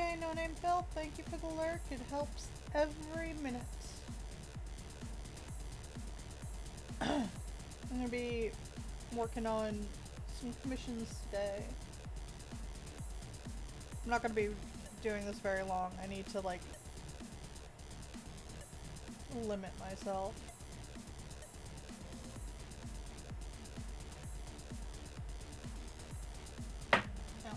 Okay, no name Phil, thank you for the lurk. It helps every minute. I'm gonna be working on some commissions today. I'm not gonna be doing this very long. I need to, like, limit myself. Yeah.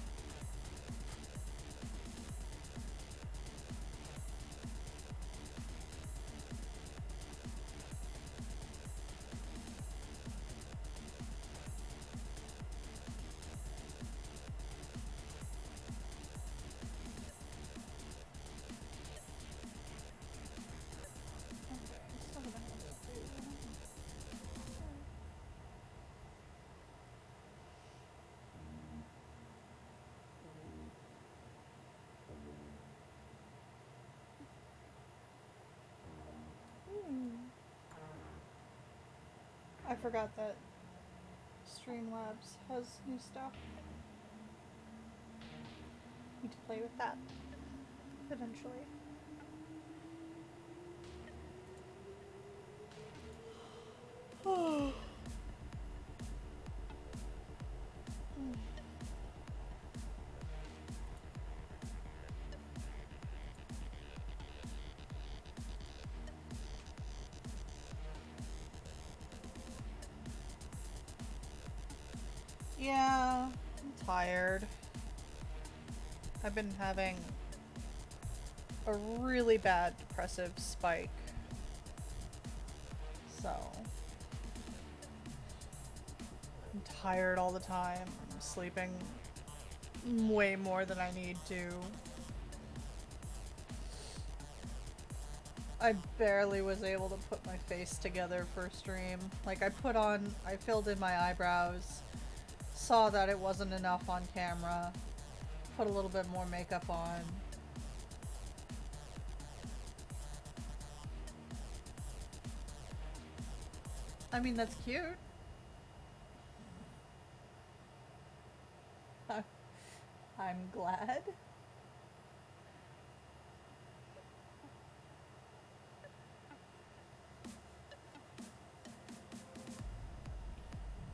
I forgot that Streamlabs has new stuff. Need to play with that eventually. Oh. Yeah, I'm tired. I've been having a really bad depressive spike. So I'm tired all the time. I'm sleeping way more than I need to. I barely was able to put my face together for stream. Like, I filled in my eyebrows, saw that it wasn't enough on camera, put a little bit more makeup on. I mean, that's cute. I'm glad.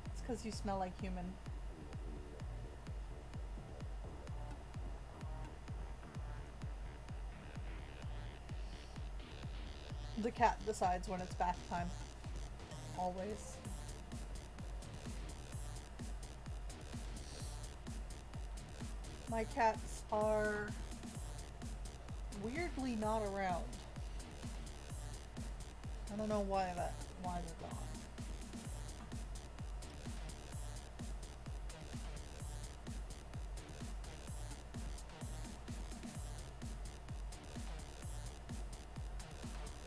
It's because you smell like human. The cat decides when it's bath time. Always. My cats are weirdly not around. I don't know why they're gone.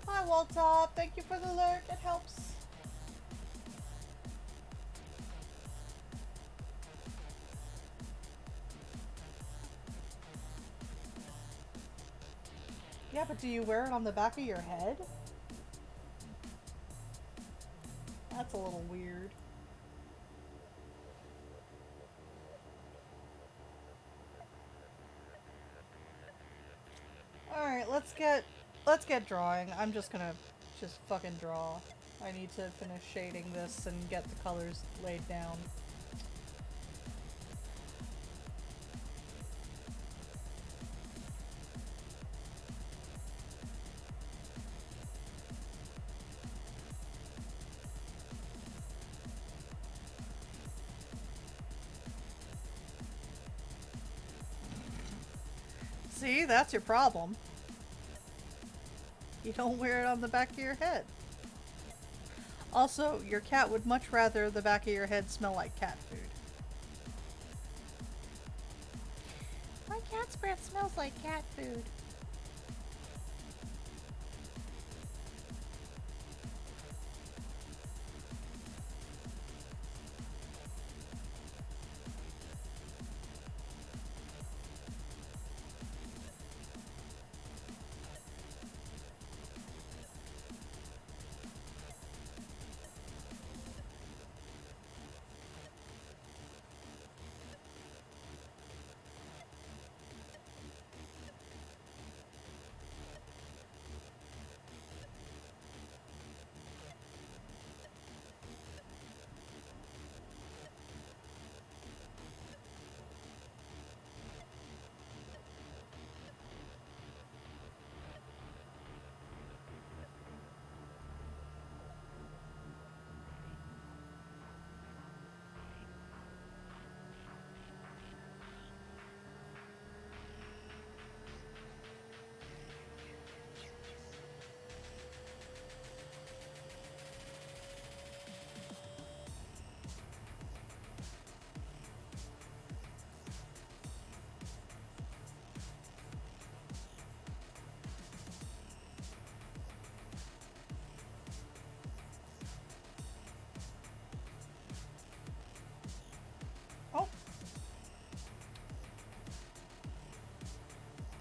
Hi Walter, thank you for the alert, it helps. Yeah, but do you wear it on the back of your head? That's a little weird. Alright, let's get drawing. I'm just gonna fucking draw. I need to finish shading this and get the colors laid down. See, that's your problem. You don't wear it on the back of your head. Also, your cat would much rather the back of your head smell like cat food. My cat's breath smells like cat food.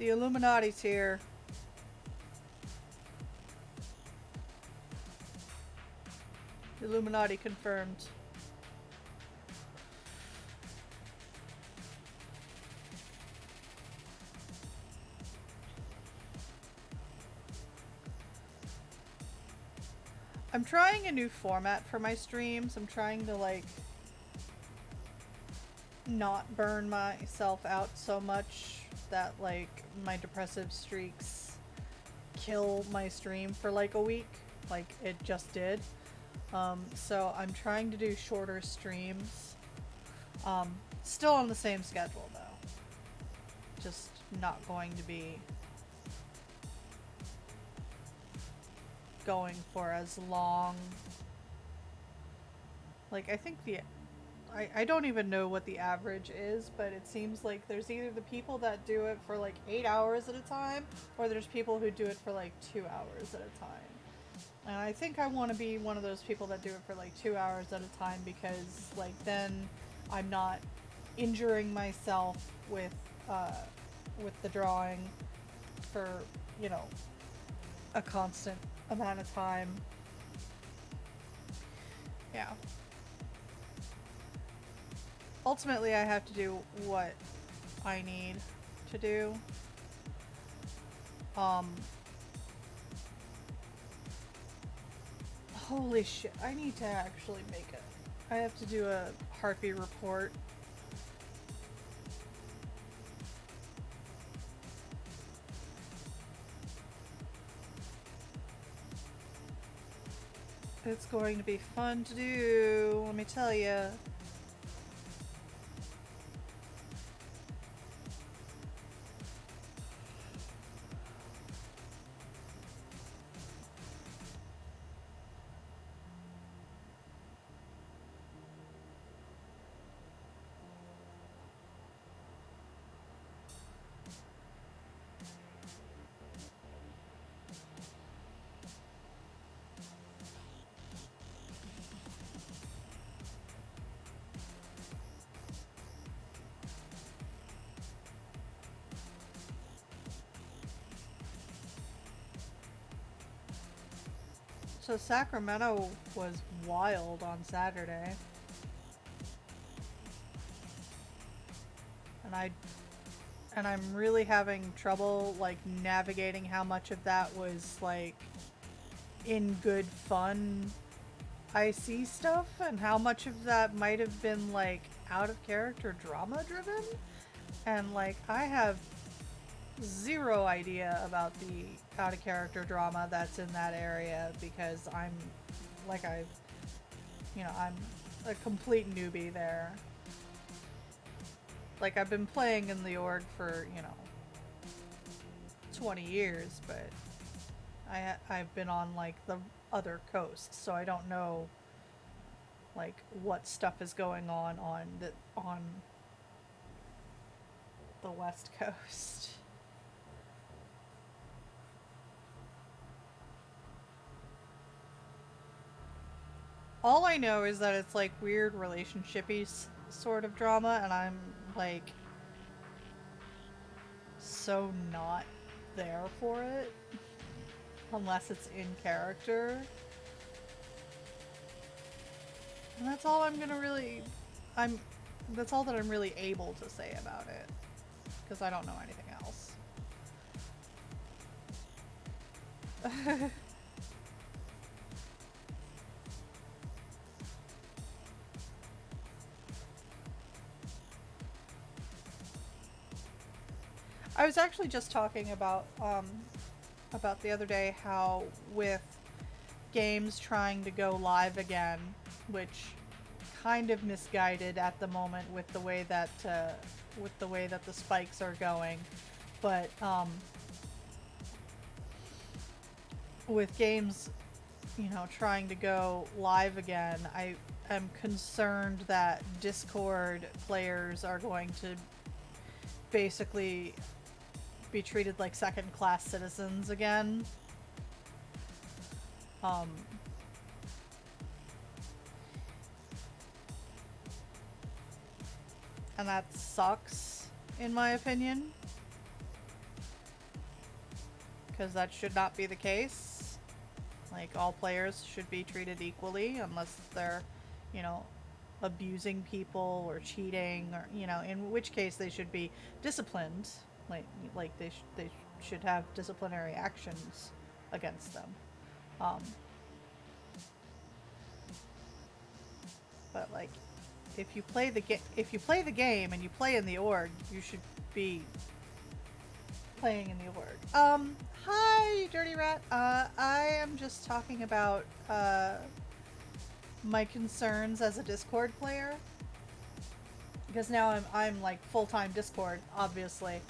The Illuminati's here. Illuminati confirmed. I'm trying a new format for my streams. I'm trying to, like, not burn myself out so much that, like, my depressive streaks kill my stream for, like, a week. Like, it just did. So I'm trying to do shorter streams. Still on the same schedule, though. Just not going to be going for as long. Like, I think I don't even know what the average is, but it seems like there's either the people that do it for like 8 hours at a time, or there's people who do it for like 2 hours at a time. And I think I want to be one of those people that do it for like 2 hours at a time, because like then I'm not injuring myself with the drawing for, you know, a constant amount of time. Yeah. Ultimately, I have to do what I need to do. Holy shit, I need to actually make it. I have to do a heartbeat report. It's going to be fun to do, let me tell you. So Sacramento was wild on Saturday. And I'm really having trouble like navigating how much of that was like in good fun IC stuff and how much of that might have been like out of character drama driven. And like I have zero idea about the out of character drama that's in that area, because I'm like I'm a complete newbie there. Like I've been playing in the org for 20 years, but I've been on like the other coast, so I don't know like what stuff is going on the West Coast. All I know is that it's like weird relationshipy sort of drama, and I'm like so not there for it unless it's in character. And that's all I'm gonna really that's all that I'm really able to say about it, because I don't know anything else. I was actually just talking about the other day how with games trying to go live again, which kind of misguided at the moment with the way that the spikes are going, but with games, trying to go live again, I am concerned that Discord players are going to basically be treated like second-class citizens again. And that sucks, in my opinion. because that should not be the case. Like, all players should be treated equally unless they're, you know, abusing people or cheating, or, you know, in which case they should be disciplined. Like they should have disciplinary actions against them. Um, but like, if you play the game and you play in the org, you should be playing in the org. Hi, Dirty Rat. I am just talking about my concerns as a Discord player, because now I'm like full-time Discord, obviously,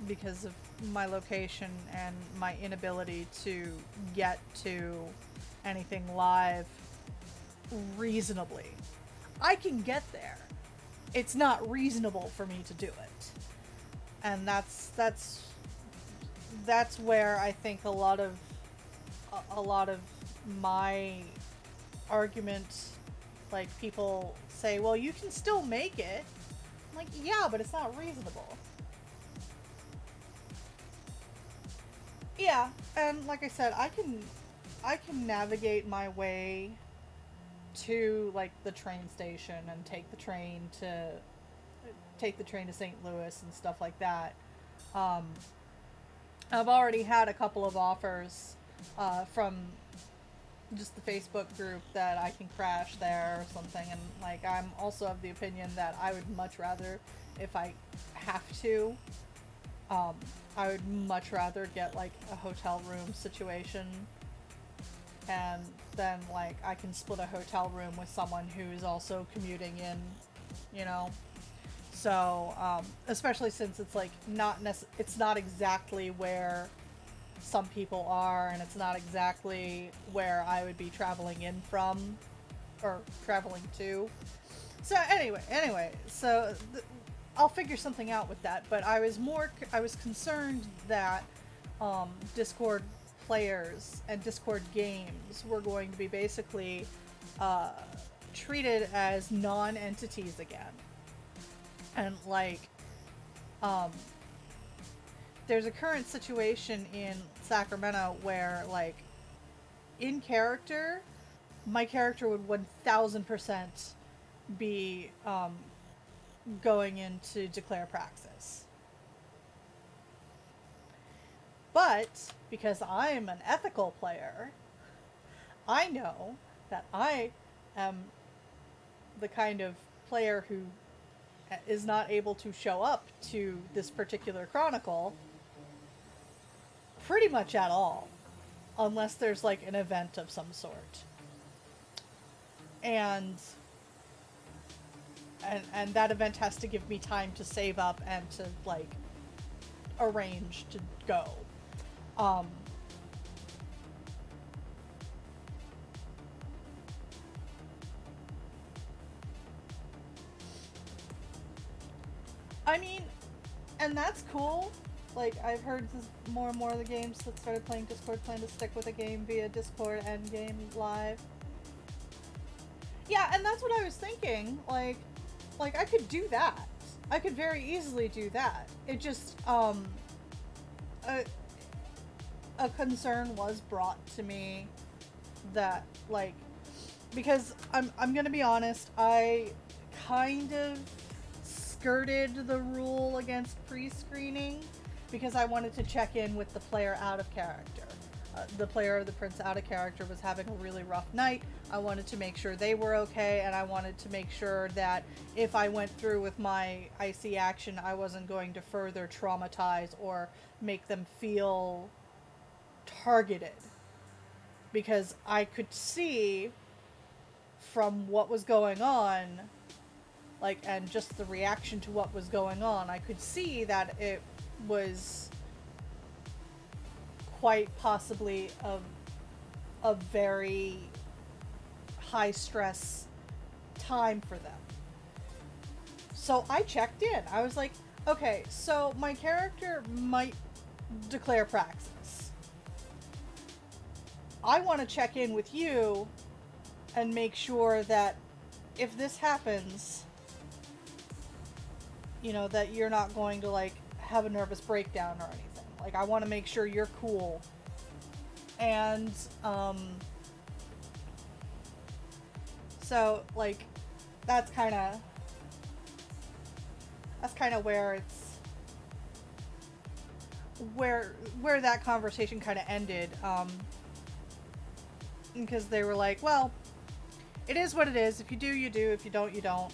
because of my location and my inability to get to anything live reasonably. I can get there. It's not reasonable for me to do it. And that's where I think a lot of my argument, like, people say, well, you can still make it. I'm like, yeah, but it's not reasonable. Yeah, and like I said, I can navigate my way to, like, the train station and take the train to St. Louis and stuff like that. I've already had a couple of offers from just the Facebook group that I can crash there or something, and like, I'm also of the opinion that I would much rather, if I have to, I would much rather get like a hotel room situation, and then like I can split a hotel room with someone who's also commuting in, you know. So especially since it's like it's not exactly where some people are, and it's not exactly where I would be traveling in from or traveling to. So anyway, so I'll figure something out with that. But I was concerned that Discord players and Discord games were going to be basically treated as non-entities again. And like, there's a current situation in Sacramento where, like, in character, my character would 1000% be going in to declare praxis. But because I'm an ethical player, I know that I am the kind of player who is not able to show up to this particular chronicle pretty much at all, unless there's like an event of some sort. And that event has to give me time to save up and to like arrange to go. I mean, and that's cool. Like, I've heard more and more of the games that started playing Discord plan to stick with a game via Discord and game live. Yeah, and that's what I was thinking. Like I could do that. I could very easily do that. It just, a concern was brought to me that, like, because I'm gonna be honest, I kind of skirted the rule against pre-screening because I wanted to check in with the player out of character. The player of the prince out of character was having a really rough night. I wanted to make sure they were okay, and I wanted to make sure that if I went through with my icy action, I wasn't going to further traumatize or make them feel targeted. Because I could see from what was going on, like, and just the reaction to what was going on, I could see that it was quite possibly a very high stress time for them. So I checked in. I was like, okay, so my character might declare praxis. I want to check in with you and make sure that if this happens, you know, that you're not going to like have a nervous breakdown or anything. Like, I want to make sure you're cool. And, so, like, that's kind of where it's, where that conversation kind of ended, because they were like, well, it is what it is. If you do, you do. If you don't, you don't.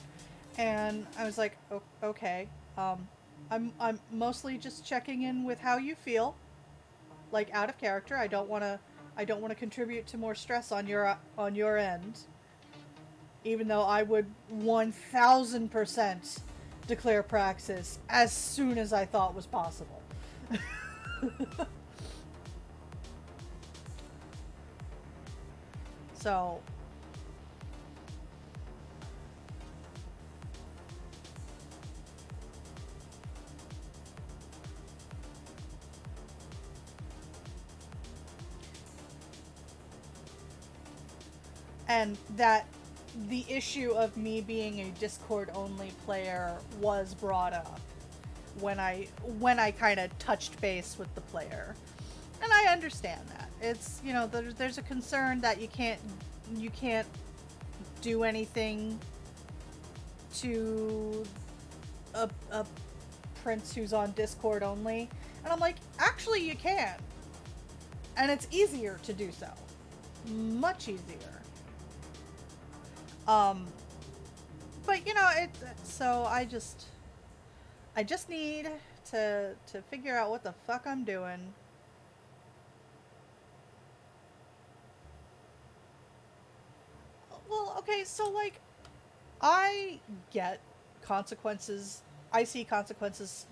And I was like, okay. I'm mostly just checking in with how you feel, like out of character. I don't want to contribute to more stress on your end. Even though I would 1000% declare praxis as soon as I thought was possible. So, and that the issue of me being a Discord only player was brought up when I kind of touched base with the player. And I understand that. It's, you know, there's a concern that you can't do anything to a prince who's on Discord only. And I'm like, actually you can. And it's easier to do so. Much easier. But you know, so I just need to figure out what the fuck I'm doing. Well, okay, so like, I get consequences. I see consequences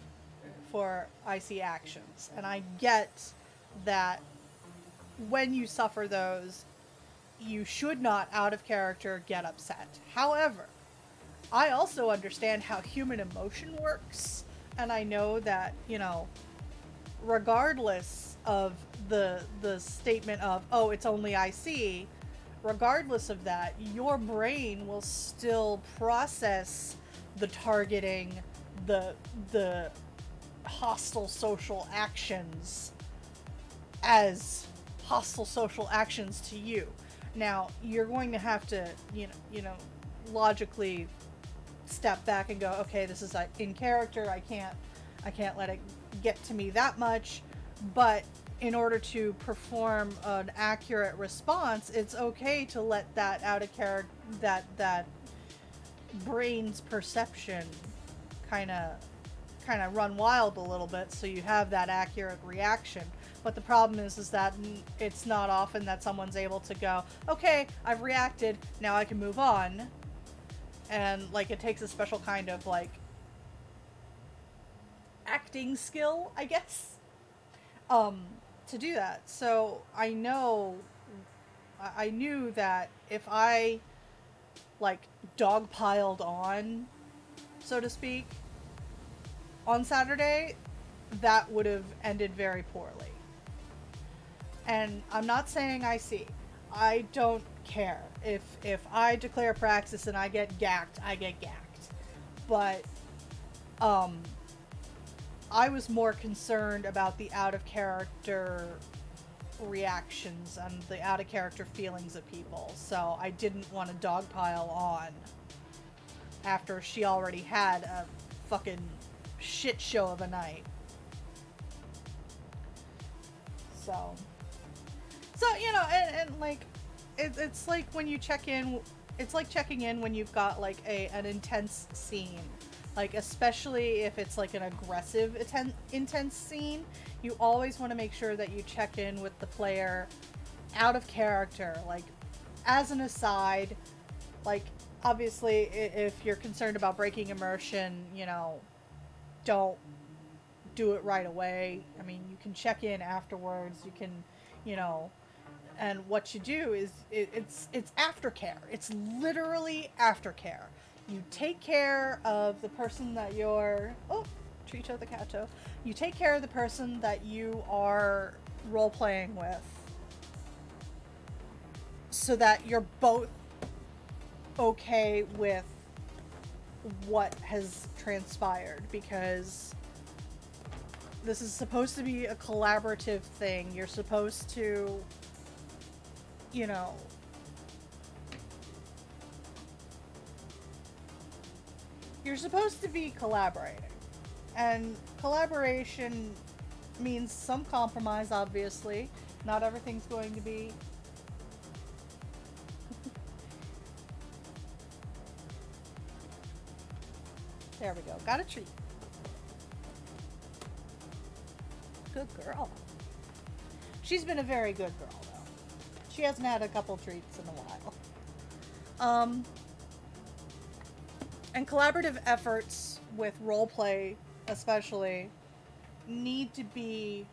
for icy actions, and I get that when you suffer those, you should not, out of character, get upset. However, I also understand how human emotion works, and I know that, you know, regardless of the statement of, oh, it's only IC, regardless of that, your brain will still process the targeting, the hostile social actions as hostile social actions to you. Now, you're going to have to, you know, logically step back and go, okay, this is in character. I can't let it get to me that much. But in order to perform an accurate response, it's okay to let that out of character, that brain's perception kind of run wild a little bit, so you have that accurate reaction. But the problem is that it's not often that someone's able to go, okay, I've reacted, now I can move on. And, like, it takes a special kind of, like, acting skill, I guess, to do that. So I knew that if I, like, dogpiled on, so to speak, on Saturday, that would have ended very poorly. And I'm not saying I see. I don't care. If I declare praxis and I get gacked, I get gacked. But, I was more concerned about the out-of-character reactions and the out-of-character feelings of people. So I didn't want to dogpile on after she already had a fucking shit show of a night. So you know, and like, it's like when you check in, it's like checking in when you've got like an intense scene. Like, especially if it's like an aggressive intense scene, you always want to make sure that you check in with the player out of character. Like, as an aside, like, obviously if you're concerned about breaking immersion, you know, don't do it right away. I mean, you can check in afterwards. You can, you know, and what you do is it's aftercare. It's literally aftercare. You take care of the person that you're... Oh, Trito the Cato. You take care of the person that you are role-playing with so that you're both okay with what has transpired, because this is supposed to be a collaborative thing. You're supposed to, you know, you're supposed to be collaborating. And collaboration means some compromise, obviously. Not everything's going to be... There we go. Got a treat. Good girl. She's been a very good girl, though. She hasn't had a couple treats in a while. And collaborative efforts with roleplay, especially, need to be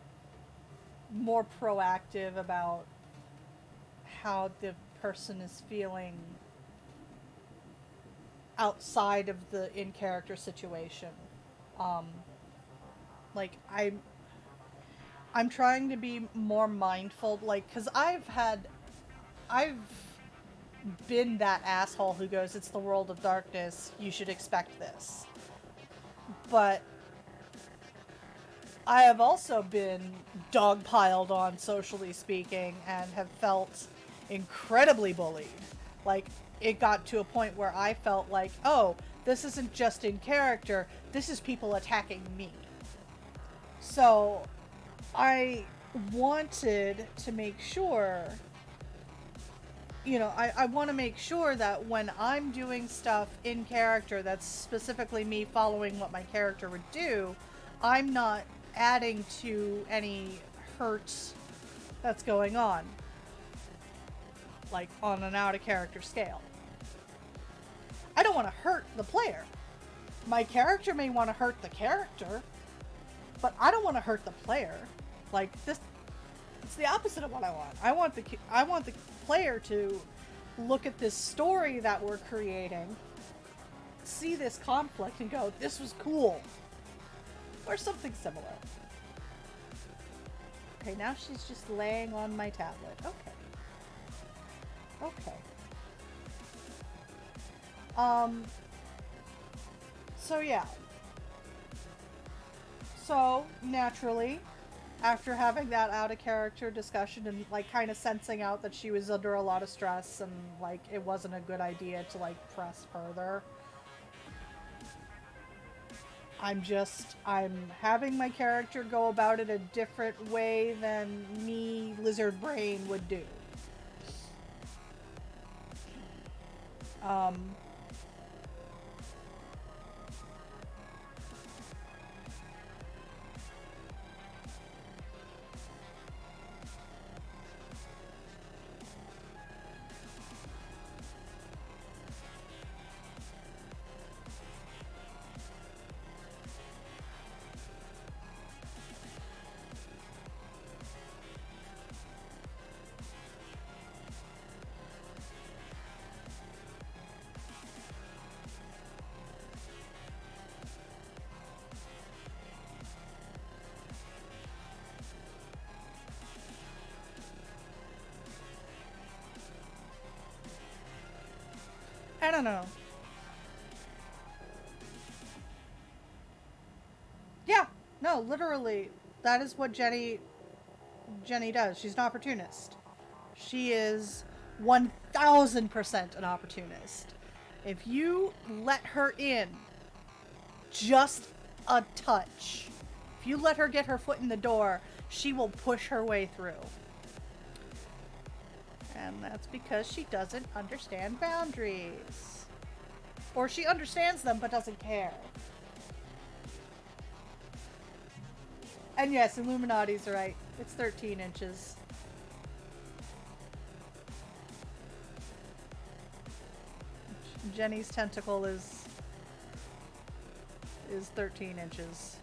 more proactive about how the person is feeling outside of the in-character situation. Like, I'm trying to be more mindful, like, because I've been that asshole who goes, it's the world of darkness, you should expect this. But I have also been dogpiled on, socially speaking, and have felt incredibly bullied. Like, it got to a point where I felt like, oh, this isn't just in character, this is people attacking me. So I wanted to make sure, you know, I want to make sure that when I'm doing stuff in character that's specifically me following what my character would do, I'm not adding to any hurt that's going on, like on an out of character scale. I don't want to hurt the player. My character may want to hurt the character, but I don't want to hurt the player. Like, this, it's the opposite of what I want. I want the player to look at this story that we're creating, see this conflict and go, this was cool. Or something similar. Okay, now she's just laying on my tablet. Okay. Okay. So yeah. So, naturally, after having that out of character discussion and like kind of sensing out that she was under a lot of stress and like it wasn't a good idea to like press further, I'm having my character go about it a different way than me, lizard brain, would do. I don't know. Yeah, no, literally, that is what Jenny does. She's an opportunist. She is 1000% an opportunist. If you let her in just a touch, if you let her get her foot in the door, she will push her way through. And that's because she doesn't understand boundaries. Or she understands them but doesn't care. And yes, Illuminati's right. It's 13 inches. Jenny's tentacle is 13 inches.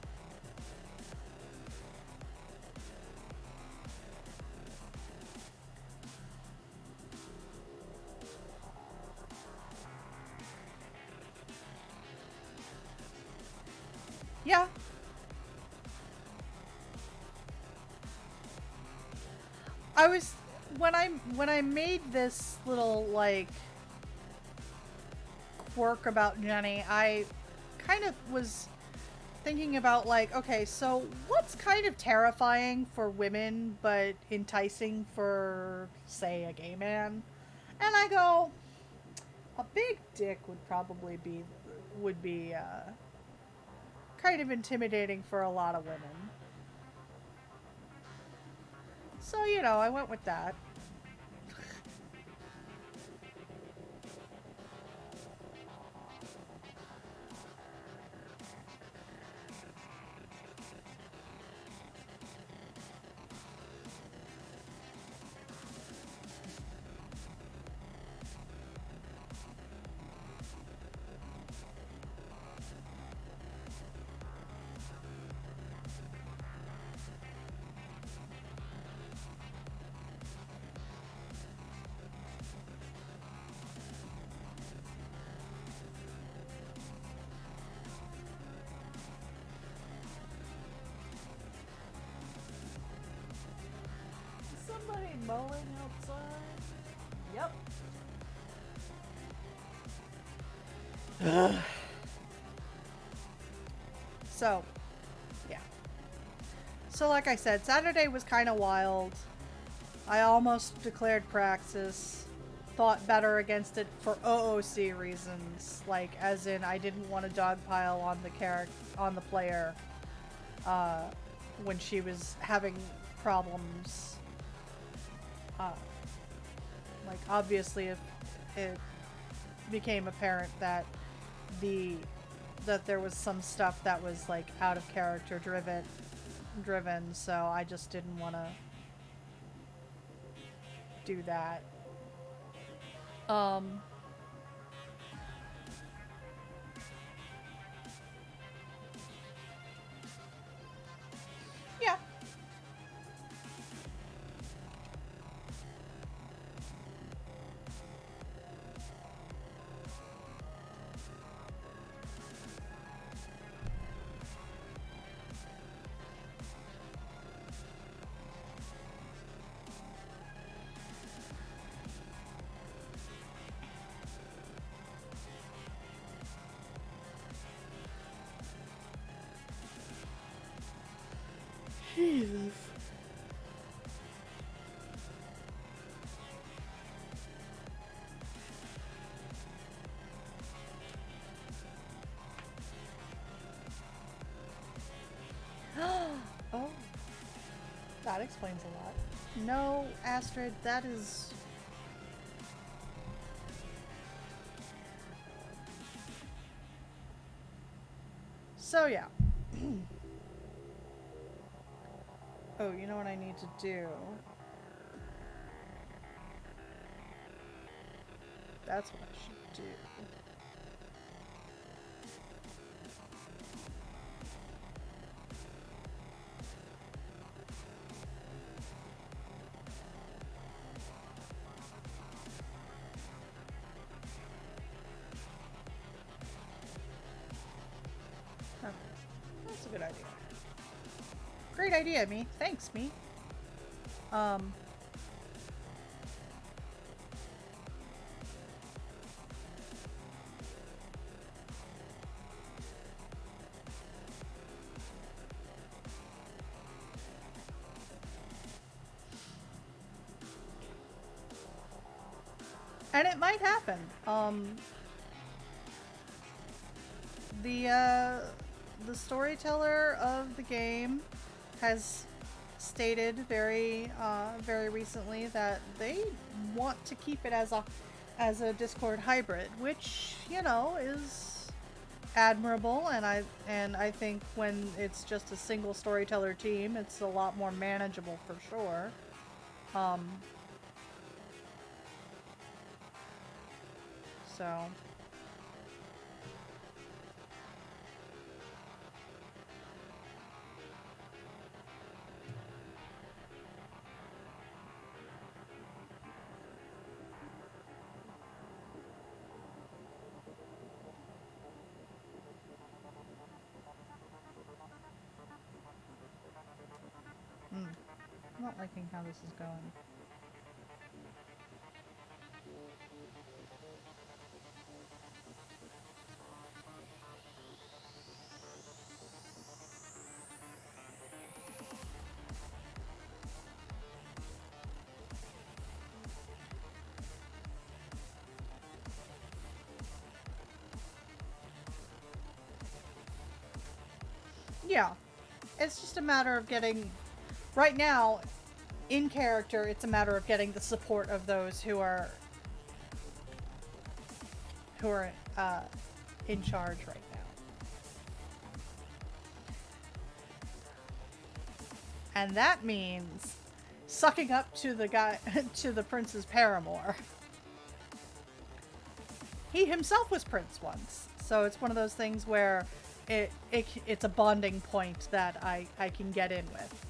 Yeah. I was when I made this little like quirk about Jenny, I kind of was thinking about, like, okay, so what's kind of terrifying for women but enticing for, say, a gay man? And I go, a big dick would be kind of intimidating for a lot of women. So, you know, I went with that. Somebody mowing outside? Yep. So, yeah. So, like I said, Saturday was kind of wild. I almost declared Praxis. Thought better against it for OOC reasons, like as in I didn't want to dogpile on the player uh, when she was having problems. Uh, like obviously, if it became apparent that there was some stuff that was like out of character driven, so I just didn't want to do that. Um, yeah. Jesus. Oh, that explains a lot. No, Astrid, that is... So, yeah. Oh, you know what I need to do? That's what I should do. Okay. That's a good idea. Great idea, me. Thanks, me. Um... And it might happen. The storyteller of the game has stated very recently that they want to keep it as a Discord hybrid, which, you know, is admirable, and I think when it's just a single storyteller team, it's a lot more manageable for sure. Um, so I'm not liking how this is going. Yeah. It's just a matter of getting, right now, in character, it's a matter of getting the support of those who are uh, in charge right now. And that means sucking up to the guy, to the prince's paramour. He himself was prince once, so it's one of those things where it's a bonding point that I can get in with.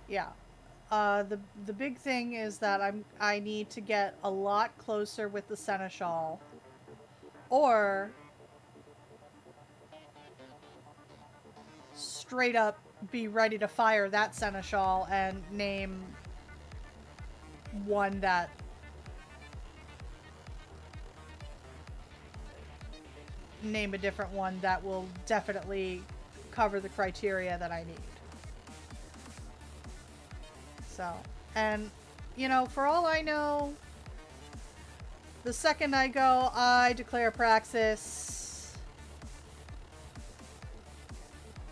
Yeah. The big thing is that I need to get a lot closer with the seneschal, or straight up be ready to fire that seneschal and one that name a different one that will definitely cover the criteria that I need. So, and you know, for all I know, the second I go, I declare praxis.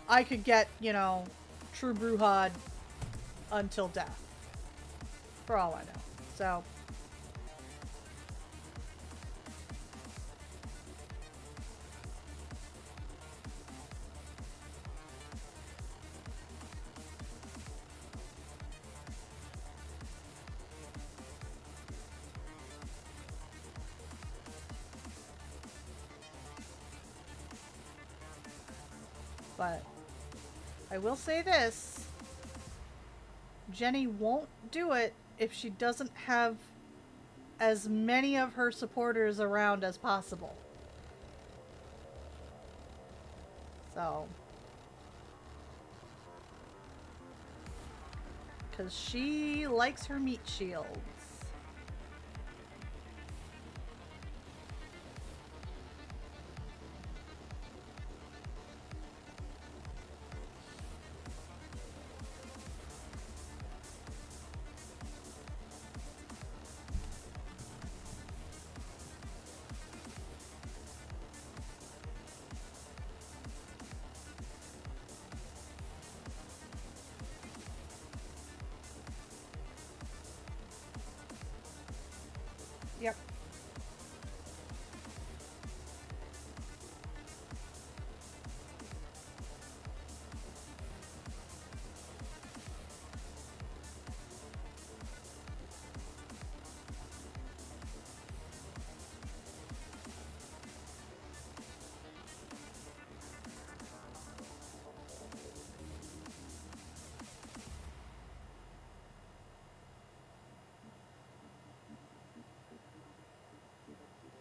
I could get, you know, true Bruhad until death. For all I know. So. But I will say this. Jenny won't do it if she doesn't have as many of her supporters around as possible. So. Because she likes her meat shields. Yep.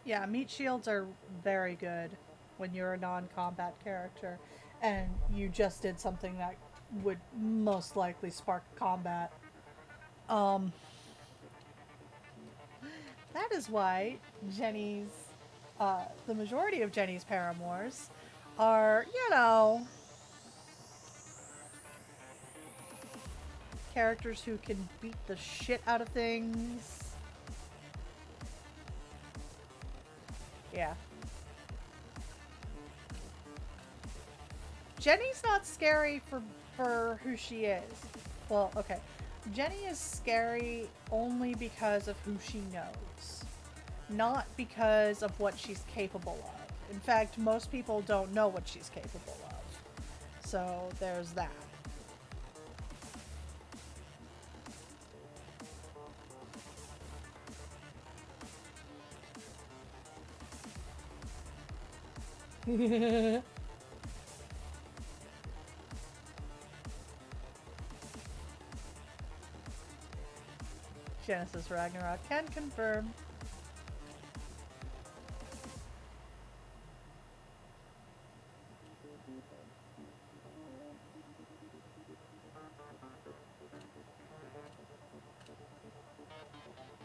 Yeah, meat shields are very good when you're a non-combat character and you just did something that would most likely spark combat. Um, that is why the majority of Jenny's paramours are, you know, characters who can beat the shit out of things. Yeah. Jenny's not scary for who she is. Well, okay. Jenny is scary only because of who she knows, not because of what she's capable of. In fact, most people don't know what she's capable of. So there's that. Genesis Ragnarok can confirm.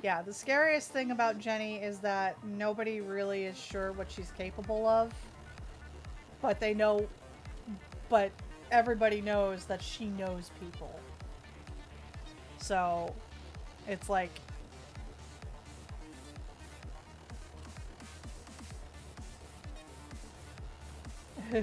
Yeah, the scariest thing about Jenny is that nobody really is sure what she's capable of. But they know, but everybody knows that she knows people. So, it's like, So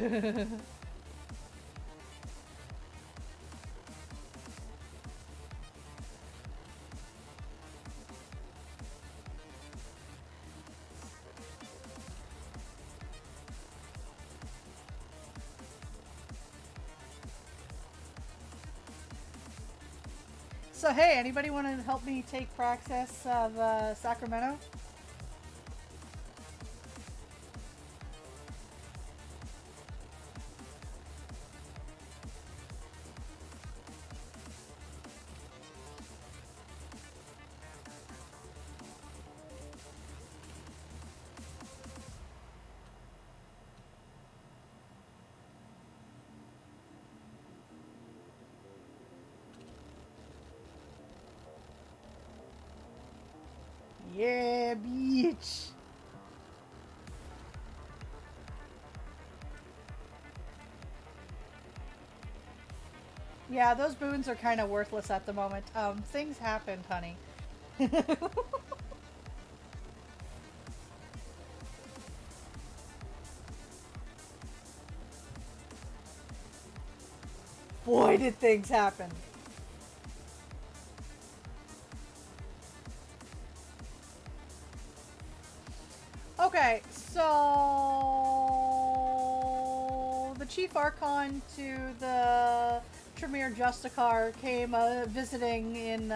hey, anybody want to help me take Praxis of Sacramento? Yeah, bitch. Yeah, those boons are kind of worthless at the moment. Things happened, honey. Boy, did things happen. Okay, so the Chief Archon to the Tremere Justicar came visiting in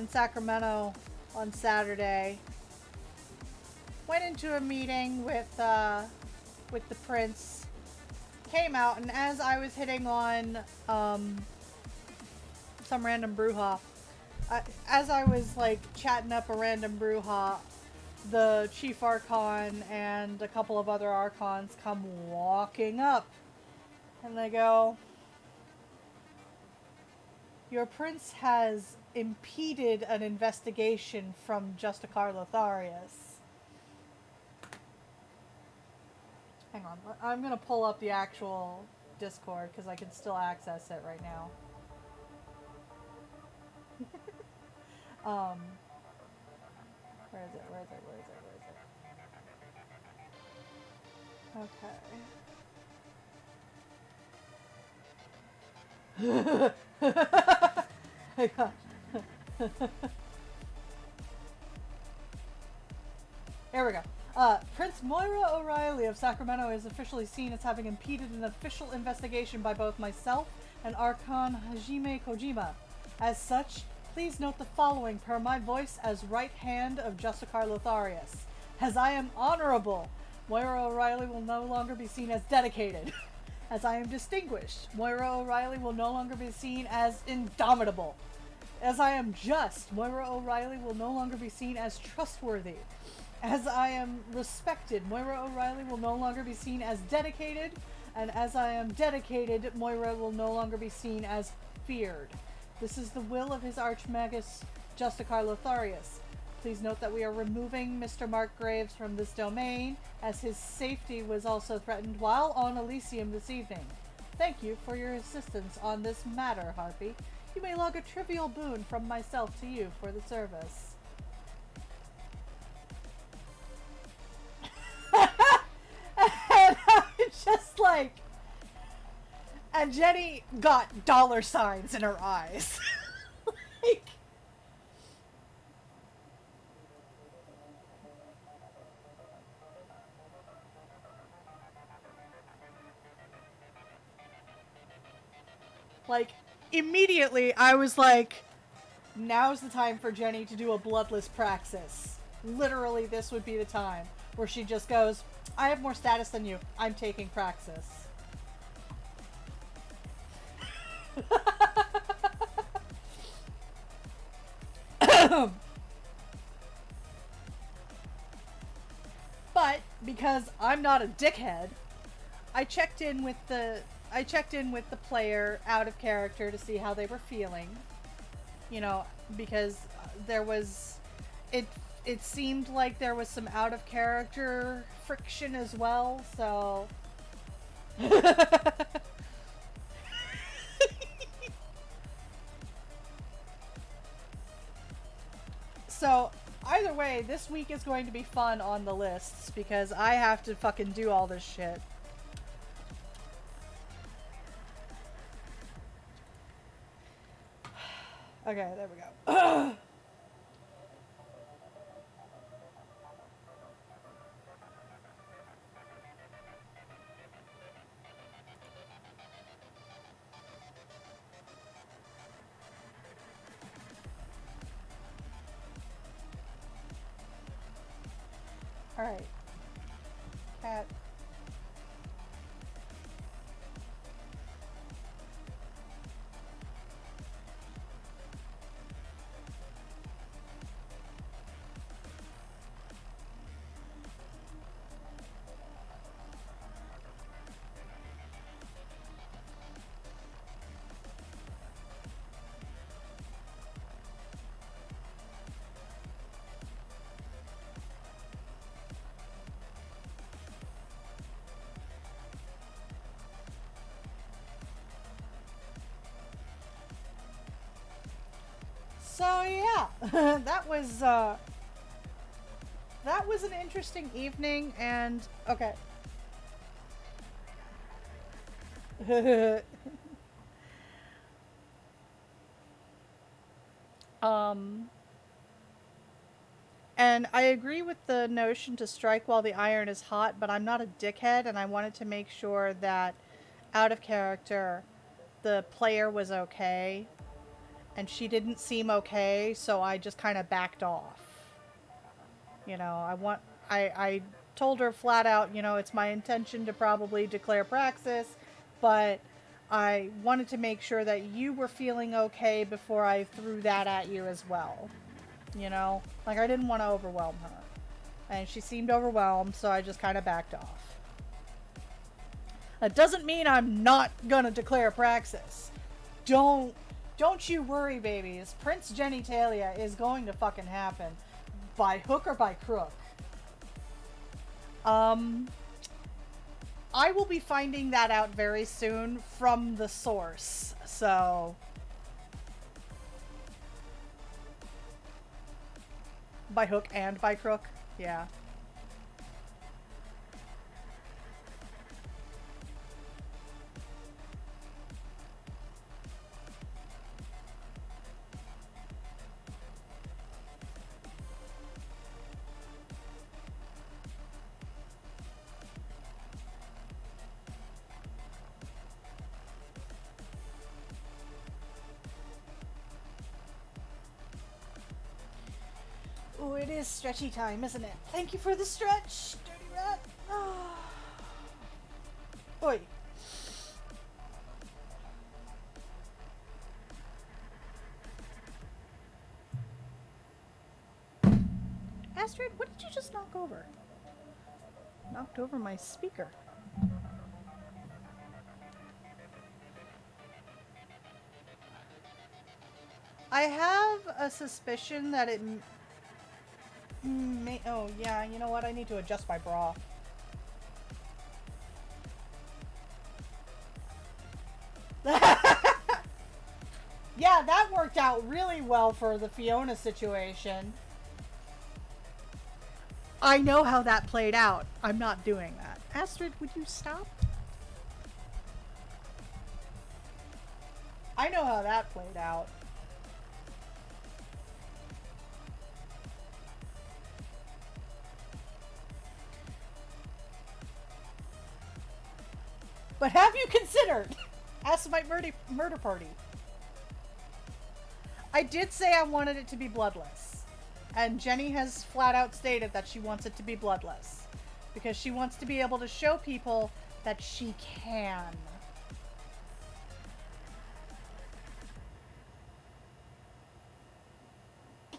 Sacramento on Saturday. Went into a meeting with the prince. Came out, and as I was hitting on some random brouhaha, as I was like chatting up a random brouhaha, the Chief Archon and a couple of other Archons come walking up, and they go, "Your prince has impeded an investigation from Justicar Lotharius." Hang on, I'm gonna pull up the actual Discord because I can still access it right now. Where is it? Where is it? Where is it? Where is it? Okay. Here we go. Prince Moira O'Reilly of Sacramento is officially seen as having impeded an official investigation by both myself and Archon Hajime Kojima. As such, please note the following per my voice as right hand of Justicar Lotharius. As I am honorable, Moira O'Reilly will no longer be seen as dedicated. As I am distinguished, Moira O'Reilly will no longer be seen as indomitable. As I am just, Moira O'Reilly will no longer be seen as trustworthy. As I am respected, Moira O'Reilly will no longer be seen as dedicated. And as I am dedicated, Moira will no longer be seen as feared. This is the will of his Archmagus, Justicar Lotharius. Please note that we are removing Mr. Mark Graves from this domain, as his safety was also threatened while on Elysium this evening. Thank you for your assistance on this matter, Harpy. You may log a trivial boon from myself to you for the service. And I'm just like... And Jenny got dollar signs in her eyes. Like... Like, immediately I was like, now's the time for Jenny to do a bloodless praxis. Literally, this would be the time where she just goes, I have more status than you. I'm taking praxis. But because I'm not a dickhead, I checked in with the player out of character to see how they were feeling. You know, because there was it seemed like there was some out of character friction as well, so so either way, this week is going to be fun on the lists because I have to fucking do all this shit. Okay, there we go. Alright. Cat. So yeah, that was an interesting evening, and okay. um, and I agree with the notion to strike while the iron is hot, but I'm not a dickhead, and I wanted to make sure that out of character, the player was okay, and she didn't seem okay, so I just kind of backed off. You know, I told her flat out, you know, it's my intention to probably declare praxis, but I wanted to make sure that you were feeling okay before I threw that at you as well. You know, like I didn't want to overwhelm her. And she seemed overwhelmed, so I just kind of backed off. That doesn't mean I'm not gonna declare praxis. Don't you worry, babies. Prince Genitalia is going to fucking happen. By hook or by crook. I will be finding that out very soon from the source. So by hook and by crook. Yeah. Ooh, it is stretchy time, isn't it? Thank you for the stretch, dirty rat. Oi. Astrid, what did you just knock over? Knocked over my speaker. I have a suspicion that it may. Oh, yeah, you know what? I need to adjust my bra. Yeah, that worked out really well for the Fiona situation. I know how that played out. I'm not doing that. Astrid, would you stop? I know how that played out. But have you considered Assamite murder party? I did say I wanted it to be bloodless. And Jenny has flat out stated that she wants it to be bloodless. Because she wants to be able to show people that she can.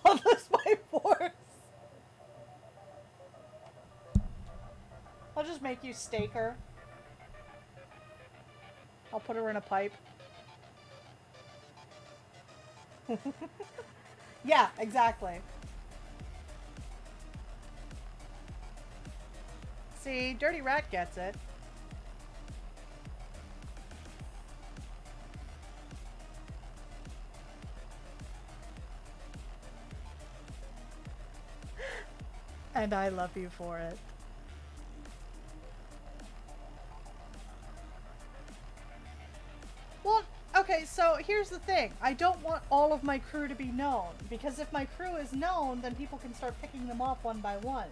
Bloodless by force. I'll just make you stake her. I'll put her in a pipe. Yeah, exactly. See, Dirty Rat gets it. And I love you for it. Well, okay, So here's the thing. I don't want all of my crew to be known, because if my crew is known, then people can start picking them off one by one.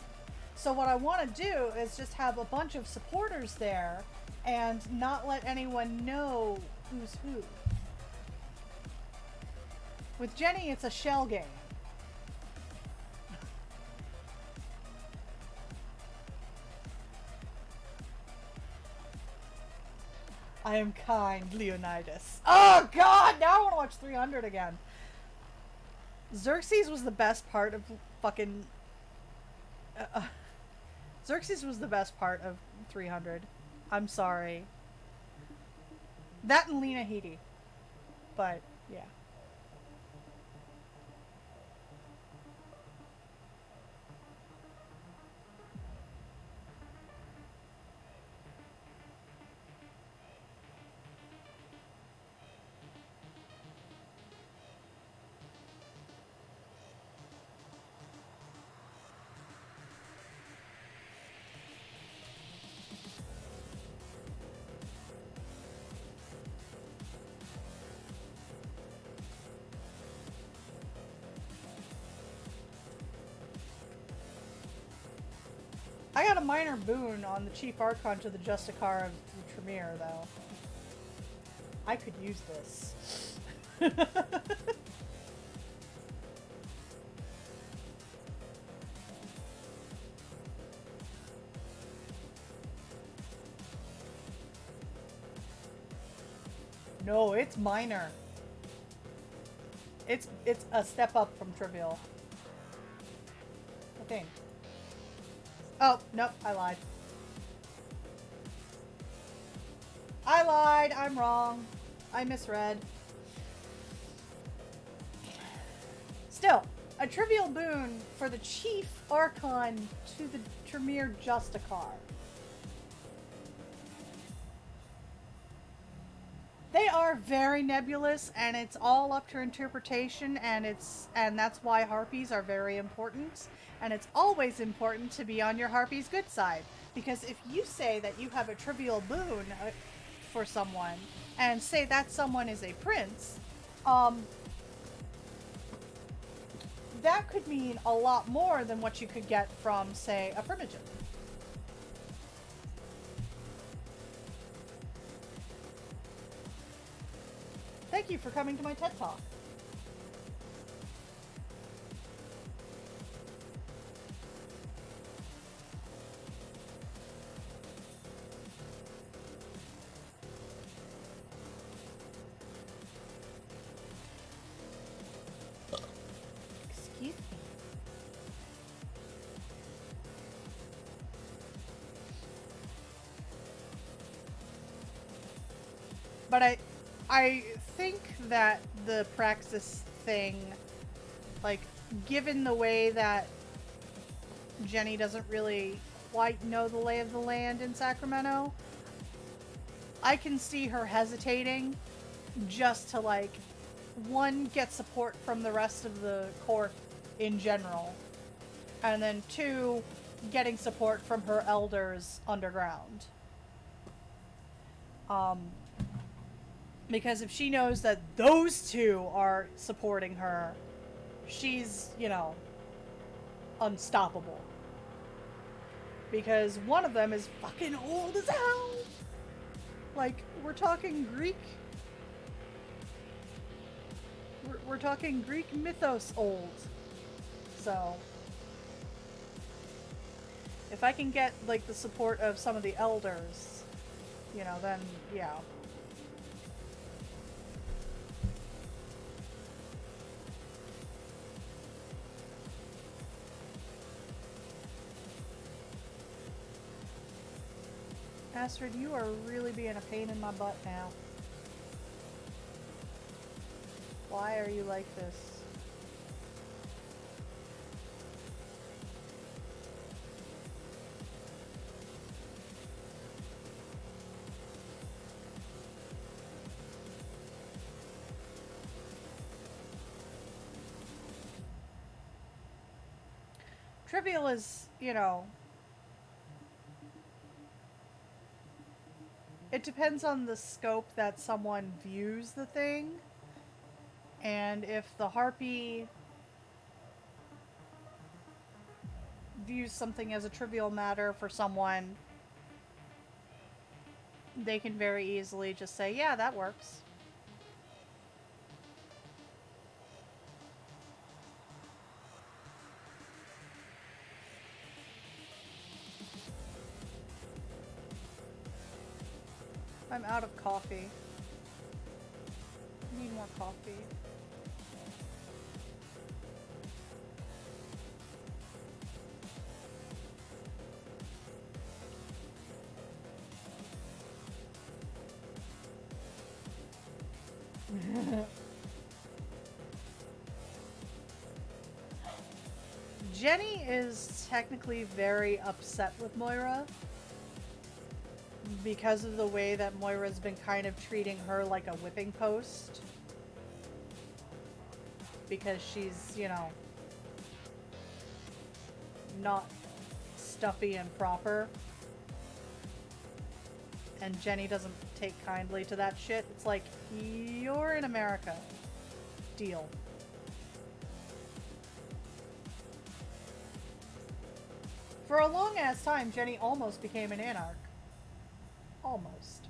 So what I want to do is just have a bunch of supporters there and not let anyone know who's who. With Jenny, it's a shell game. I am kind, Leonidas. Oh god, now I want to watch 300 again. Xerxes was the best part of fucking... Xerxes was the best part of 300. I'm sorry. That and Lena Headey. But, yeah. I got a minor boon on the Chief Archon to the Justicar of Tremere, though. I could use this. No, it's minor. It's a step up from trivial. I think. Oh, nope, I lied. I lied, I'm wrong. I misread. Still, a trivial boon for the Chief Archon to the Tremere Justicar. They are very nebulous, and it's all up to interpretation, and that's why harpies are very important. And it's always important to be on your harpy's good side, because if you say that you have a trivial boon for someone, and say that someone is a prince, that could mean a lot more than what you could get from, say, a primogen. Thank you for coming to my TED Talk. Excuse me. But I think that the Praxis thing, like, given the way that Jenny doesn't really quite know the lay of the land in Sacramento, I can see her hesitating just to, like, one, get support from the rest of the court in general, and then two, getting support from her elders underground. Because if she knows that those two are supporting her, she's, you know, unstoppable. Because one of them is fucking old as hell. Like, we're talking Greek. We're talking Greek mythos old. So, if I can get, like, the support of some of the elders, you know, then, yeah. Astrid, you are really being a pain in my butt now. Why are you like this? Trivial is, you know, It depends on the scope that someone views the thing. And if the harpy views something as a trivial matter for someone, they can very easily just say, yeah, that works. I'm out of coffee. I need more coffee. Jenny is technically very upset with Moira because of the way that Moira's been kind of treating her like a whipping post. Because she's, you know, not stuffy and proper. And Jenny doesn't take kindly to that shit. It's like, you're in America. Deal. For a long ass time, Jenny almost became an anarch. Almost.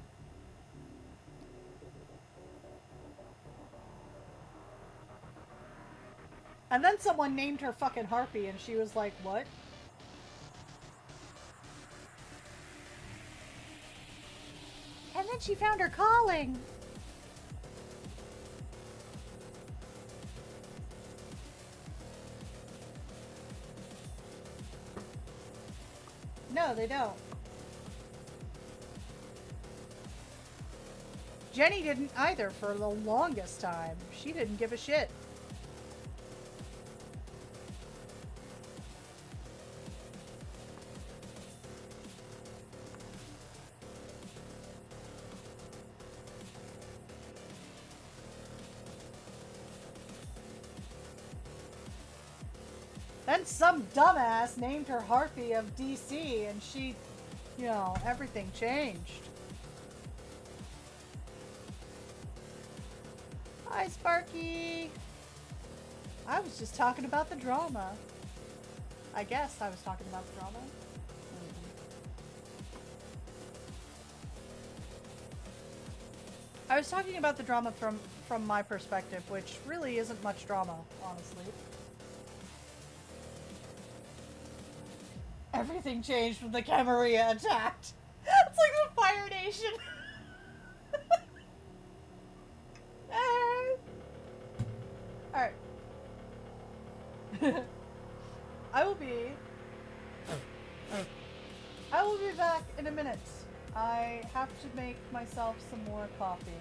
And then someone named her fucking Harpy, and she was like, what? And then she found her calling. No, they don't. Jenny didn't either for the longest time. She didn't give a shit. Then some dumbass named her Harpy of DC, and she, you know, everything changed. Hi, Sparky. I was just talking about the drama. I guess I was talking about the drama. I was talking about the drama from my perspective, which really isn't much drama, honestly. Everything changed when the Camarilla attacked. It's like the Fire Nation. Alright. I will be back in a minute. I have to make myself some more coffee.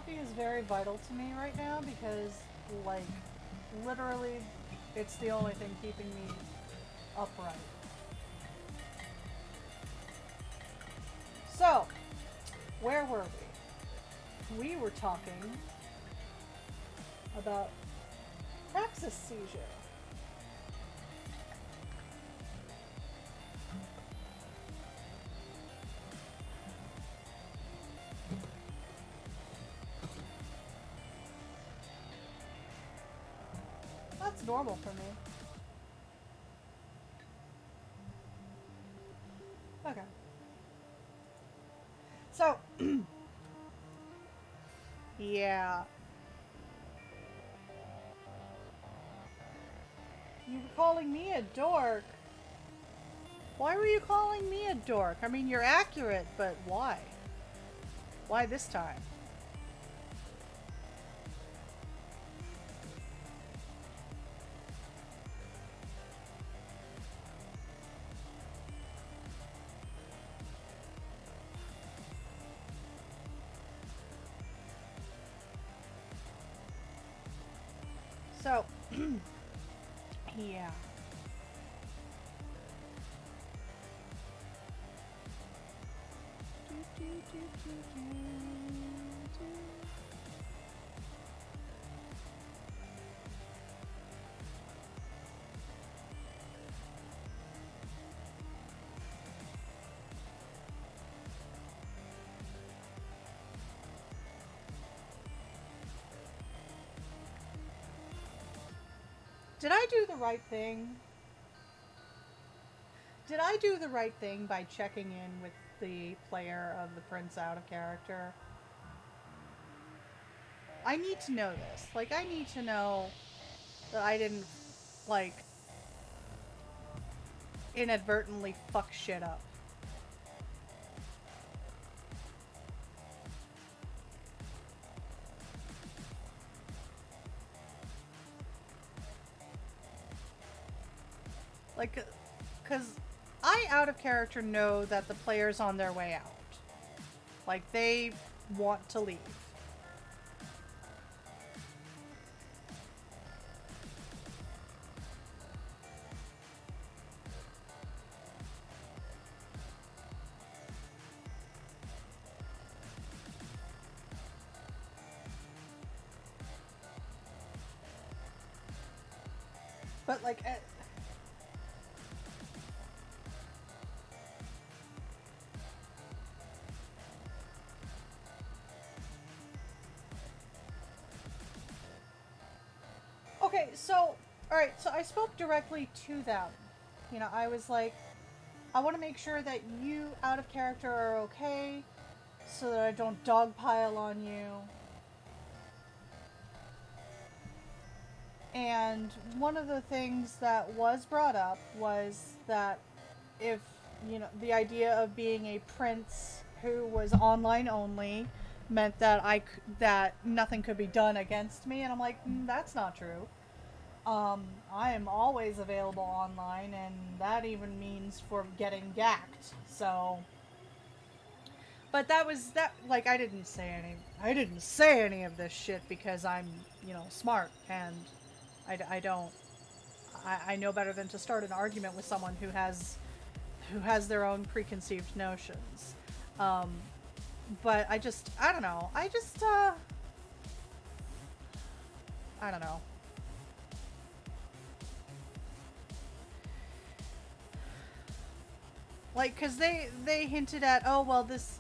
coffee is very vital to me right now because, like, literally, it's the only thing keeping me upright. So, where were we? We were talking about praxis seizure. That's normal for me. Okay. So, yeah. You were calling me a dork. Why were you calling me a dork? I mean, you're accurate, but why? Why this time? So, yeah. Did I do the right thing? Did I do the right thing by checking in with the player of the prince out of character? I need to know this. Like, I need to know that I didn't, like, inadvertently fuck shit up. Like, because I, out of character, know that the player's on their way out. Like, they want to leave. But, like, okay, so, alright, so I spoke directly to them. You know, I was like, I want to make sure that you, out of character, are okay, so that I don't dogpile on you. And one of the things that was brought up was that if, you know, the idea of being a prince who was online only meant that that nothing could be done against me, and I'm like, that's not true. I am always available online, and that even means for getting gacked. So, but that was that. Like, I didn't say any of this shit because I'm, you know, smart, and I don't. I know better than to start an argument with someone who has their own preconceived notions. Um, but I don't know. I don't know. Like, because they hinted at, oh well, this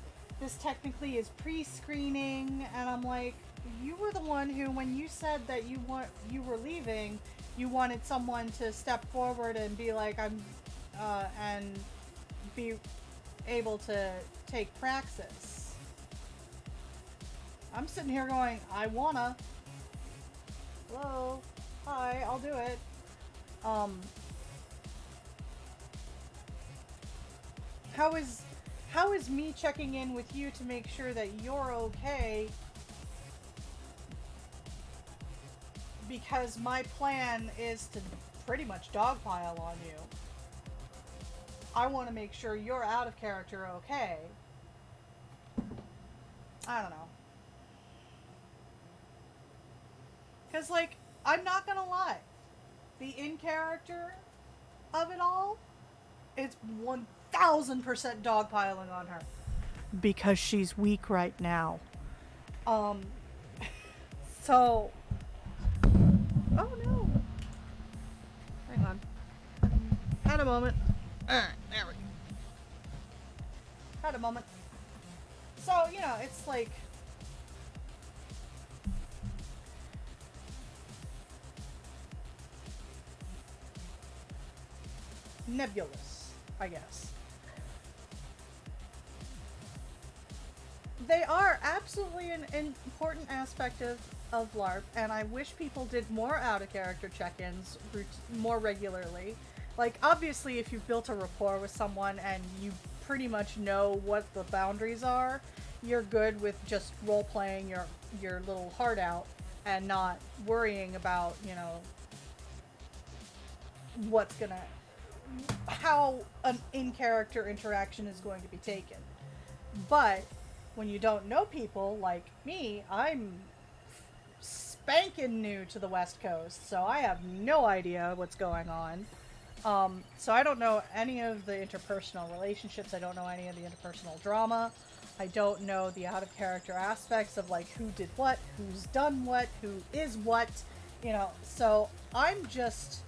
technically is pre-screening, and I'm like, you were the one who, when you said that you were leaving, you wanted someone to step forward and be like, and be able to take praxis. I'm sitting here going, I wanna. Hello, hi, I'll do it. Um, how is how is me checking in with you to make sure that you're okay? Because my plan is to pretty much dogpile on you. I want to make sure you're out of character okay. I don't know. Because, like, I'm not gonna lie, the in character of it all, it's 1000% dogpiling on her. Because she's weak right now. Um, so. Oh no! Hang on. Had a moment. Alright, there we go. Had a moment. So, you know, it's like. Nebulous, I guess. They are absolutely an important aspect of LARP, and I wish people did more out of character check-ins more regularly. Like, obviously, if you've built a rapport with someone and you pretty much know what the boundaries are, you're good with just role playing your little heart out and not worrying about, you know, what's gonna, how an in-character interaction is going to be taken. But when you don't know people like me, I'm spanking new to the West Coast, so I have no idea what's going on. So I don't know any of the interpersonal relationships. I don't know any of the interpersonal drama. I don't know the out of character aspects of like who did what, who's done what, who is what, you know. So I'm just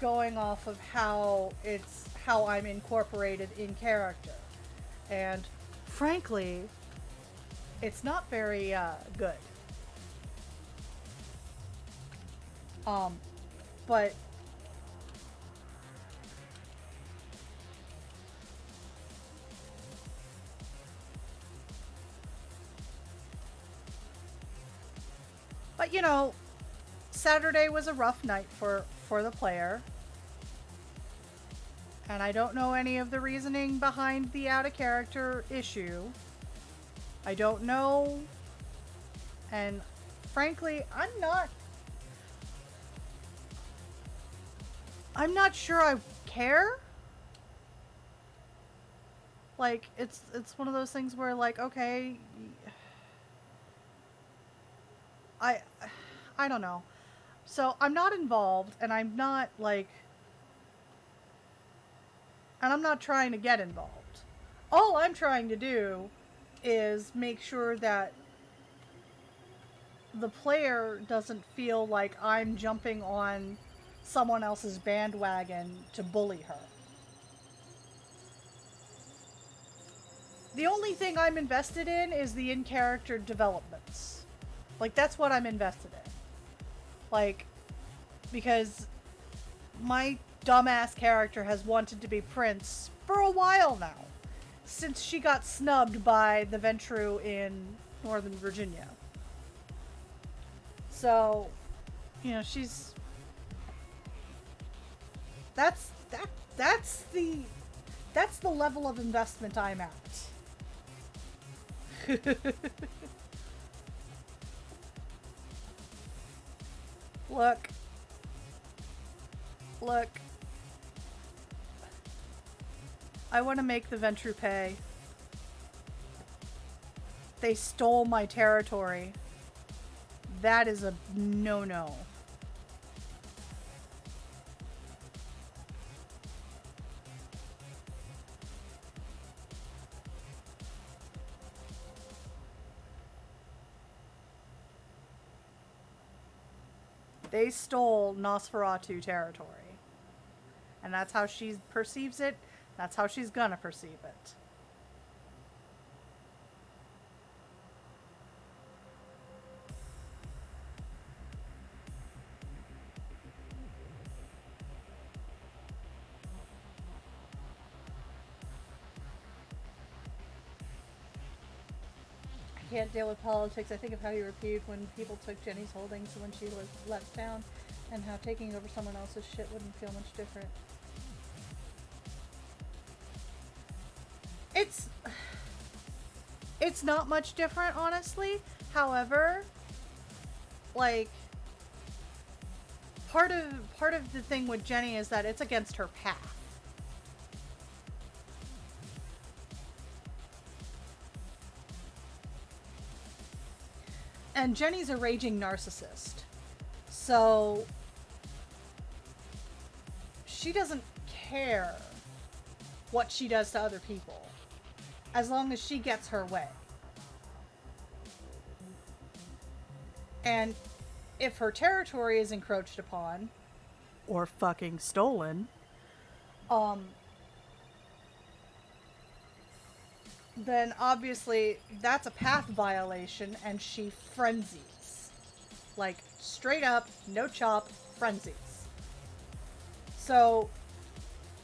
going off of how I'm incorporated in character. And frankly, it's not very good. But you know, Saturday was a rough night for the player. And I don't know any of the reasoning behind the out of character issue. I don't know. And frankly, I'm not sure I care. Like, it's one of those things where like, okay, I don't know. So I'm not involved, and I'm not like, and I'm not trying to get involved. All I'm trying to do is make sure that the player doesn't feel like I'm jumping on someone else's bandwagon to bully her. The only thing I'm invested in is the in-character developments. Like, that's what I'm invested in. Like, because my dumbass character has wanted to be Prince for a while now. Since she got snubbed by the Ventru in Northern Virginia. So, you know, she's... That's the level of investment I'm at. Look. I want to make the Ventru pay. They stole my territory. That is a no-no. They stole Nosferatu territory. And that's how she perceives it. That's how she's gonna perceive it. I can't deal with politics. I think of how you repeated when people took Jenny's holdings when she was left town, and how taking over someone else's shit wouldn't feel much different. It's not much different, honestly. However, like, part of the thing with Jenny is that it's against her path. And Jenny's a raging narcissist. So she doesn't care what she does to other people as long as she gets her way. And if her territory is encroached upon or fucking stolen, then obviously that's a path violation and she frenzies. Like, straight up, no chop, frenzies. So,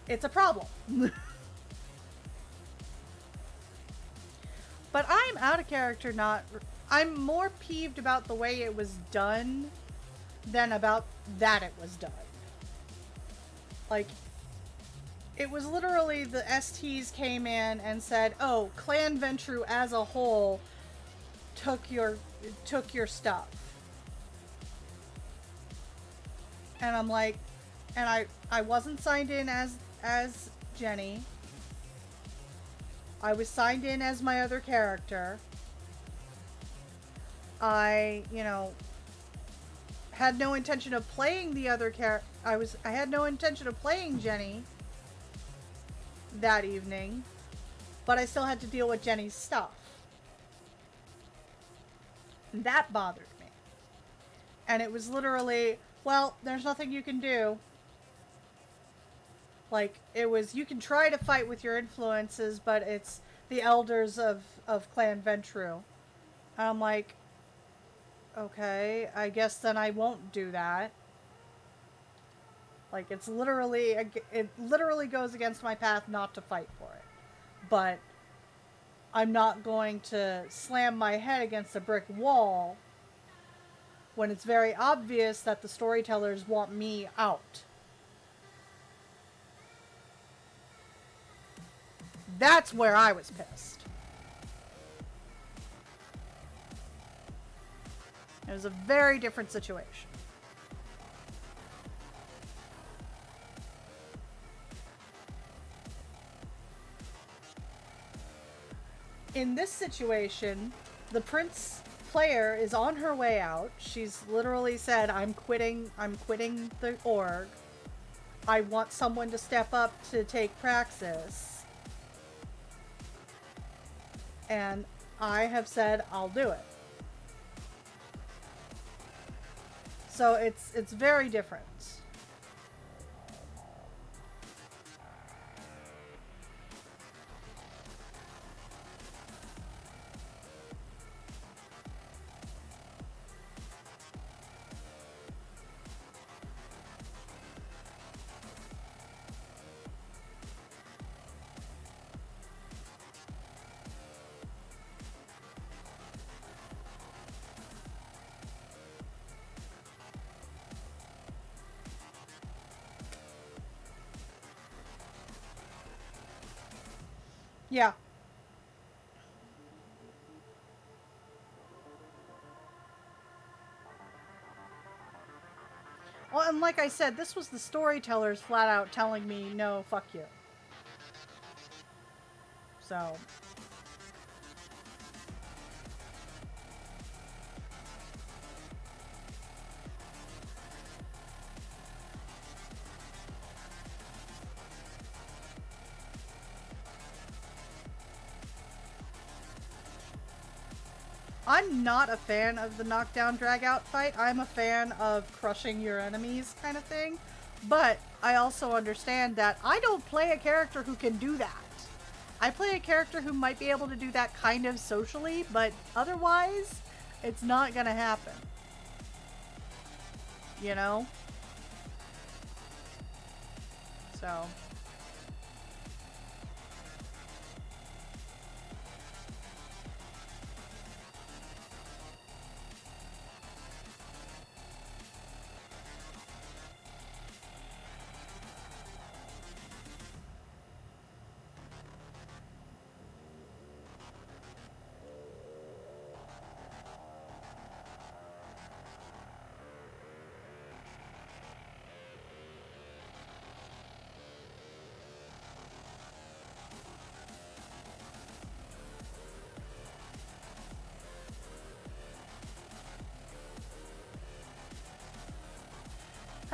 it's a problem. But I'm out of character, I'm more peeved about the way it was done than about that it was done. Like, it was literally the STs came in and said, "Oh, Clan Ventru as a whole took your stuff." And I'm like, and I wasn't signed in as Jenny. I was signed in as my other character. I, had no intention of playing the other character. I had no intention of playing Jenny that evening, but I still had to deal with Jenny's stuff. And that bothered me. And it was literally, well, there's nothing you can do. Like, it was, you can try to fight with your influences, but it's the elders of Clan Ventru. And I'm like, okay, I guess then I won't do that. Like, it literally goes against my path not to fight for it. But I'm not going to slam my head against a brick wall when it's very obvious that the storytellers want me out. That's where I was pissed. It was a very different situation. In this situation, the prince player is on her way out. She's literally said, I'm quitting the org. I want someone to step up to take Praxis. And I have said, I'll do it. So it's very different. Yeah. Well, and like I said, this was the storytellers flat out telling me, no, fuck you. So. I'm not a fan of the knockdown drag out fight. I'm a fan of crushing your enemies kind of thing. But I also understand that I don't play a character who can do that. I play a character who might be able to do that kind of socially, but otherwise, it's not gonna happen. You know? So.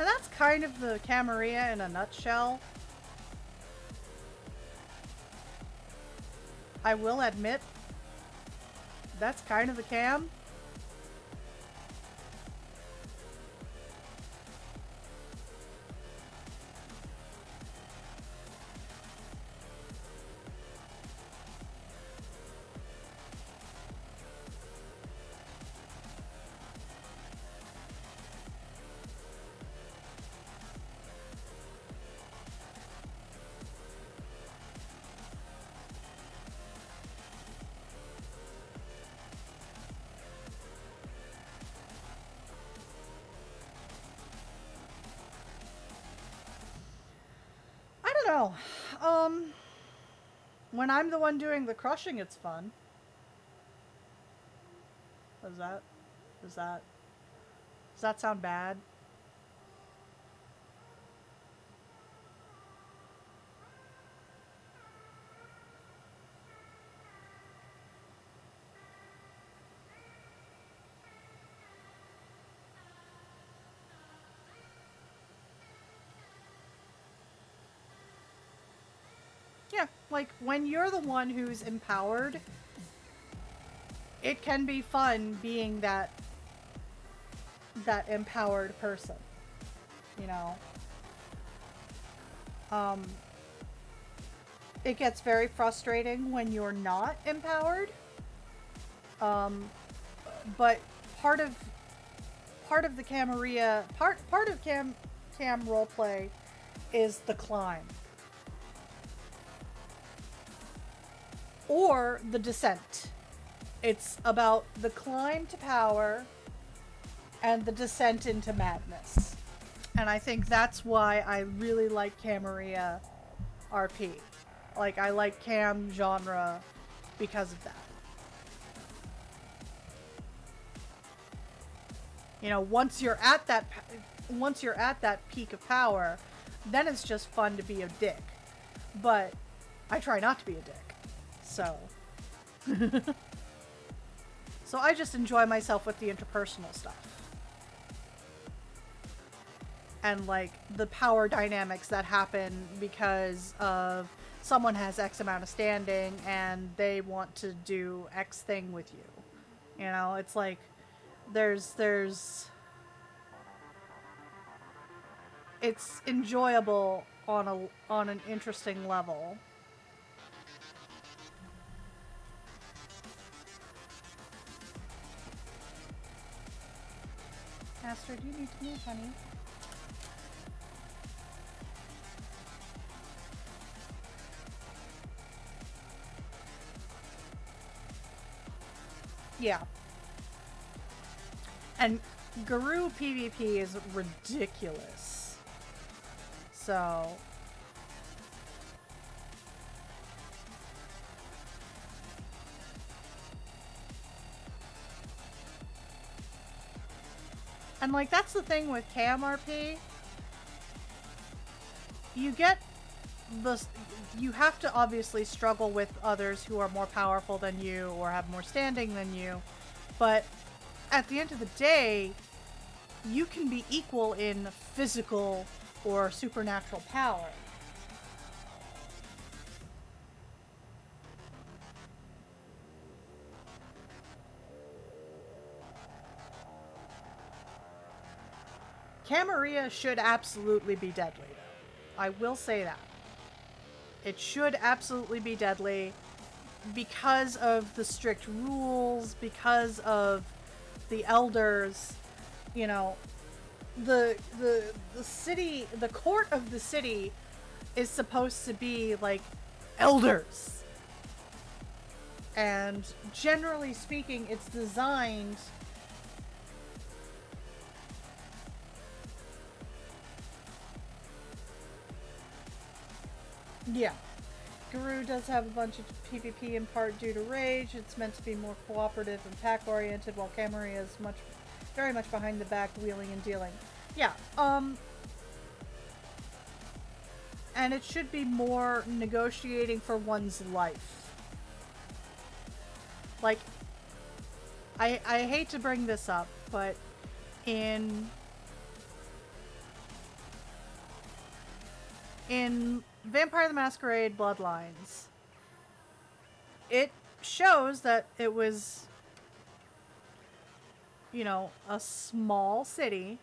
And that's kind of the Camarilla in a nutshell. I will admit, that's kind of the cam. I don't know. When I'm the one doing the crushing, it's fun. Does that, does that, does that sound bad? Yeah, like when you're the one who's empowered, it can be fun being that empowered person, you know. Um, it gets very frustrating when you're not empowered. Um, but part of the Camarilla part of cam roleplay is the climb or the descent. It's about the climb to power and the descent into madness. And I think that's why I really like Camarilla RP. Like, I like cam genre because of that. You know, once you're at that peak of power, then it's just fun to be a dick. But I try not to be a dick. So so I just enjoy myself with the interpersonal stuff. And like the power dynamics that happen because of someone has X amount of standing and they want to do X thing with you. You know, it's like there's it's enjoyable on an interesting level. Astrid, you need to move, honey. Yeah. And Guru PvP is ridiculous. So and like that's the thing with Cam RP. You have to obviously struggle with others who are more powerful than you or have more standing than you. But at the end of the day, you can be equal in physical or supernatural power. Camarilla should absolutely be deadly, though. I will say that. It should absolutely be deadly because of the strict rules, because of the elders, you know, the city, the court of the city is supposed to be like elders. And generally speaking, it's designed yeah. Guru does have a bunch of PvP in part due to rage. It's meant to be more cooperative and pack oriented, while Camarilla is very much behind the back, wheeling and dealing. Yeah, and it should be more negotiating for one's life. Like, I hate to bring this up, but in in Vampire the Masquerade Bloodlines, it shows that it was, you know, a small city.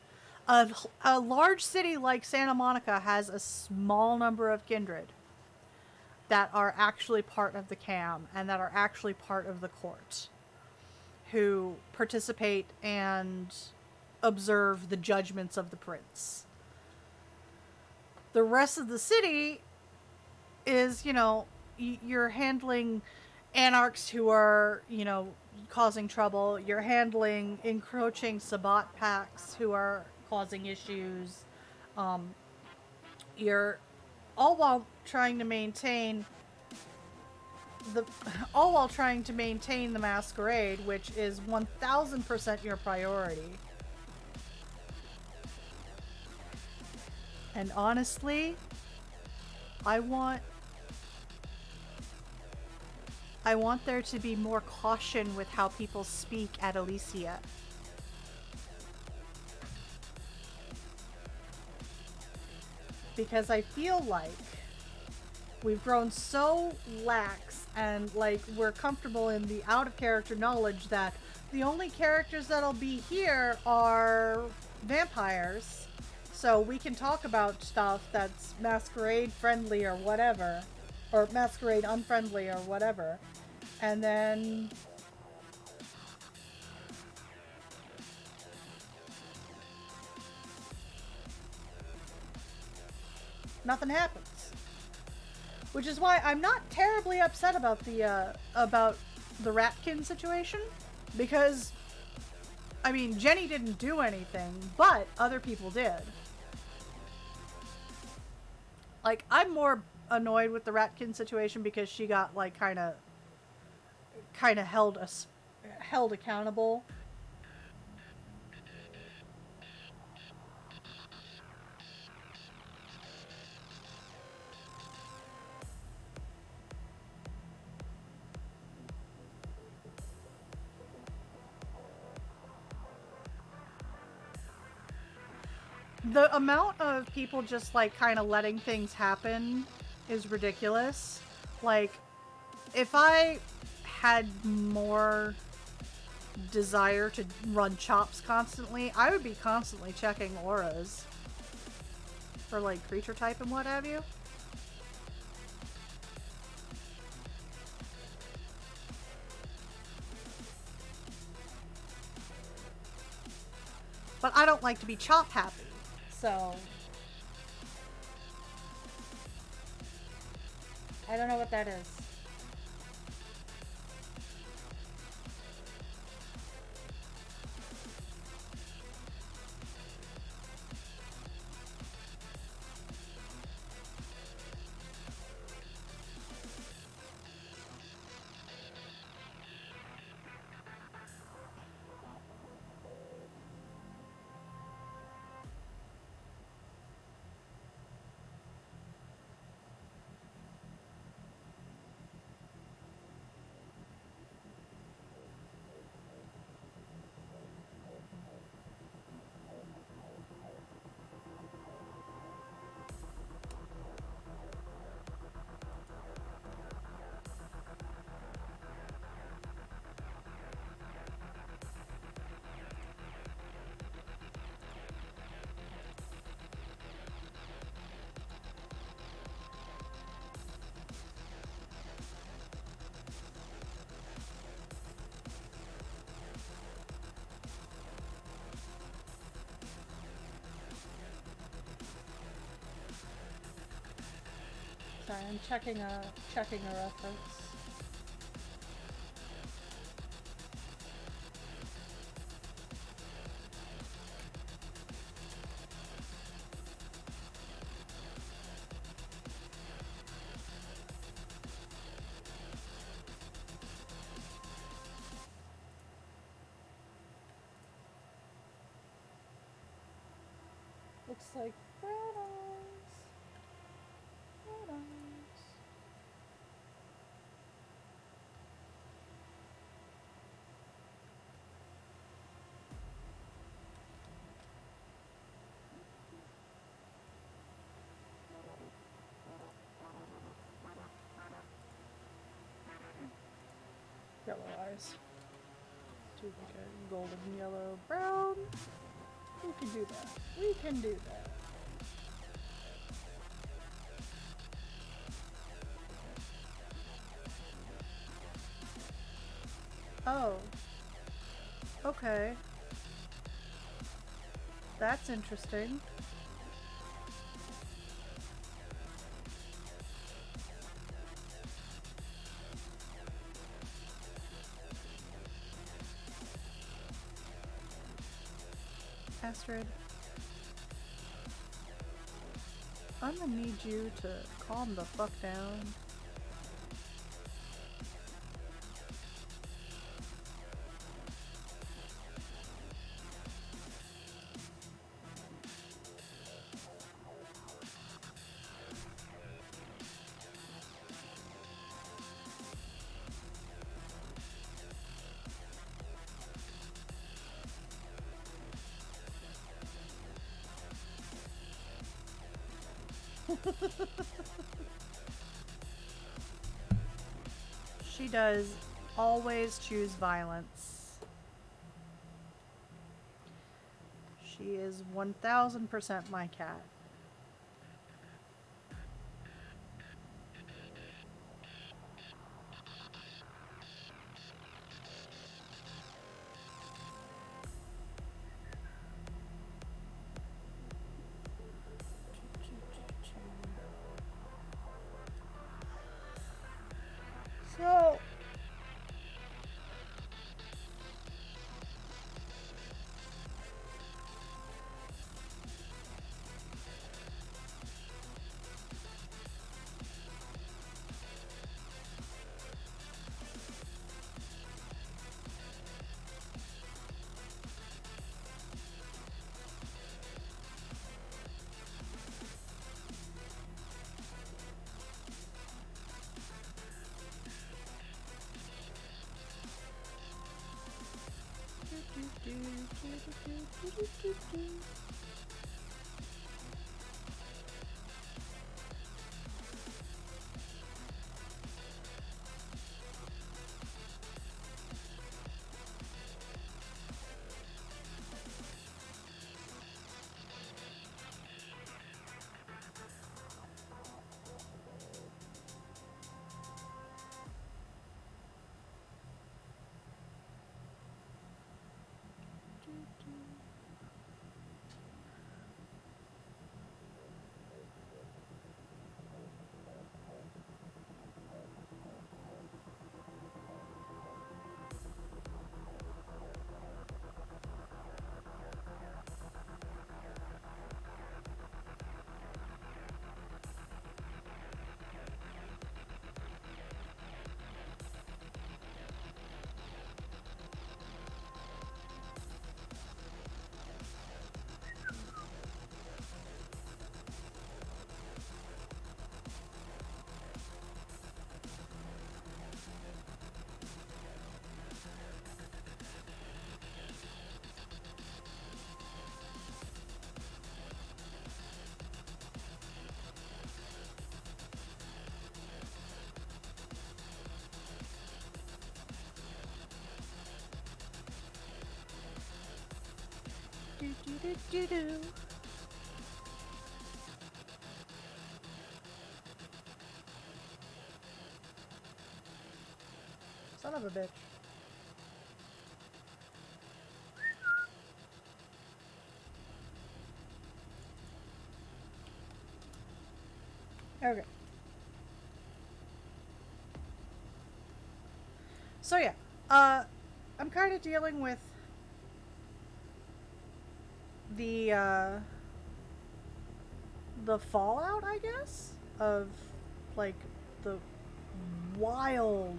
A large city like Santa Monica has a small number of kindred that are actually part of the cam and that are actually part of the court, who participate and observe the judgments of the prince. The rest of the city is, you know, you're handling anarchs who are, you know, causing trouble. You're handling encroaching Sabbat packs who are causing issues. You're all while trying to maintain the all while trying to maintain the masquerade, which is 1000% your priority. And honestly, I want there to be more caution with how people speak at Elysia. Because I feel like we've grown so lax and like we're comfortable in the out of character knowledge that the only characters that'll be here are vampires. So we can talk about stuff that's masquerade friendly or whatever, or masquerade unfriendly or whatever. And then nothing happens. Which is why I'm not terribly upset about the Ratkin situation, because I mean, Jenny didn't do anything, but other people did. Like, I'm more annoyed with the Ratkin situation because she got like kind of held accountable. The amount of people just like kind of letting things happen is ridiculous. Like, if I had more desire to run chops constantly, I would be constantly checking auras for like creature type and what have you. But I don't like to be chop happy, so I don't know what that is. Sorry, I'm checking a reference. Looks like red eyes. Red eyes. this. Do like a golden yellow brown. We can do that. We can do that. Oh. Okay. That's interesting. Astrid, I'm gonna need you to calm the fuck down. She does always choose violence. She is 1000% my cat. So do. Son of a bitch. Okay. So yeah, I'm kind of dealing with the fallout, I guess, of like the wild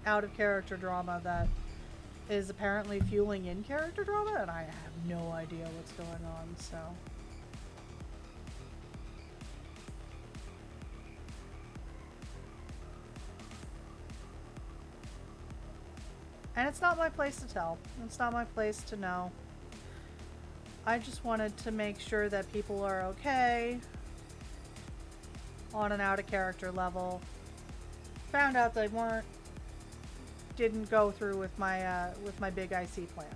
out of character drama that is apparently fueling in character drama, and I have no idea what's going on. So. And it's not my place to tell. It's not my place to know. I just wanted to make sure that people are okay on an out of character level. Found out they weren't. didn't go through with my big IC plan.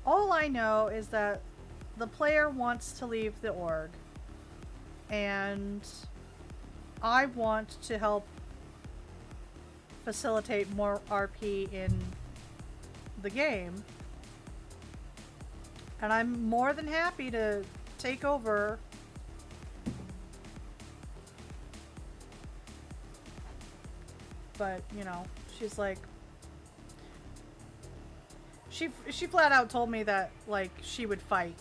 All I know is that the player wants to leave the org, and I want to help facilitate more RP in the game. And I'm more than happy to take over. But, you know, she's like, she flat out told me that, like, she would fight.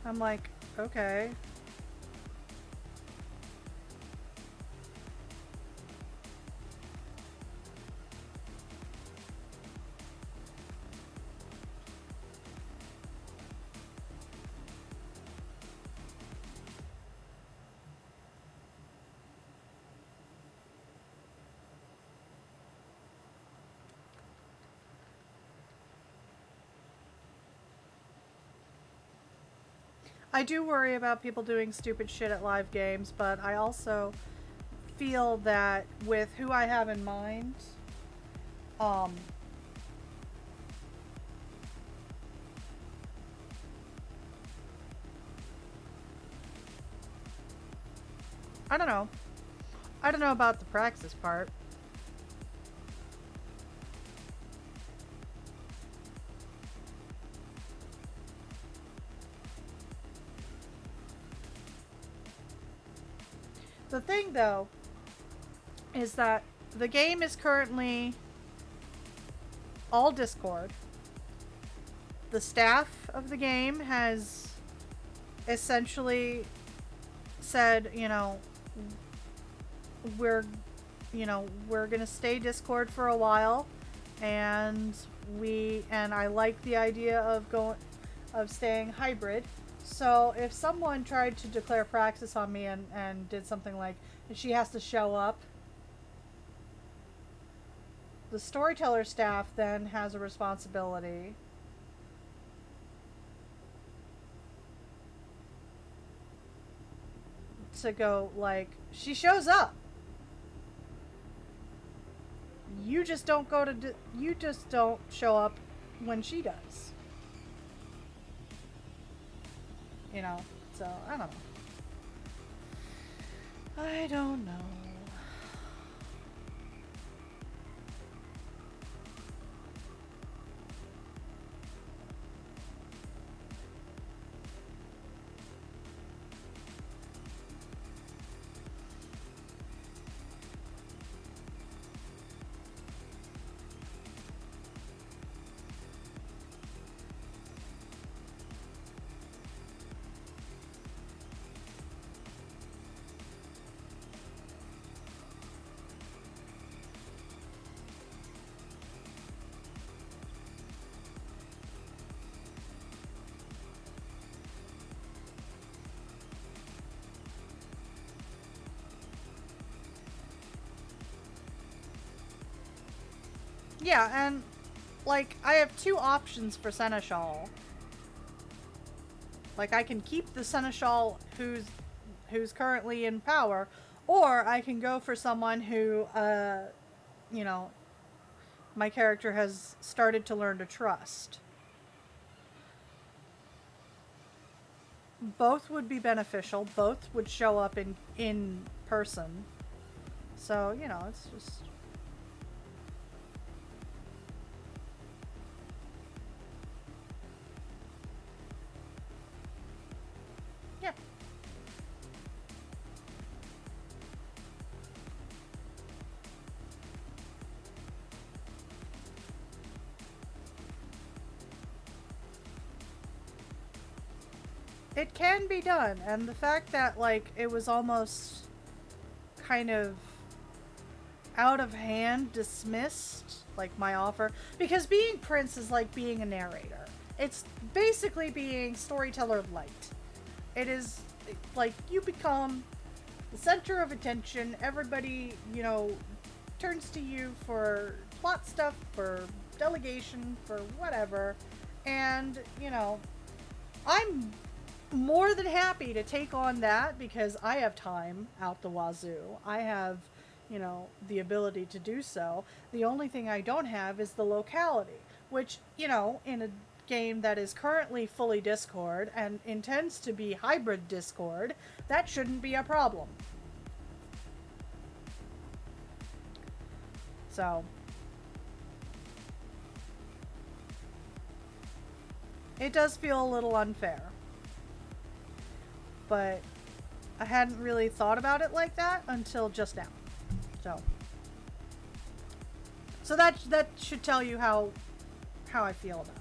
I'm like, okay. I do worry about people doing stupid shit at live games, but I also feel that with who I have in mind, I don't know. I don't know about the praxis part. The thing, though, is that the game is currently all Discord. The staff of the game has essentially said, you know, we're gonna stay Discord for a while, and I like the idea of staying hybrid. So if someone tried to declare praxis on me and did something like, and she has to show up, the storyteller staff then has a responsibility to go, like, she shows up. You just don't you just don't show up when she does. You know, so I don't know. I don't know. Yeah, and like I have two options for Seneschal. Like I can keep the Seneschal who's currently in power, or I can go for someone who you know, my character has started to learn to trust. Both would be beneficial. Both would show up in person. So, you know, it's just It can be done, and the fact that, like, it was almost kind of out of hand dismissed, like, my offer, because being Prince is like being a narrator. It's basically being storyteller light. It is like you become the center of attention. Everybody, turns to you for plot stuff, for delegation, for whatever. And, I'm more than happy to take on that because I have time out the wazoo. I have, the ability to do so. The only thing I don't have is the locality, which, in a game that is currently fully Discord and intends to be hybrid Discord, that shouldn't be a problem. So, it does feel a little unfair. But I hadn't really thought about it like that until just now. So that should tell you how I feel about it.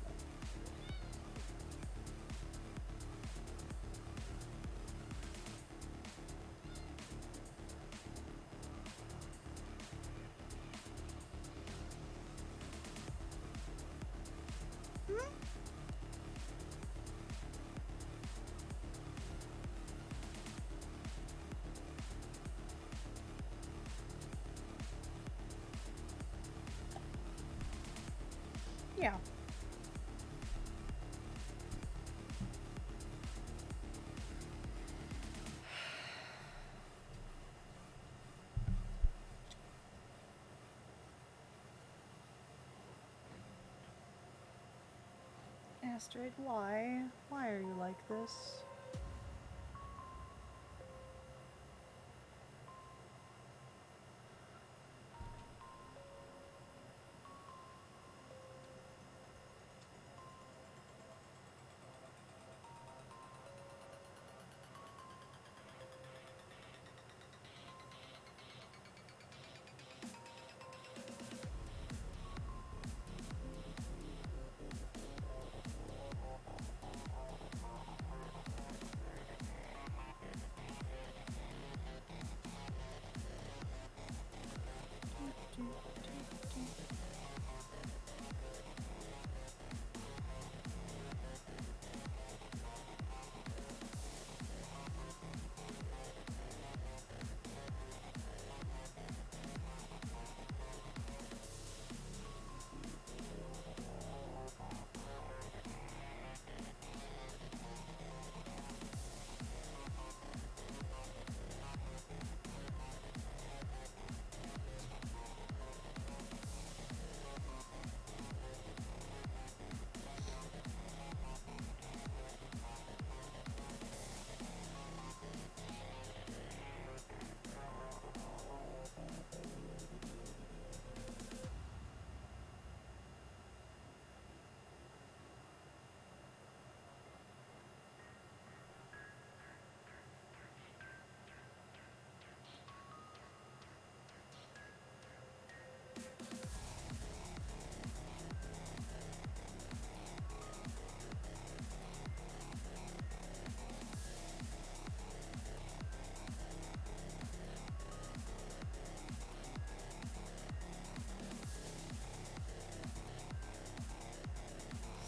Yeah. Asteroid, why? Why are you like this?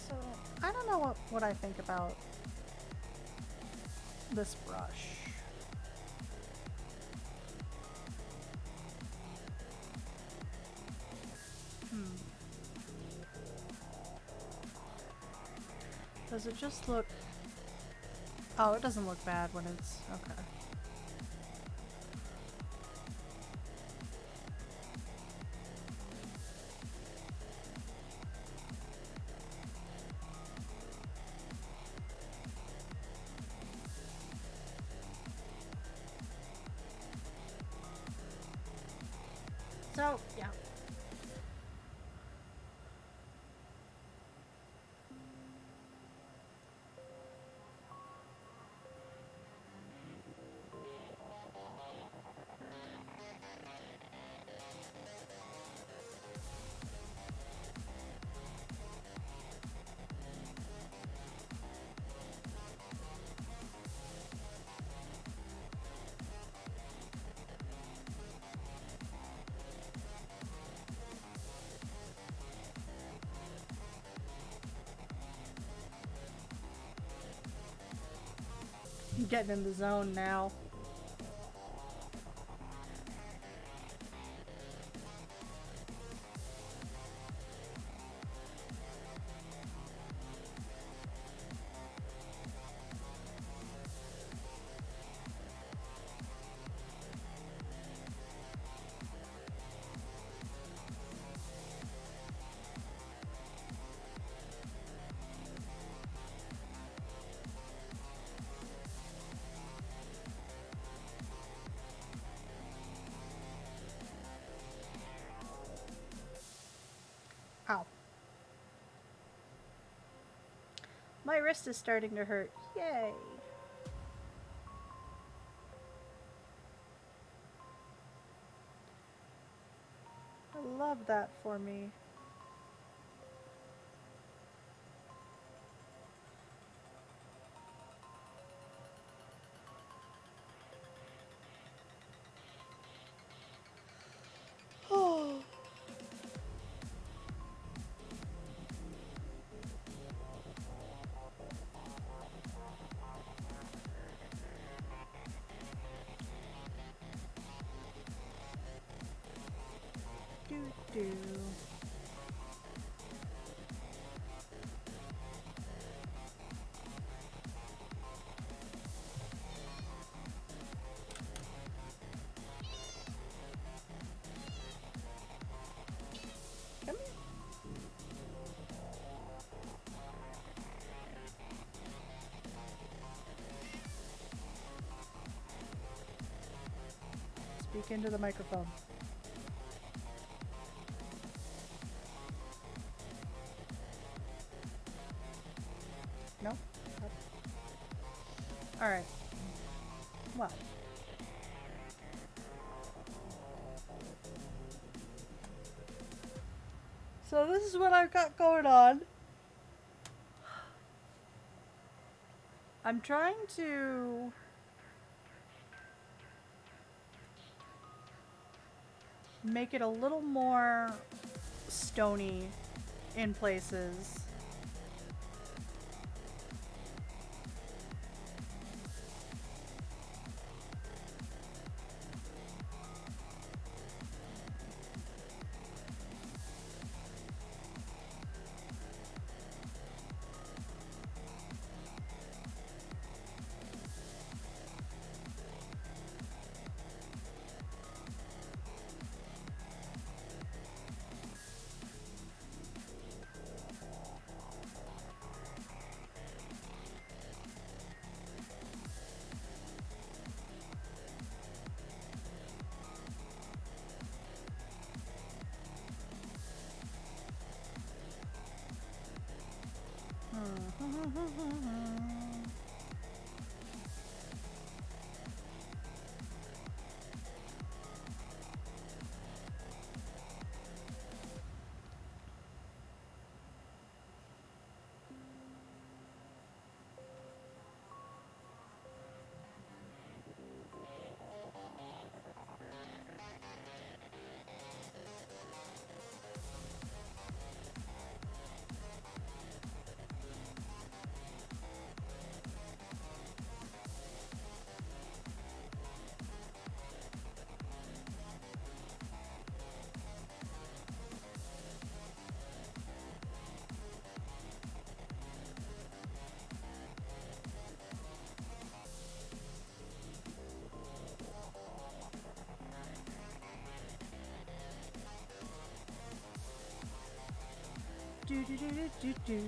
So, I don't know what I think about this brush. Does it just look... Oh, it doesn't look bad when it's... Okay. So, yeah. Getting in the zone now. Ow. My wrist is starting to hurt. Yay. I love that for me. Oh. Do. Come here. Speak into the microphone. No? Alright. Well. So this is what I've got going on. I'm trying to make it a little more stony in places. Do.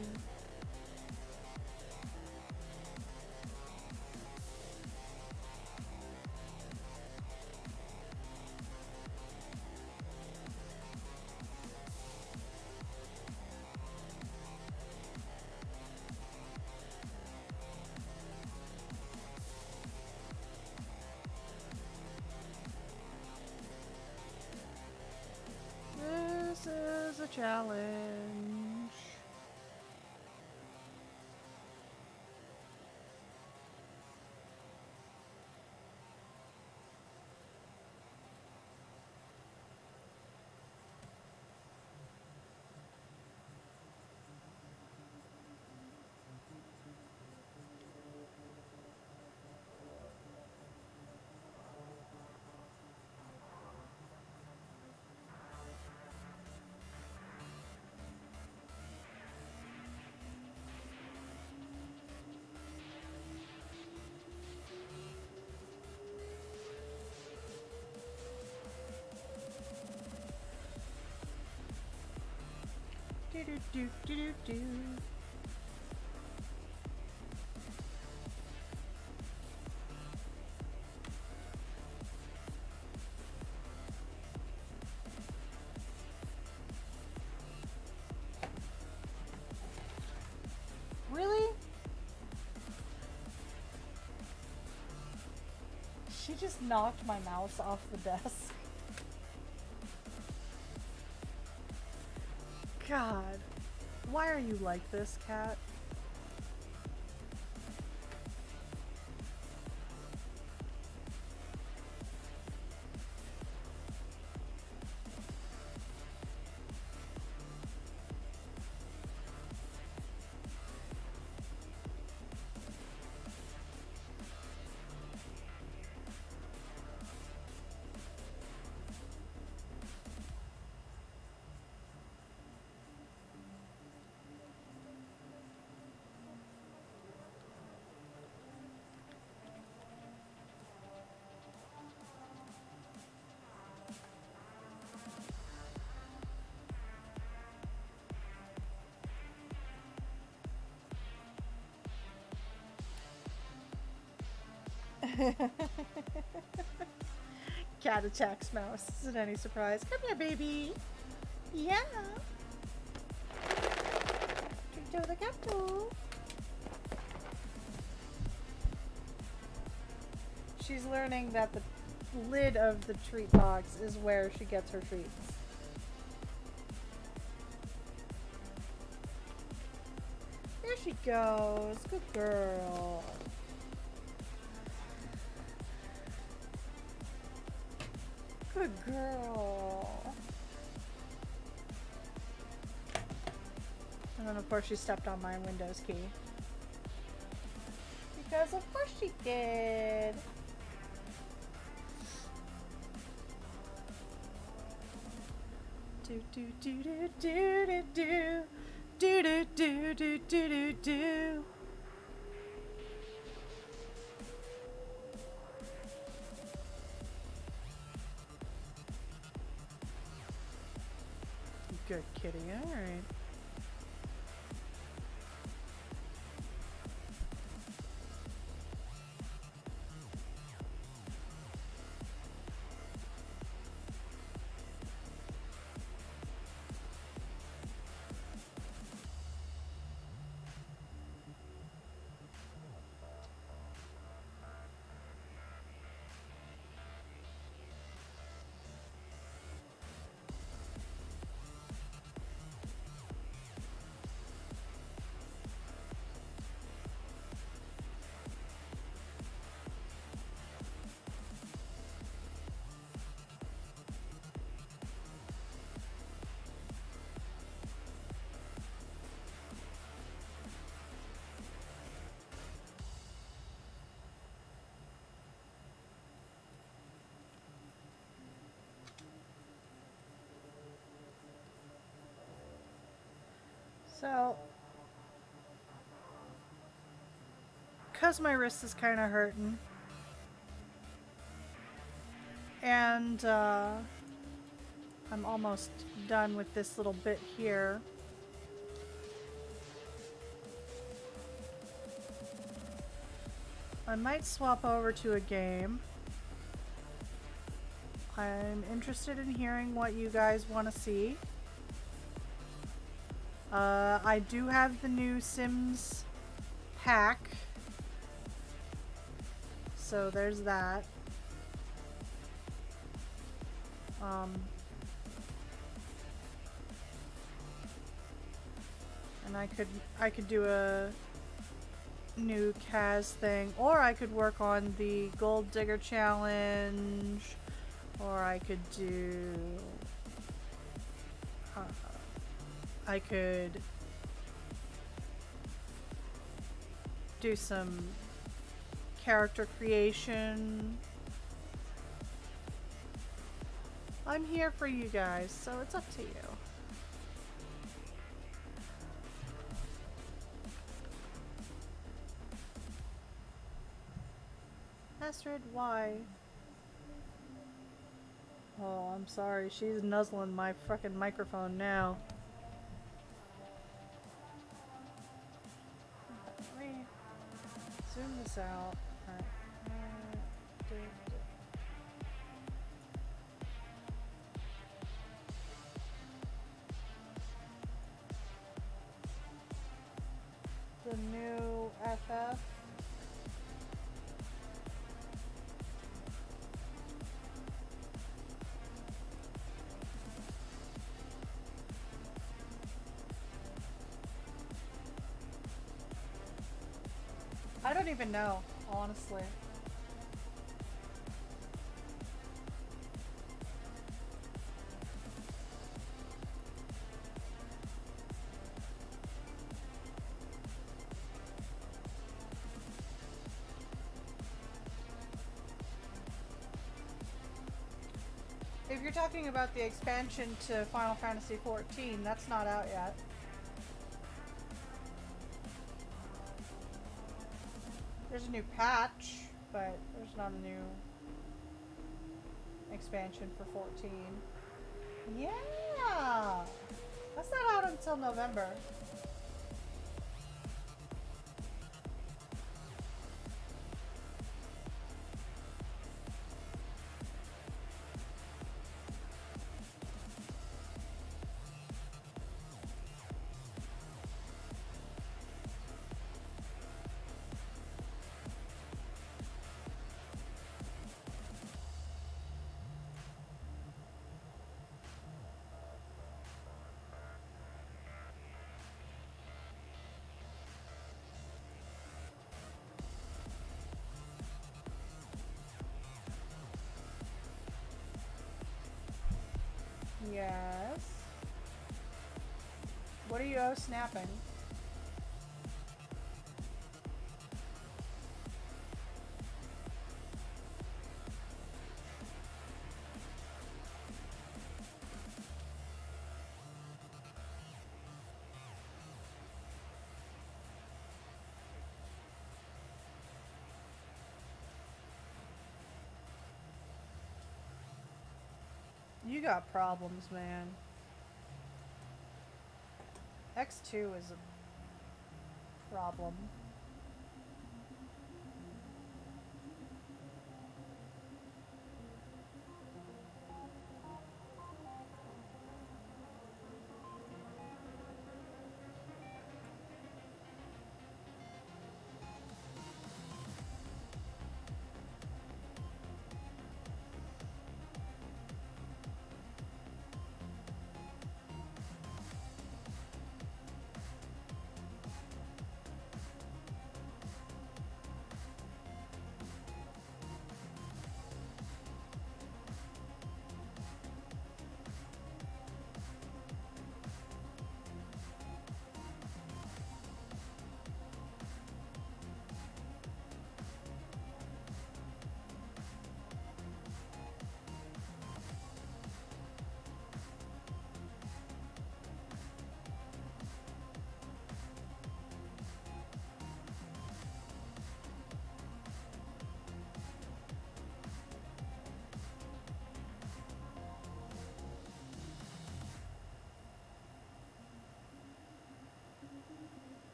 This is a challenge. Do do do do do do. Really? She just knocked my mouse off the desk. God. Why are you like this, cat? Cat attacks mouse. Isn't any surprise? Come here, baby. Yeah. Treat the cat. She's learning that the lid of the treat box is where she gets her treats. There she goes. Good girl. Good girl. And then of course she stepped on my Windows key. Because of course she did. Do do do do do do do do do do do do do. Good kitty, alright. So, because my wrist is kind of hurting, and I'm almost done with this little bit here. I might swap over to a game. I'm interested in hearing what you guys want to see. I do have the new Sims pack, so there's that. And I could do a new Kaz thing, or I could work on the Gold Digger challenge, or I could do I could do some character creation. I'm here for you guys, so it's up to you. Astrid, why? Oh, I'm sorry. She's nuzzling my frickin' microphone now. this out. Alright. The new FF. I don't even know, honestly. If you're talking about the expansion to Final Fantasy XIV, that's not out yet. There's a new patch, but there's not a new expansion for 14. Yeah! That's not out until November. Yes. What are you snapping? You got problems, man. X2 is a problem.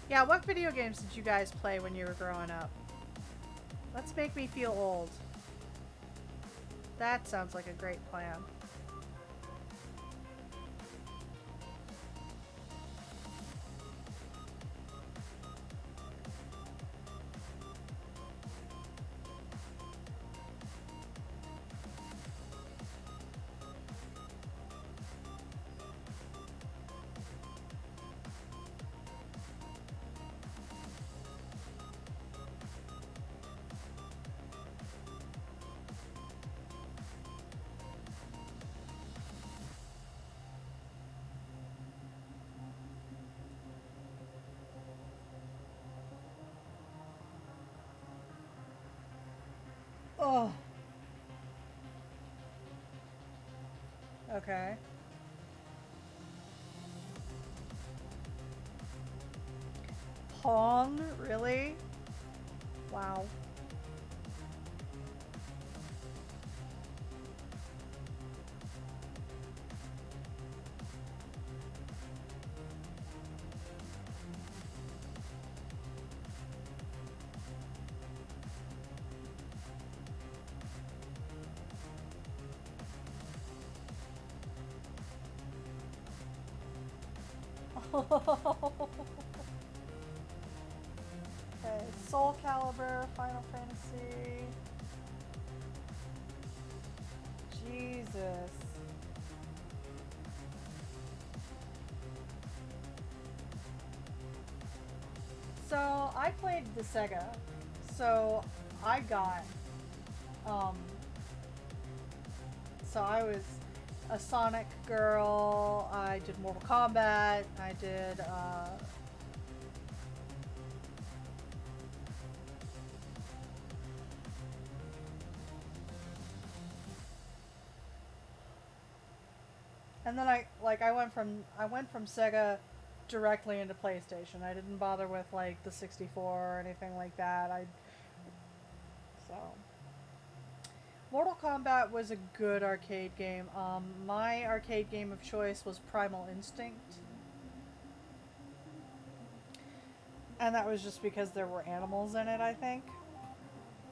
Yeah, what video games did you guys play when you were growing up? Let's make me feel old. That sounds like a great plan. Oh. Okay. Pong? Really? Wow. Okay, Soul Calibur, Final Fantasy. Jesus. So I played the Sega. So I got um so I was a Sonic girl, I did Mortal Kombat, I did and then I went from Sega directly into PlayStation. I didn't bother with like the 64 or anything like that. I so Mortal Kombat was a good arcade game. My arcade game of choice was Primal Instinct, and that was just because there were animals in it, I think.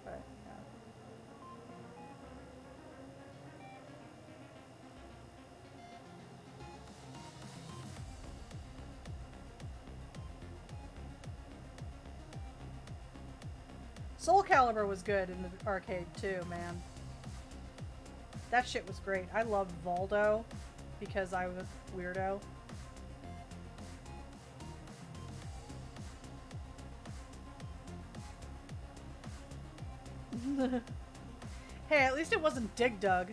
But yeah. Soul Calibur was good in the arcade too, man. That shit was great. I loved Voldo because I was a weirdo. Hey, at least it wasn't Dig Dug.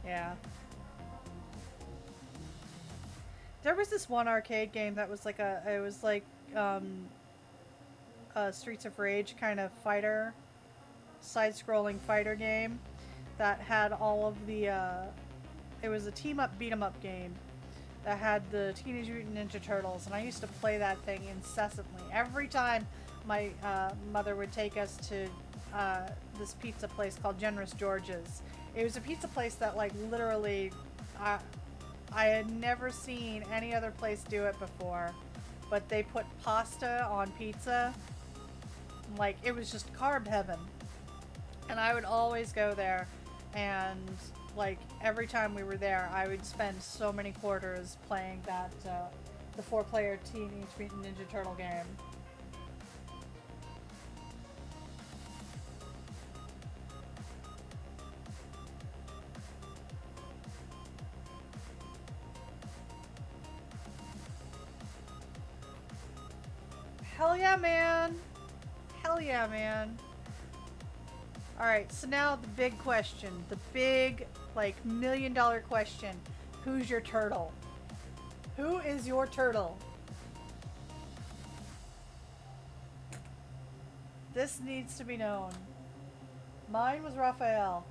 Yeah. There was this one arcade game that was like it was like a Streets of Rage kind of fighter, side-scrolling fighter game that had all of the it was a team up beat 'em up game that had the Teenage Mutant Ninja Turtles, and I used to play that thing incessantly. Every time my mother would take us to this pizza place called Generous George's. It was a pizza place that like literally I had never seen any other place do it before, but they put pasta on pizza. Like, it was just carb heaven. And I would always go there, and like every time we were there, I would spend so many quarters playing that the 4-player Teenage Mutant Ninja Turtle game. Hell yeah, man! Hell yeah, man! Alright, so now the big question. The big, like, $1,000,000 question. Who's your turtle? Who is your turtle? This needs to be known. Mine was Raphael.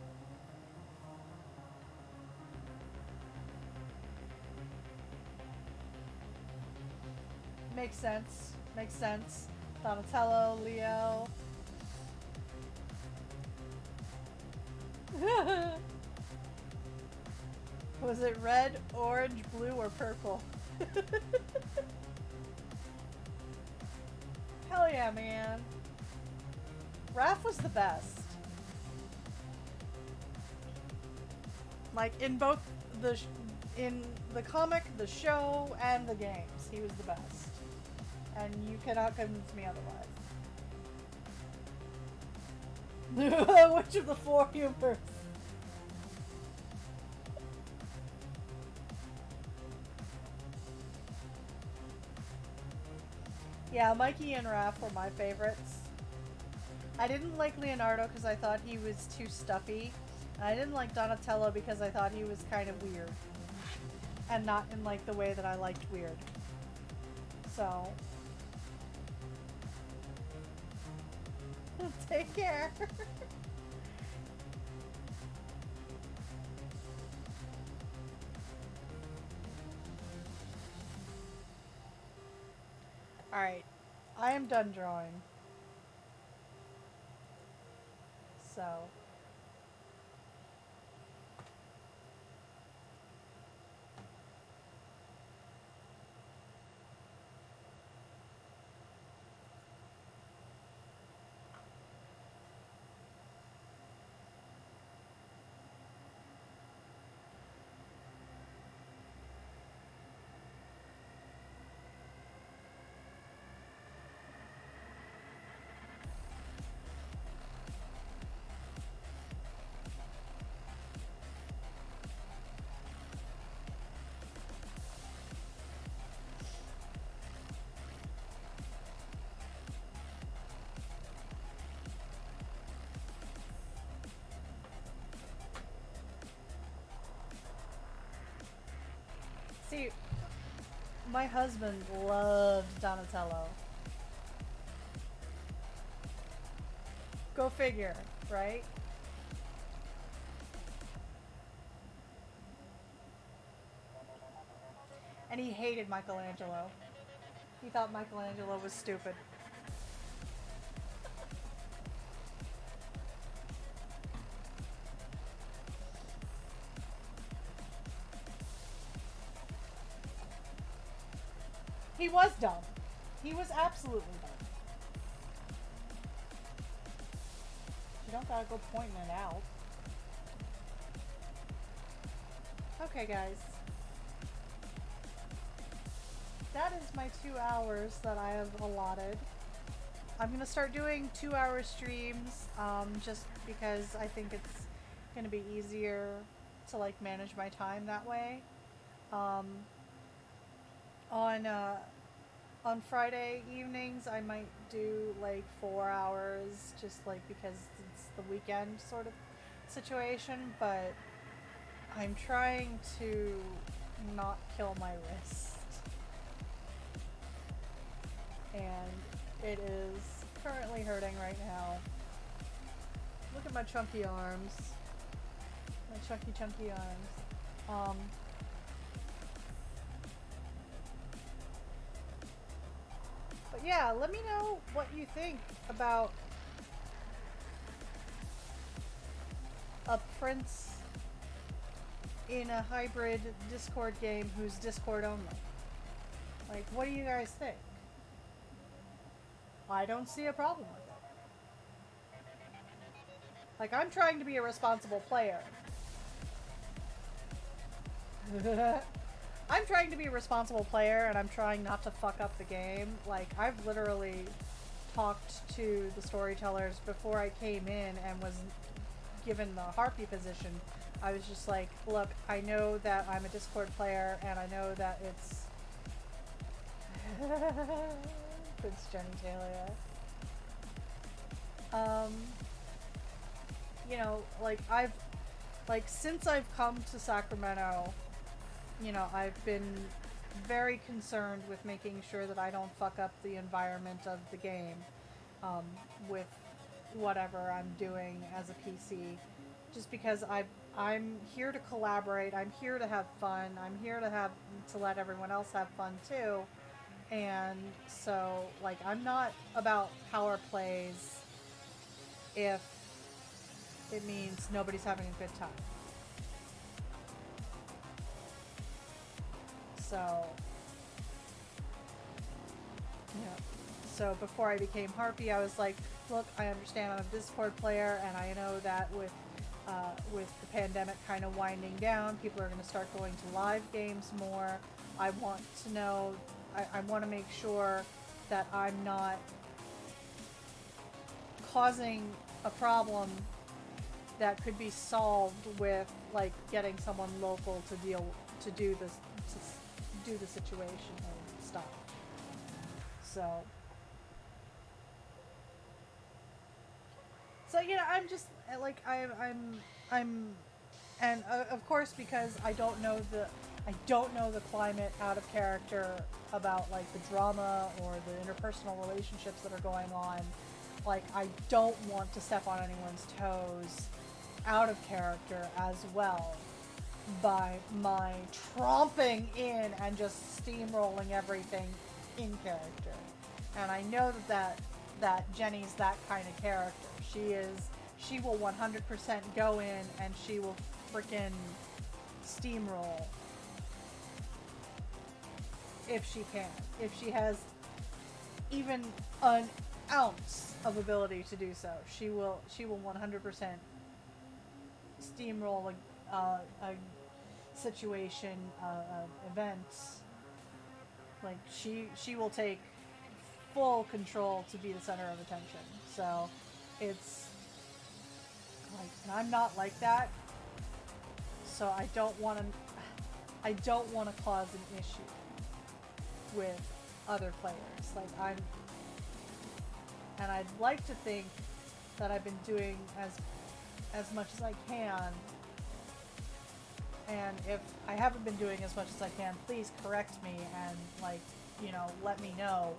Makes sense. Makes sense. Donatello, Leo. Was it red, orange, blue, or purple? Hell yeah, man. Raph was the best. Like, in both in the comic, the show, and the games, he was the best. And you cannot convince me otherwise. Which of the 4 humors? Yeah, Mikey and Raph were my favorites. I didn't like Leonardo because I thought he was too stuffy. And I didn't like Donatello because I thought he was kind of weird. And not in like the way that I liked weird. So take care. Alright. I am done drawing. So see, my husband loved Donatello. Go figure, right? And he hated Michelangelo. He thought Michelangelo was stupid. He was dumb. He was absolutely dumb. You don't gotta go pointing it out. Okay, guys. That is my 2 hours that I have allotted. I'm gonna start doing 2 hour streams, just because I think it's gonna be easier to like manage my time that way. Um, on on Friday evenings, I might do like 4 hours, just like because it's the weekend sort of situation. But I'm trying to not kill my wrist, and it is currently hurting right now. Look at my chunky arms. My chunky arms. But yeah, let me know what you think about a prince in a hybrid Discord game who's Discord only. Like, what do you guys think? I don't see a problem with it. Like, I'm trying to be a responsible player. I'm trying to be a responsible player, and I'm trying not to fuck up the game. Like, I've literally talked to the storytellers before I came in and was given the Harpy position. I was just like, look, I know that I'm a Discord player, and I know that it's Prince Jenny Taylor. You know, like since I've come to Sacramento, you know, I've been very concerned with making sure that I don't fuck up the environment of the game, with whatever I'm doing as a PC, just because I'm here to collaborate. I'm here to have fun. I'm here to let everyone else have fun too. And so, like, I'm not about power plays if it means nobody's having a good time. So, yeah. So before I became Harpy, I was like, look, I understand I'm a Discord player, and I know that with the pandemic kind of winding down, people are going to start going to live games more. I want to know, I want to make sure that I'm not causing a problem that could be solved with like getting someone local to do this, to do the situation and stuff. So So you know, I'm just like I'm, and of course because I don't know the climate out of character about like the drama or the interpersonal relationships that are going on. Like I don't want to step on anyone's toes out of character as well by my tromping in and just steamrolling everything in character. And I know that Jenny's that kind of character. She will 100% go in and she will freaking steamroll if she can. If she has even an ounce of ability to do so, she will 100% steamroll a situation, events. Like she will take full control to be the center of attention. So it's like, and I'm not like that. So I don't want to cause an issue with other players. Like and I'd like to think that I've been doing as much as I can. And if I haven't been doing as much as I can, please correct me and like, you know, let me know.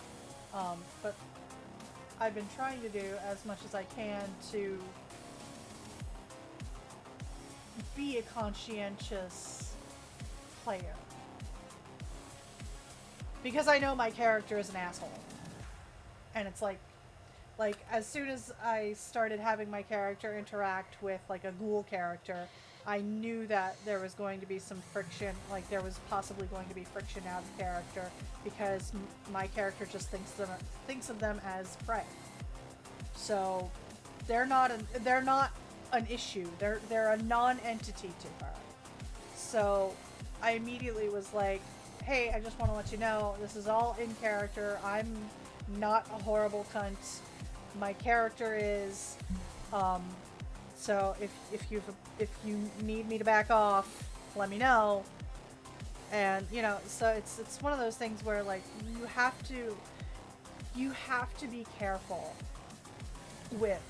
But I've been trying to do as much as I can to be a conscientious player. Because I know my character is an asshole. And it's like as soon as I started having my character interact with like a ghoul character, I knew that there was going to be some friction, like there was possibly going to be friction out of character because my character just thinks of them as prey. So they're not an issue. They're a non-entity to her. So I immediately was like, "Hey, I just want to let you know this is all in character. I'm not a horrible cunt. My character is so if you need me to back off, let me know." And you know, so it's one of those things where like you have to be careful with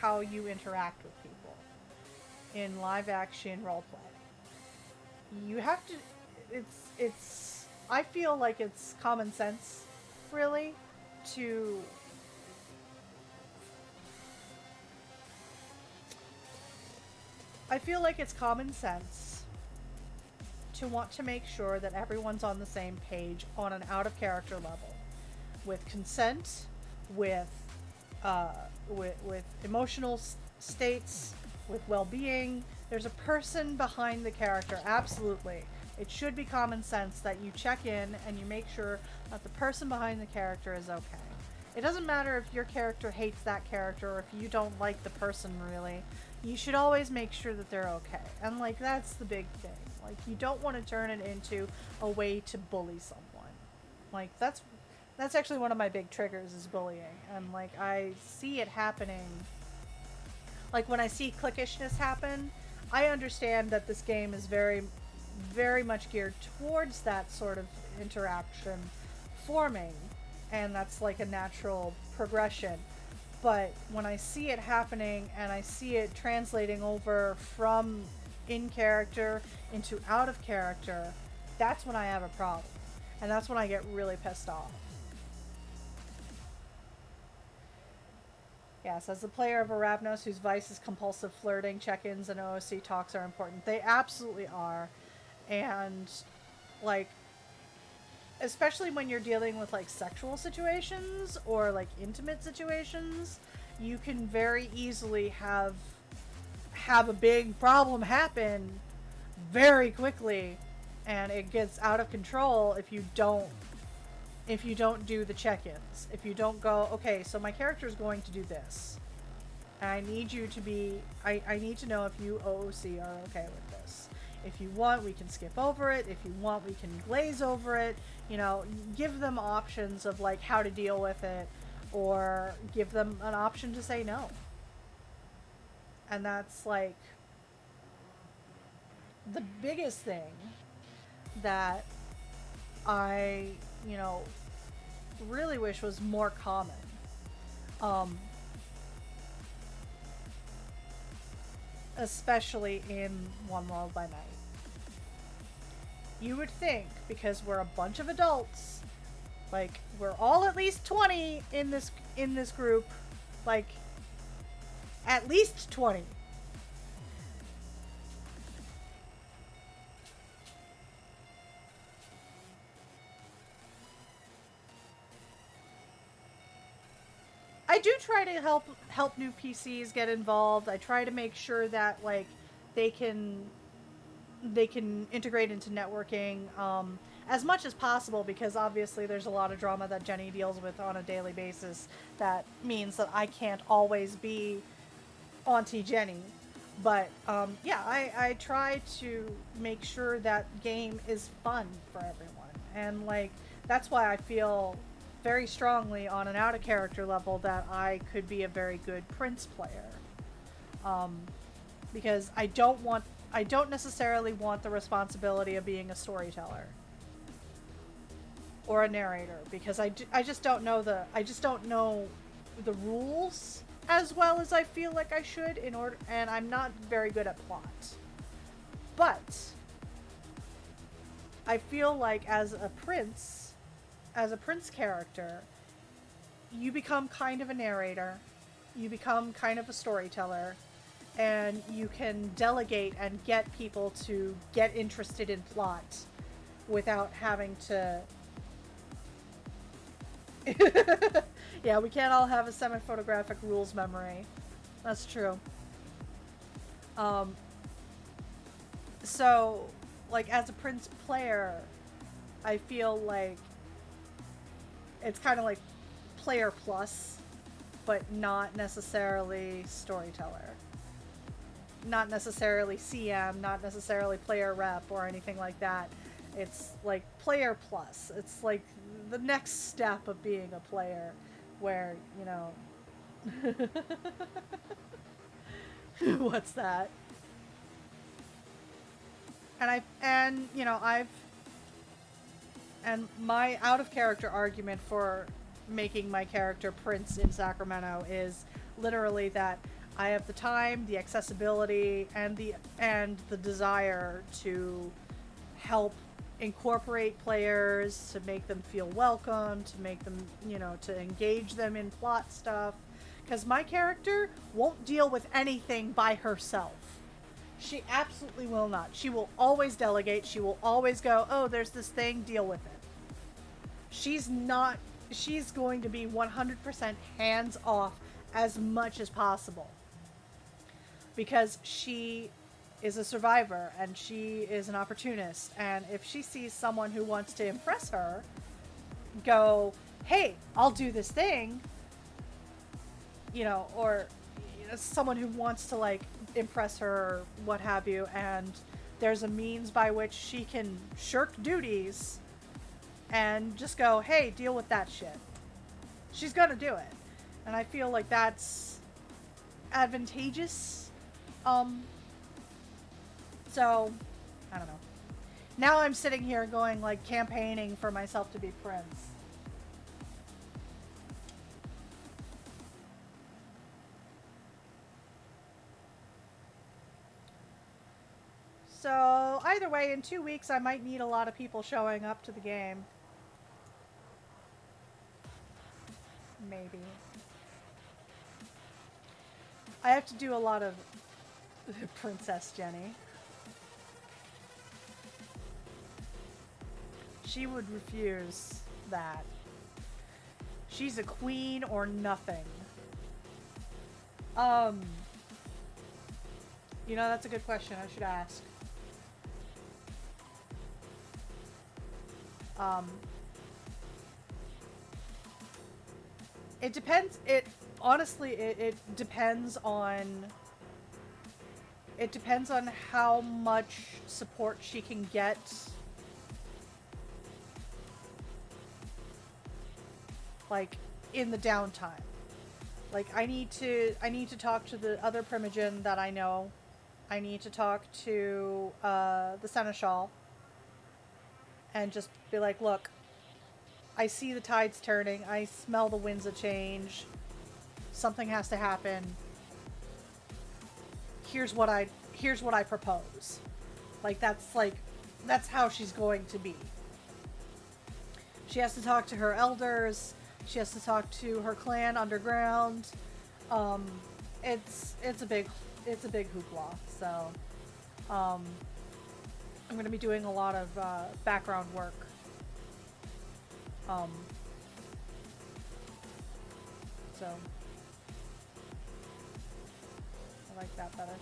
how you interact with people in live action roleplay. You have to it's I feel like it's common sense really to I feel like it's common sense to want to make sure that everyone's on the same page on an out of character level with consent, with with emotional states, with well-being. There's a person behind the character, absolutely. It should be common sense that you check in and you make sure that the person behind the character is okay. It doesn't matter if your character hates that character or if you don't like the person really. You should always make sure that they're okay. And like that's the big thing. Like you don't want to turn it into a way to bully someone. Like that's actually one of my big triggers is bullying. And like I see it happening. Like when I see cliquishness happen, I understand that this game is very very much geared towards that sort of interaction forming, and that's like a natural progression. But when I see it happening and I see it translating over from in character into out of character, that's when I have a problem. And that's when I get really pissed off. Yes, as the player of Arabnos, whose vice is compulsive flirting, check-ins and OOC talks are important. They absolutely are. And like especially when you're dealing with like sexual situations or like intimate situations, you can very easily have a big problem happen very quickly, and it gets out of control if you don't do the check-ins. If you don't go, okay, so my character is going to do this. And I need you to be I need to know if you OOC are okay with this. If you want, we can skip over it. If you want, we can glaze over it. You know, give them options of like how to deal with it, or give them an option to say no. And that's like the biggest thing that I, you know, really wish was more common. especially in One World by Night. You would think, because we're a bunch of adults, like we're all at least 20 in this group, like at least 20. I do try to help new PCs get involved. I try to make sure that like they can integrate into networking as much as possible, because obviously there's a lot of drama that Jenny deals with on a daily basis. That means that I can't always be Auntie Jenny. But yeah, I try to make sure that game is fun for everyone. And like that's why I feel very strongly on an out of character level that I could be a very good Prince player. Because I don't necessarily want the responsibility of being a storyteller or a narrator, because I just don't know the rules as well as I feel like I should in order, and I'm not very good at plot. But I feel like as a prince character, you become kind of a narrator, you become kind of a storyteller, and you can delegate and get people to get interested in plot without having to yeah, we can't all have a semi-photographic rules memory. That's true. So like as a Prince player, I feel like it's kind of like player plus, but not necessarily storyteller. Not necessarily CM, not necessarily player rep or anything like that. It's like player plus. It's like the next step of being a player where, you know... What's that? And my out of character argument for making my character Prince in Sacramento is literally that I have the time, the accessibility, and the desire to help incorporate players, to make them feel welcome, to make them, to engage them in plot stuff. Because my character won't deal with anything by herself. She absolutely will not. She will always delegate. She will always go, oh, there's this thing, deal with it. She's going to be 100% hands off as much as possible. Because she is a survivor and she is an opportunist. And if she sees someone who wants to impress her, go, hey, I'll do this thing, or someone who wants to like impress her or what have you, and there's a means by which she can shirk duties and just go, hey, deal with that shit. She's gonna do it. And I feel like that's advantageous. So, I don't know. Now I'm sitting here going, like, campaigning for myself to be Prince. So, either way, in 2 weeks I might need a lot of people showing up to the game. Maybe. I have to do a lot of Princess Jenny. She would refuse that. She's a queen or nothing. That's a good question. I should ask. It depends. It depends on... It depends on how much support she can get. Like, in the downtime. Like, I need to talk to the other Primogen that I know. I need to talk to the Seneschal. And just be like, look, I see the tides turning. I smell the winds of change. Something has to happen. Here's what here's what I propose. Like, that's how she's going to be. She has to talk to her elders. She has to talk to her clan underground. It's a big hoopla. So, I'm going to be doing a lot of background work. So I like that better.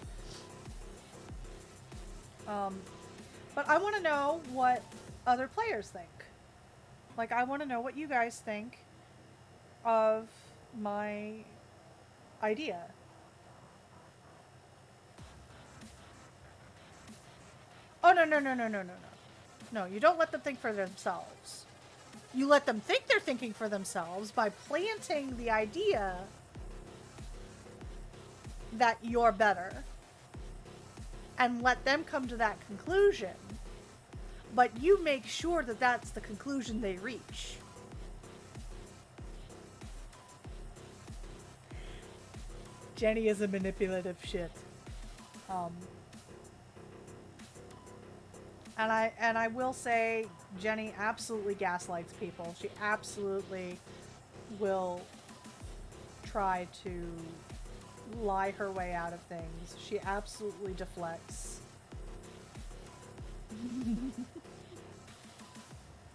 But I want to know what other players think. Like, I want to know what you guys think of my idea. Oh, no, no, no, no, no, no, no. No, you don't let them think for themselves. You let them think they're thinking for themselves by planting the idea that you're better. And let them come to that conclusion. But you make sure that that's the conclusion they reach. Jenny is a manipulative shit. And I will say, Jenny absolutely gaslights people. She absolutely will try to lie her way out of things. She absolutely deflects.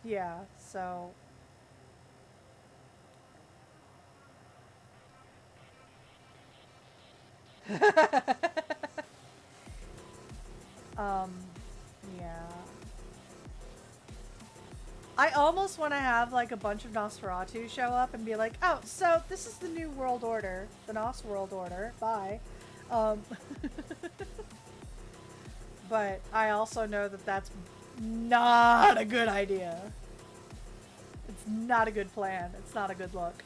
Yeah, so... yeah. I almost want to have, like, a bunch of Nosferatu show up and be like, oh, so this is the new world order. The Nos world order. Bye. But I also know that that's not a good idea. It's not a good plan. It's not a good look.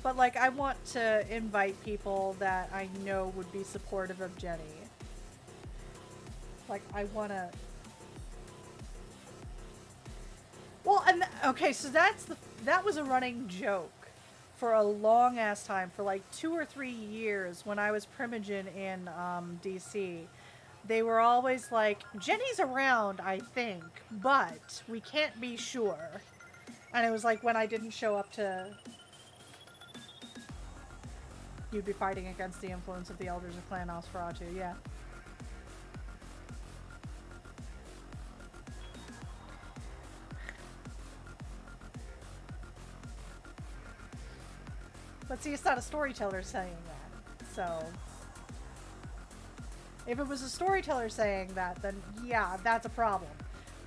But, like, I want to invite people that I know would be supportive of Jenny. Like, I want to... Well, and okay, so that was a running joke for a long ass time, for like 2 or 3 years when I was Primogen in DC. They were always like, Jenny's around, I think, but we can't be sure. And it was like when I didn't show up to... You'd be fighting against the influence of the elders of Clan Nosferatu, yeah. But see, it's not a storyteller saying that. So, if it was a storyteller saying that, then yeah, that's a problem.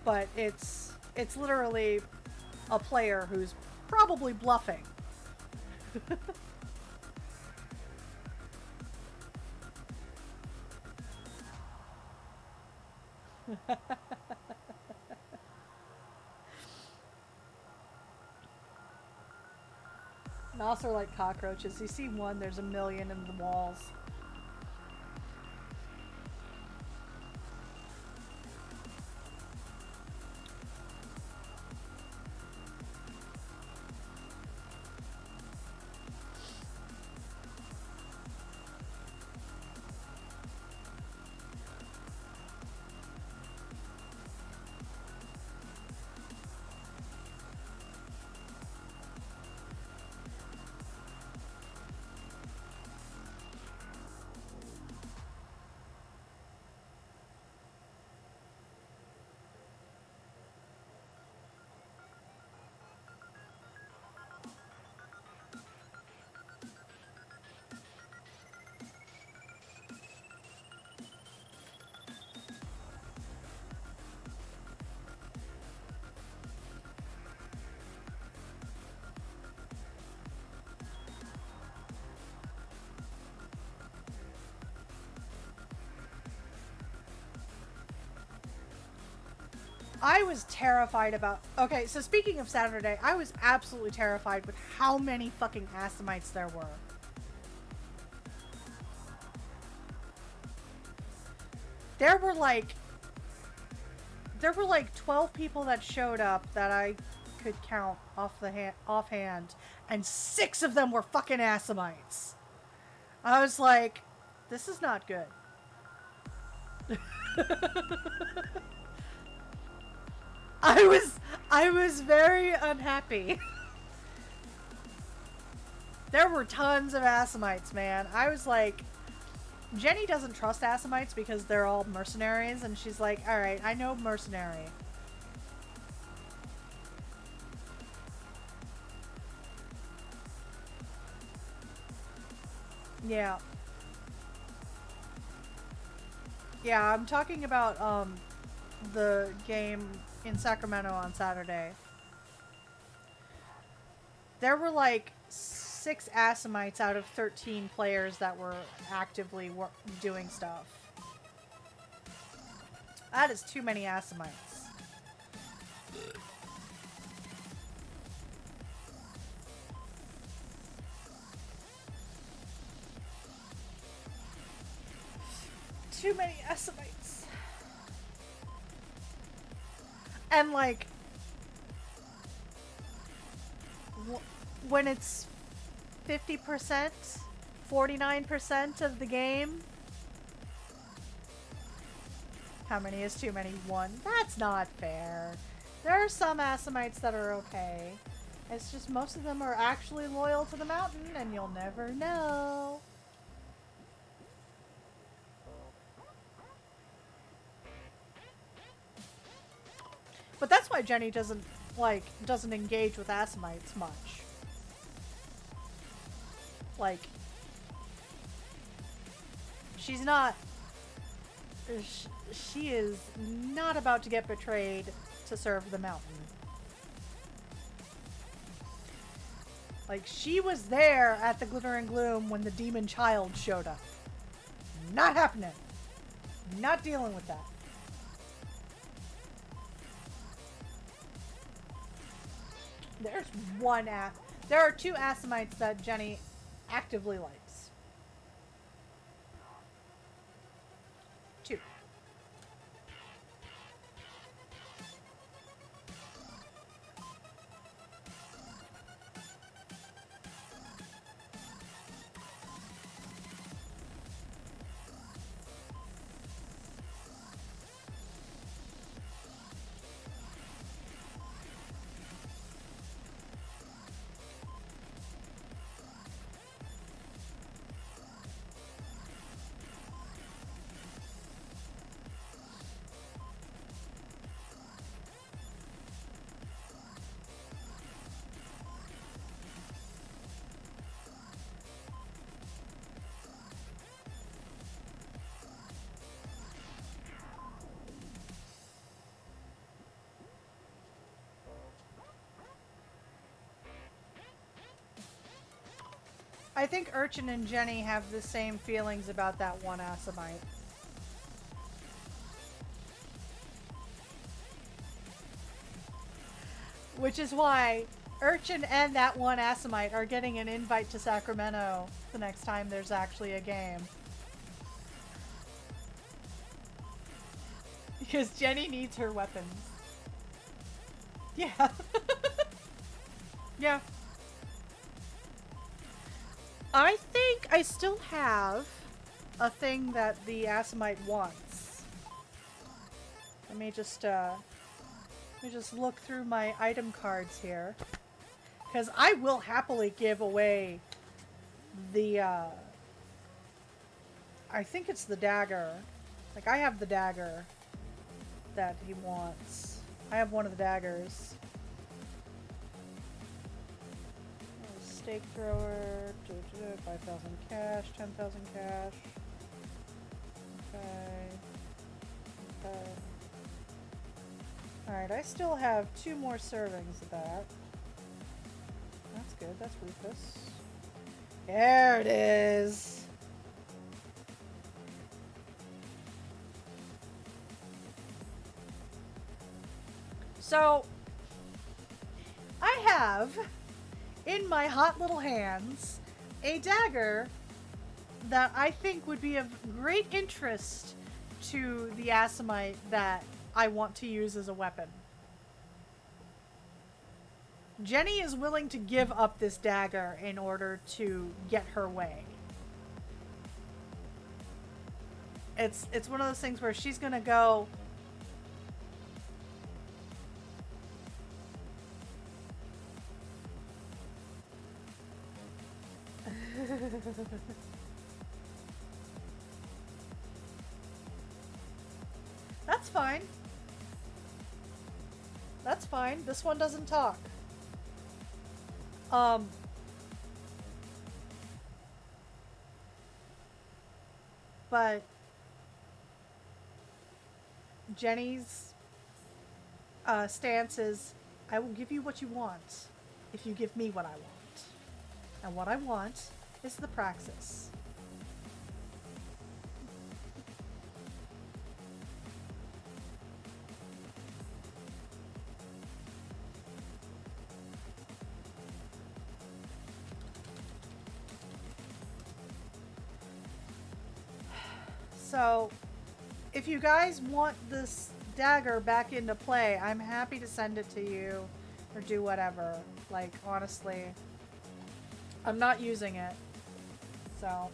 But it's literally a player who's probably bluffing. Nos are like cockroaches. You see one, there's a million in the walls. I was terrified about... Okay, so speaking of Saturday, I was absolutely terrified with how many fucking Assamites there were. There were like 12 people that showed up that I could count offhand, and 6 of them were fucking Assamites. I was like, this is not good. I was very unhappy. There were tons of Assamites, man. I was like, Jenny doesn't trust Assamites because they're all mercenaries, and she's like, alright, I know mercenary. Yeah. Yeah, I'm talking about, the game in Sacramento on Saturday. There were like 6 Assamites out of 13 players that were actively doing stuff. That is too many Assamites. Too many Assamites. And like, when it's 50%, 49% of the game, how many is too many? 1. That's not fair. There are some Assamites that are okay. It's just most of them are actually loyal to the mountain, and you'll never know. But that's why Jenny doesn't engage with Assamites much. Like, she's not. She is not about to get betrayed to serve the mountain. Like, she was there at the Glitter and Gloom when the demon child showed up. Not happening. Not dealing with that. There's there are 2 Assamites that Jenny actively likes. 2. I think Urchin and Jenny have the same feelings about that one Assamite. Which is why Urchin and that one Assamite are getting an invite to Sacramento the next time there's actually a game. Because Jenny needs her weapons. Yeah. Yeah. I think I still have a thing that the Assamite wants. Let me just look through my item cards here. Because I will happily give away the, I think it's the dagger. Like, I have the dagger that he wants. I have one of the daggers. Stake thrower, 5,000 cash, 10,000 cash. Okay. Okay. Alright, I still have 2 more servings of that. That's good, that's Rufus. There it is! So, I have in my hot little hands a dagger that I think would be of great interest to the Assamite that I want to use as a weapon. Jenny is willing to give up this dagger in order to get her way. It's one of those things where she's gonna go. That's fine. That's fine. This one doesn't talk. But Jenny's stance is, I will give you what you want if you give me what I want. And what I want is the praxis. So, if you guys want this dagger back into play, I'm happy to send it to you or do whatever. Like, honestly, I'm not using it. So,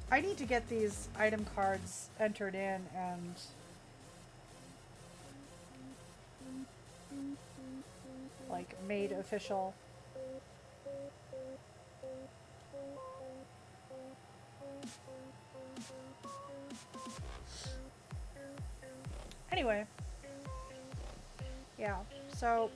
I need to get these item cards entered in and like made official. Anyway, yeah, so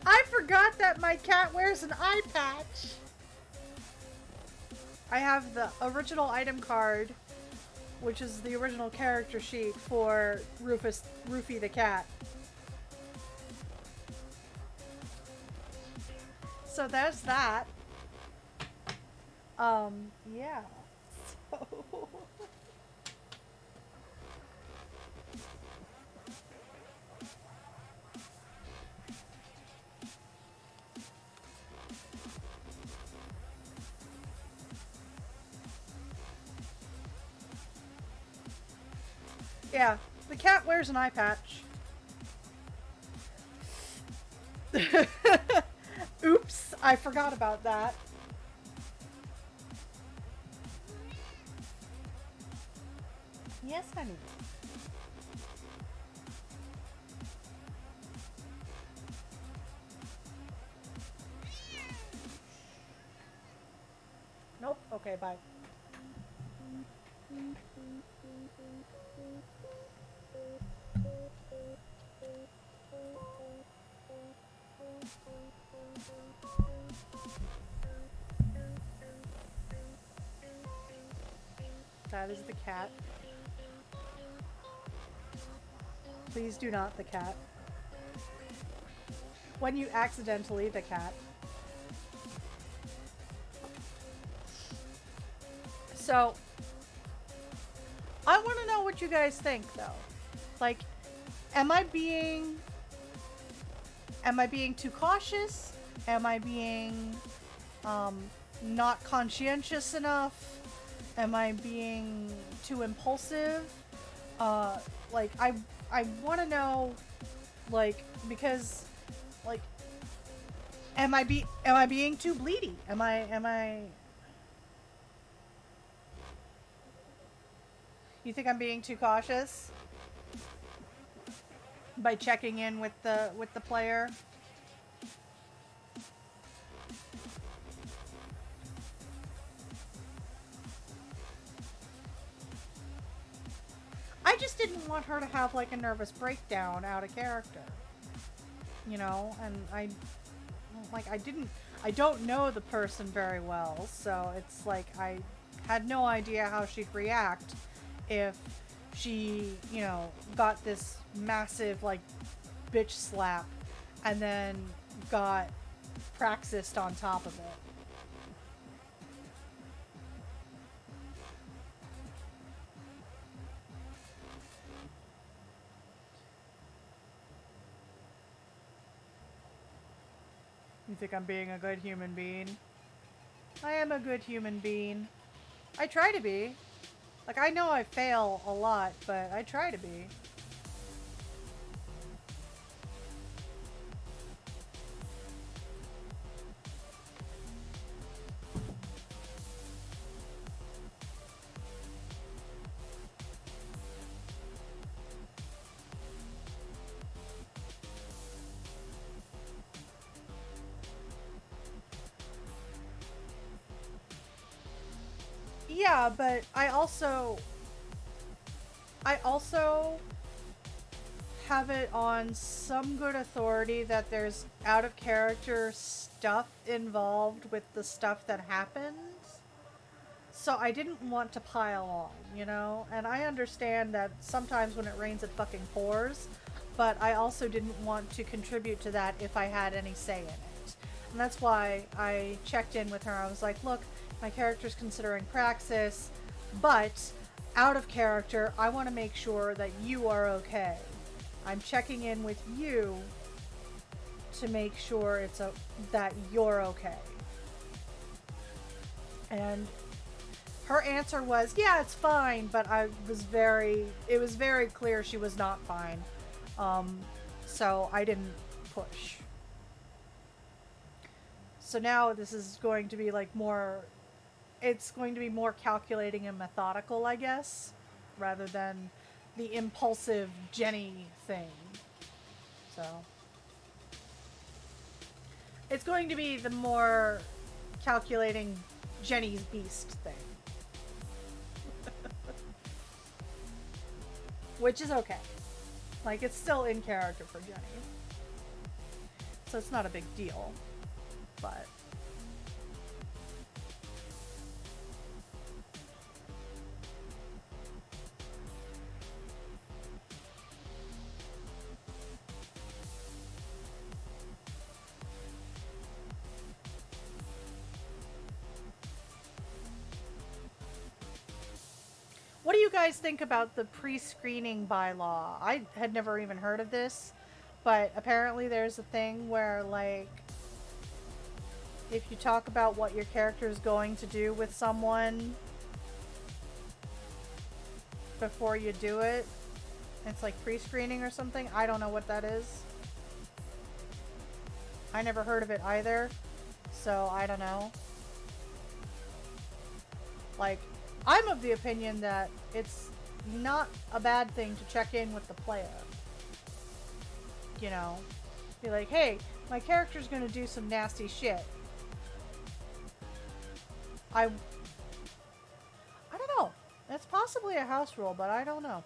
I forgot that my cat wears an eye patch. I have the original item card, which is the original character sheet for Rufy the cat. So there's that. Yeah. So yeah, the cat wears an eye patch. Oops, I forgot about that. Yes, honey. Nope. Okay, bye. That is the cat. Please do not the cat. When you accidentally the cat. So, I want to know what you guys think though. Like, am I being too cautious? Am I being not conscientious enough? Am I being too impulsive? Like I want to know, like, because like am I being too bleedy? Am I You think I'm being too cautious? by checking in with the player. I just didn't want her to have like a nervous breakdown out of character, you know, and I don't know the person very well, so it's like I had no idea how she'd react if she, you know, got this massive like bitch slap and then got praxised on top of it. You think I'm being a good human being? I am a good human being. I try to be. Like, I know I fail a lot, but I try to be. Yeah, but I also have it on some good authority that there's out of character stuff involved with the stuff that happens. So I didn't want to pile on, you know? And I understand that sometimes when it rains it fucking pours, but I also didn't want to contribute to that if I had any say in it. And that's why I checked in with her. I was like, look, my character's considering praxis, but out of character, I want to make sure that you are okay. I'm checking in with you to make sure that you're okay. And her answer was, yeah, it's fine, but it was very clear she was not fine. Um, so I didn't push. So now this is going to be like it's going to be more calculating and methodical, I guess, rather than the impulsive Jenny thing. So it's going to be the more calculating Jenny's beast thing. Which is okay. Like, it's still in character for Jenny. So it's not a big deal. But what do you guys think about the pre-screening bylaw? I had never even heard of this, but apparently there's a thing where, like, if you talk about what your character is going to do with someone before you do it, it's like pre-screening or something. I don't know what that is. I never heard of it either, so I don't know. Like, I'm of the opinion that it's not a bad thing to check in with the player. You know, be like, hey, my character's gonna do some nasty shit. I don't know. That's possibly a house rule, but I don't know.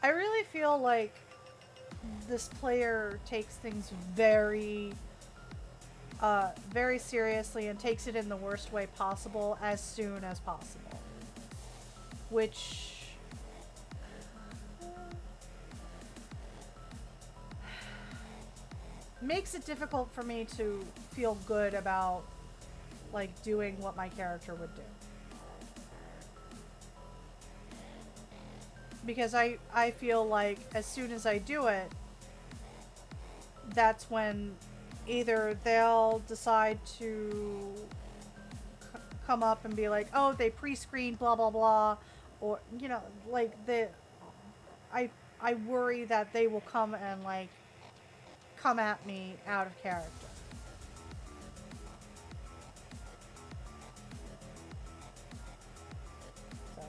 I really feel like this player takes things very seriously and takes it in the worst way possible as soon as possible. Which makes it difficult for me to feel good about, like, doing what my character would do. Because I feel like as soon as I do it, that's when either they'll decide to come up and be like, oh, they pre-screened blah blah blah, or, you know, like, I worry that they will come and, like, come at me out of character. So.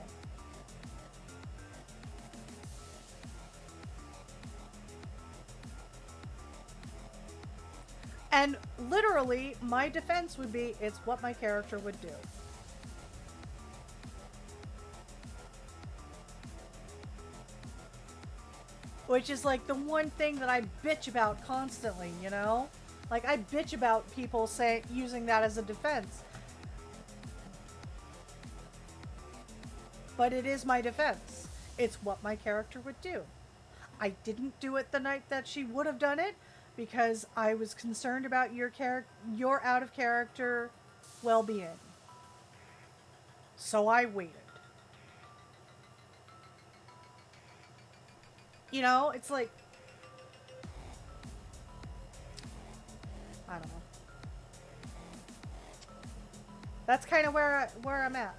And literally, my defense would be, it's what my character would do. Which is like the one thing that I bitch about constantly, you know? Like, I bitch about people using that as a defense. But it is my defense. It's what my character would do. I didn't do it the night that she would have done it because I was concerned about your out of character well-being. So I waited. You know, it's like, I don't know. That's kind of where I'm at.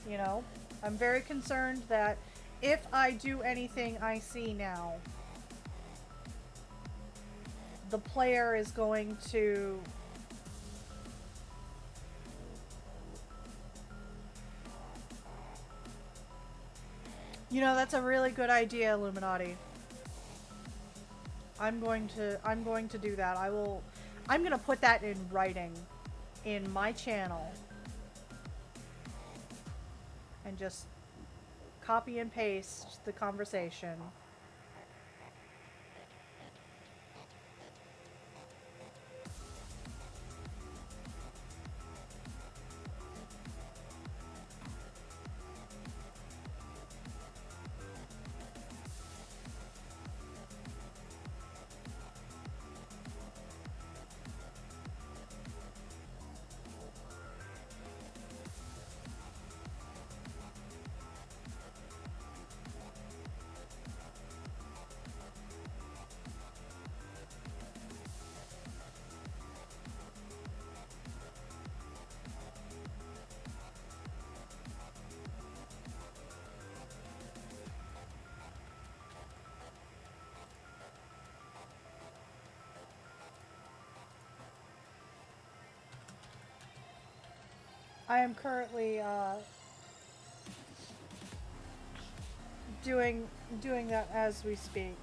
You know, I'm very concerned that if I do anything I see now, the player is going to that's a really good idea, Illuminati. I'm going to do that. I'm going to put that in writing in my channel and just copy and paste the conversation. I am currently doing that as we speak.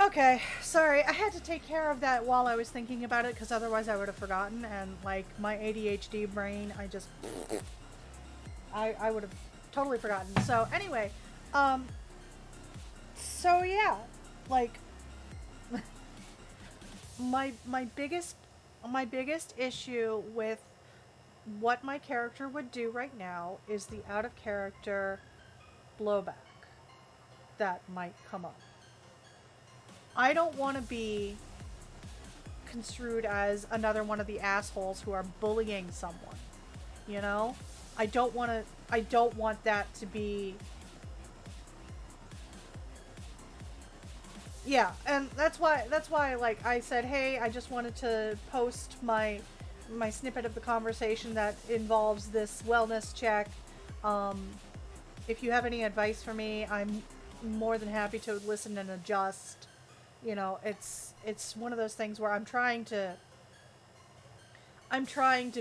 Okay, sorry. I had to take care of that while I was thinking about it because otherwise I would have forgotten. And like my ADHD brain, I would have totally forgotten. So anyway, so yeah, like my biggest issue with what my character would do right now is the out of character blowback that might come up. I don't want to be construed as another one of the assholes who are bullying someone. You know? I don't want that to be. Yeah, and that's why like I said, hey, I just wanted to post my snippet of the conversation that involves this wellness check. Um, if you have any advice for me, I'm more than happy to listen and adjust. You know, it's one of those things where I'm trying to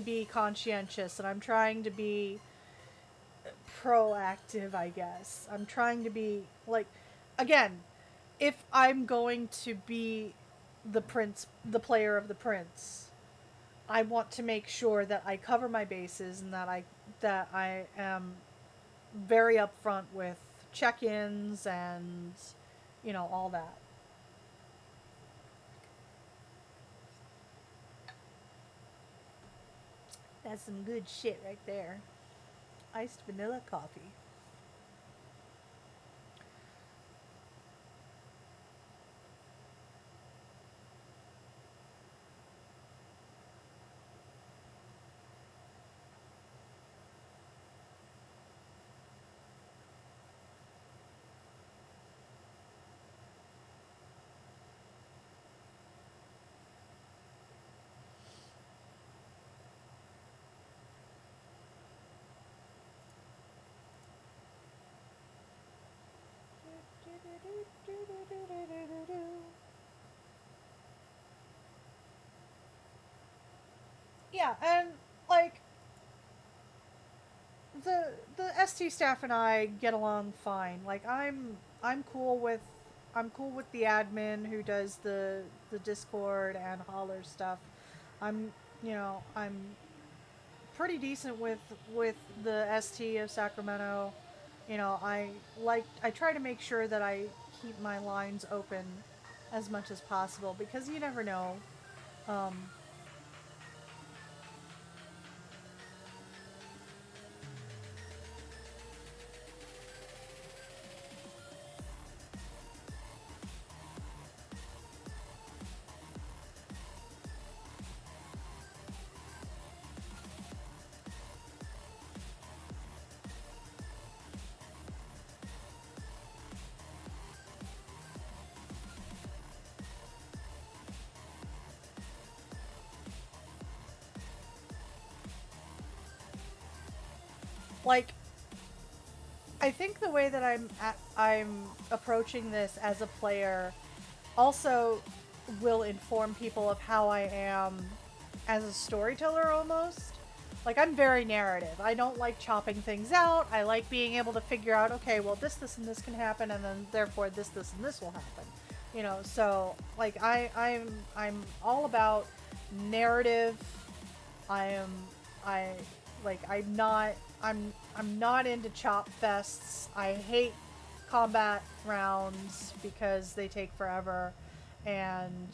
be conscientious, and I'm trying to be proactive, I guess. I'm trying to be like, again, if I'm going to be the player of the prince, I want to make sure that I cover my bases and that I am very upfront with check-ins and all that. That's some good shit right there. Iced vanilla coffee. Yeah, and like the ST staff and I get along fine. Like I'm cool with the admin who does the Discord and holler stuff. I'm pretty decent with the ST of Sacramento. I try to make sure that I keep my lines open as much as possible because you never know. Um, like I think the way that I'm approaching this as a player also will inform people of how I am as a storyteller almost. Like I'm very narrative. I don't like chopping things out. I like being able to figure out, okay, well this and this can happen and then therefore this and this will happen. So like I'm all about narrative. I am I like I'm not into chop fests. I hate combat rounds because they take forever, and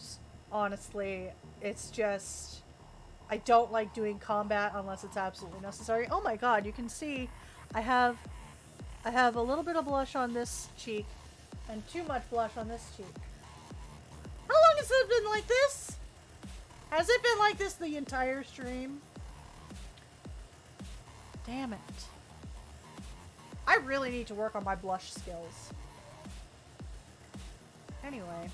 honestly, it's just I don't like doing combat unless it's absolutely necessary. Oh my god, you can see I have a little bit of blush on this cheek and too much blush on this cheek. How long has it been like this? Has it been like this the entire stream? Damn it. I really need to work on my blush skills. Anyway.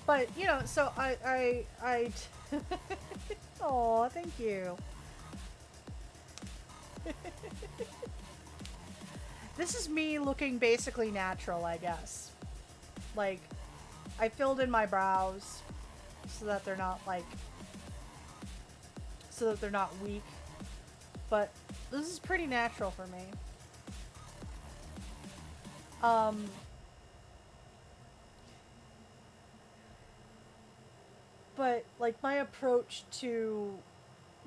But, so I oh, thank you. This is me looking basically natural, I guess. Like, I filled in my brows so that they're not weak. But this is pretty natural for me. But like my approach to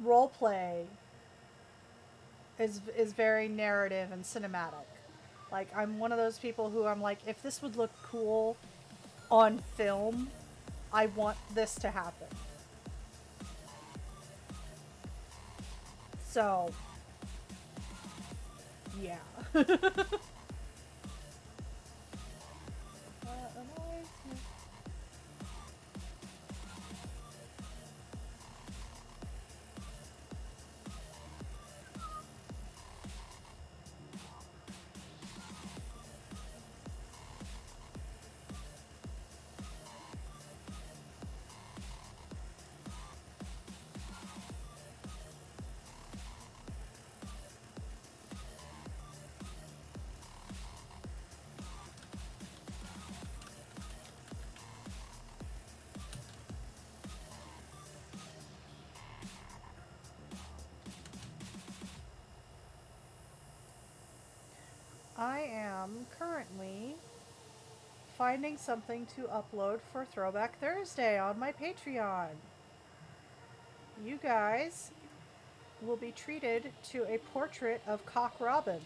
roleplay is very narrative and cinematic. Like I'm one of those people who I'm like, if this would look cool on film, I want this to happen. So, yeah. currently finding something to upload for Throwback Thursday on my Patreon. You guys will be treated to a portrait of Cock Robin.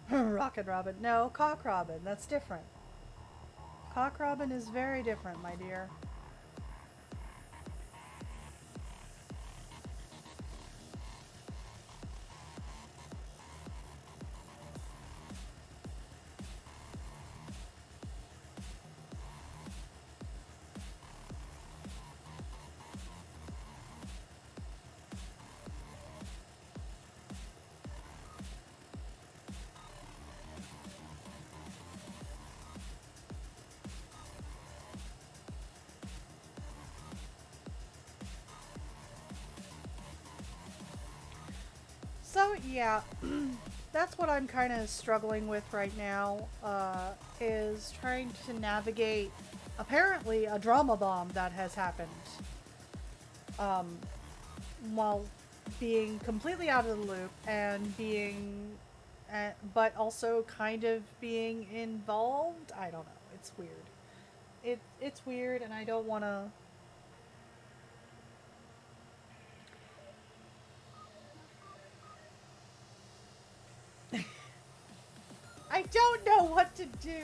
Rocket Robin. No, Cock Robin. That's different. Cock Robin is very different, my dear. So yeah, that's what I'm kind of struggling with right now, is trying to navigate apparently a drama bomb that has happened, um, while being completely out of the loop and being, but also kind of being involved. I don't know. It's weird. It's weird, and I don't want to. I don't know what to do.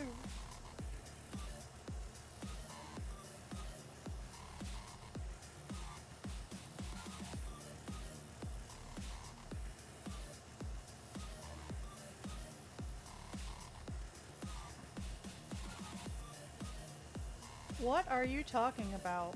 What are you talking about?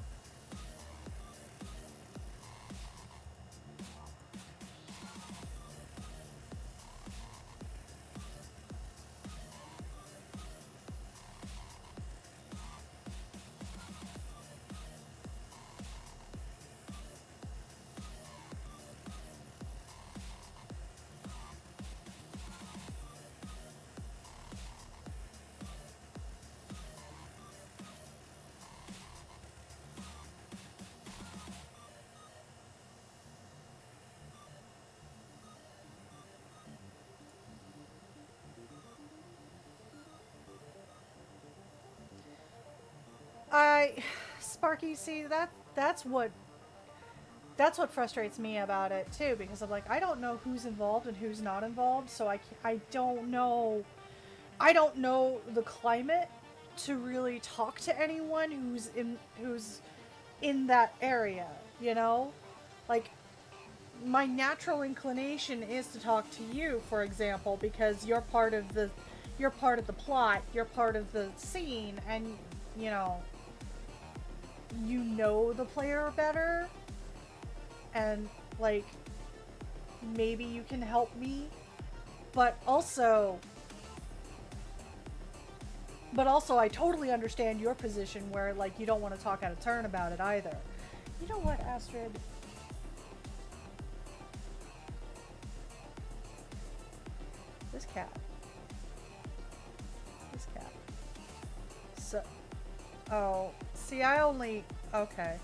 I, Sparky, see that's what frustrates me about it too, because I'm like, I don't know who's involved and who's not involved, so I don't know, I don't know the climate to really talk to anyone who's in that area, you know? Like, my natural inclination is to talk to you, for example, because you're part of the plot, you're part of the scene, and you know, you know the player better, and like, maybe you can help me, but also I totally understand your position where like you don't want to talk out of turn about it either. You know what, Astrid? This cat. This cat. So, oh, see, I only, okay.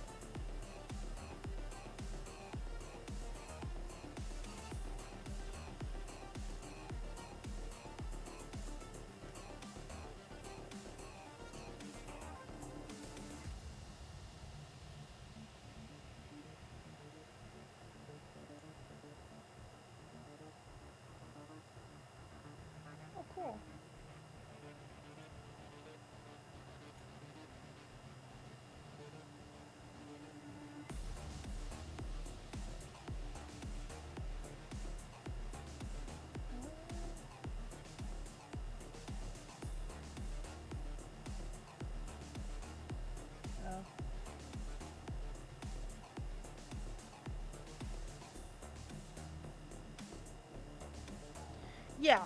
Yeah.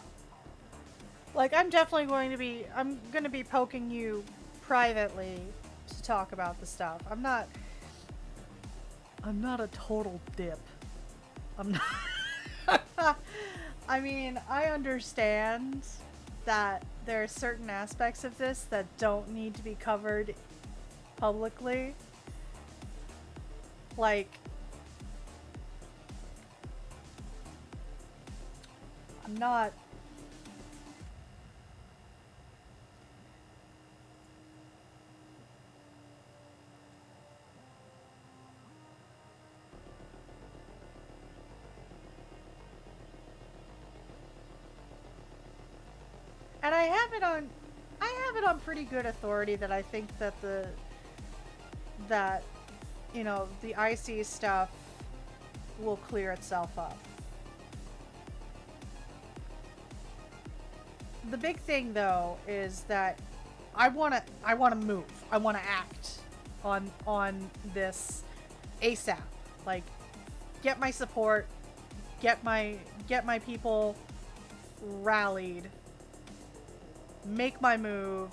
Like, I'm definitely I'm going to be poking you privately to talk about the stuff. I'm not a total dip. I'm not. I mean, I understand that there are certain aspects of this that don't need to be covered publicly. Like, I'm not. And I have it on pretty good authority that I think that that the IC stuff will clear itself up. The big thing though is that I want to move. I want to act on this ASAP. Like, get my support, get my people rallied, make my move.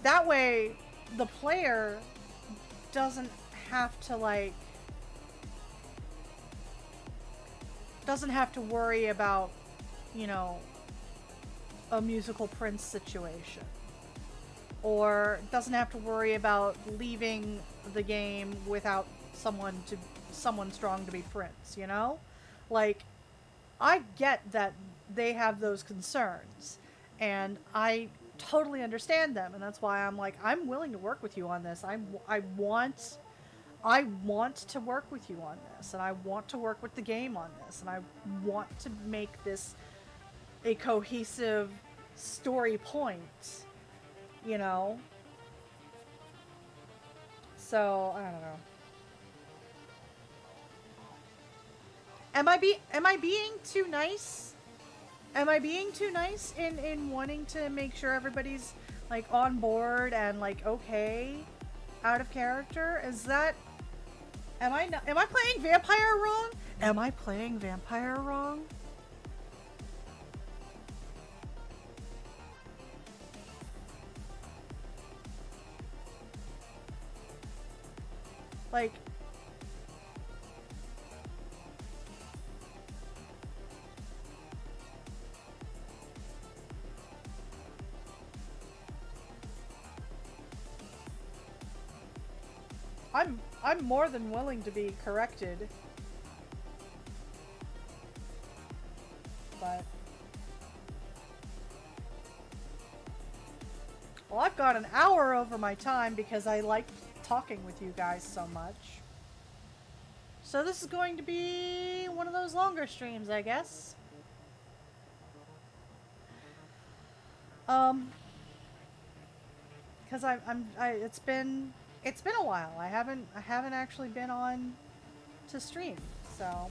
That way the player doesn't have to worry about, a musical Prince situation, or doesn't have to worry about leaving the game without someone strong to be Prince, Like, I get that they have those concerns, and I totally understand them, and that's why I'm willing to work with you on this. I want to work with you on this, and I want to work with the game on this, and I want to make this a cohesive story point, So, I don't know. Am I being too nice? Am I being too nice in wanting to make sure everybody's on board and okay out of character? Am I playing vampire wrong? Am I playing vampire wrong? Like, I'm more than willing to be corrected. But well, I've got an hour over my time because I like talking with you guys so much. So this is going to be one of those longer streams, I guess. Because it's been a while. I haven't actually been on to stream, so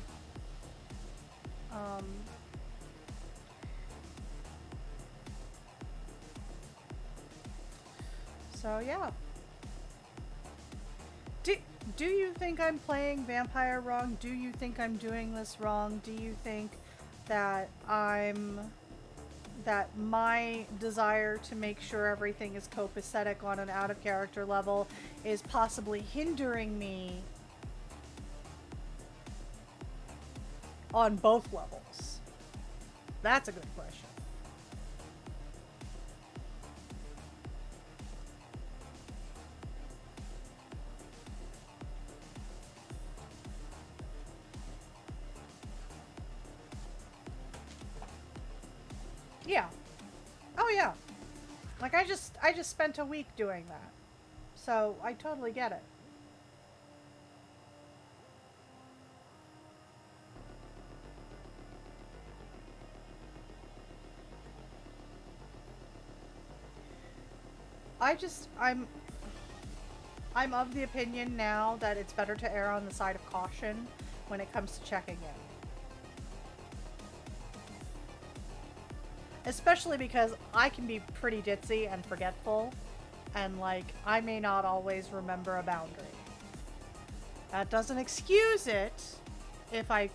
so yeah. Do you think I'm playing vampire wrong? Do you think I'm doing this wrong? Do you think that that my desire to make sure everything is copacetic on an out of character level is possibly hindering me on both levels? That's a good question. Yeah. Oh yeah. Like, I just spent a week doing that. So I totally get it. I'm of the opinion now that it's better to err on the side of caution when it comes to checking in. Especially because I can be pretty ditzy and forgetful, and I may not always remember a boundary. That doesn't excuse it if I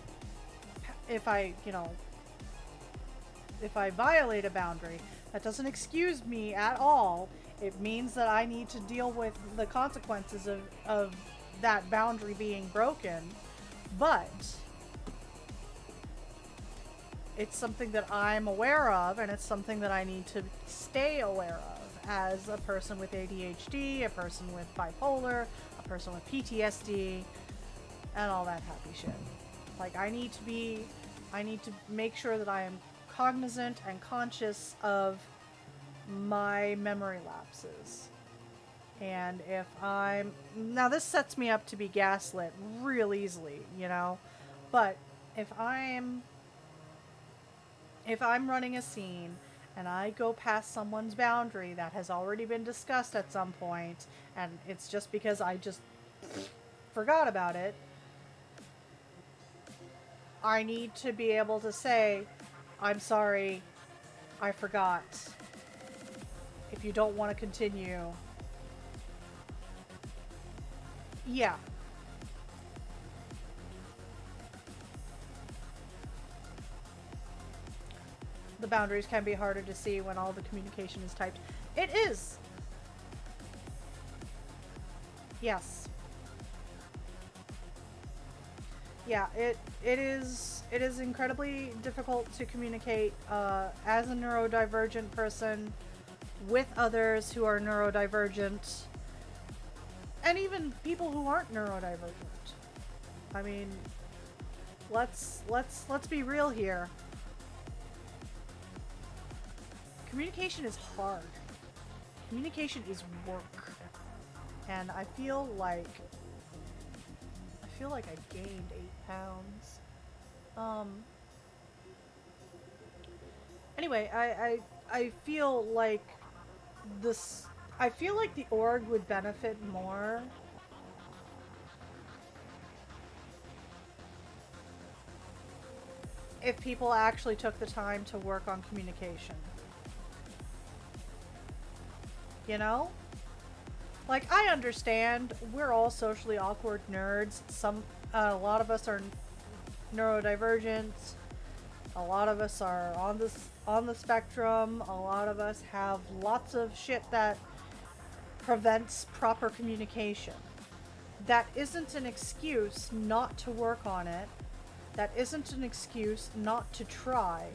if I violate a boundary, that doesn't excuse me at all. It means that I need to deal with the consequences of that boundary being broken. But it's something that I'm aware of, and it's something that I need to stay aware of as a person with ADHD, a person with bipolar, a person with PTSD, and all that happy shit. Like, I need to make sure that I am cognizant and conscious of my memory lapses. And if now this sets me up to be gaslit real easily, you know, but if I'm running a scene and I go past someone's boundary that has already been discussed at some point, and it's just because I just forgot about it, I need to be able to say, I'm sorry, I forgot. If you don't want to continue, yeah. The boundaries can be harder to see when all the communication is typed. It is. Yes. Yeah, it is incredibly difficult to communicate as a neurodivergent person with others who are neurodivergent, and even people who aren't neurodivergent. I mean, let's be real here. Communication is hard. Communication is work. And I feel like I gained 8 pounds. Anyway, I feel like the org would benefit more if people actually took the time to work on communication. You know? Like, I understand we're all socially awkward nerds. A lot of us are neurodivergent. A lot of us are on the spectrum. A lot of us have lots of shit that prevents proper communication. That isn't an excuse not to work on it. That isn't an excuse not to try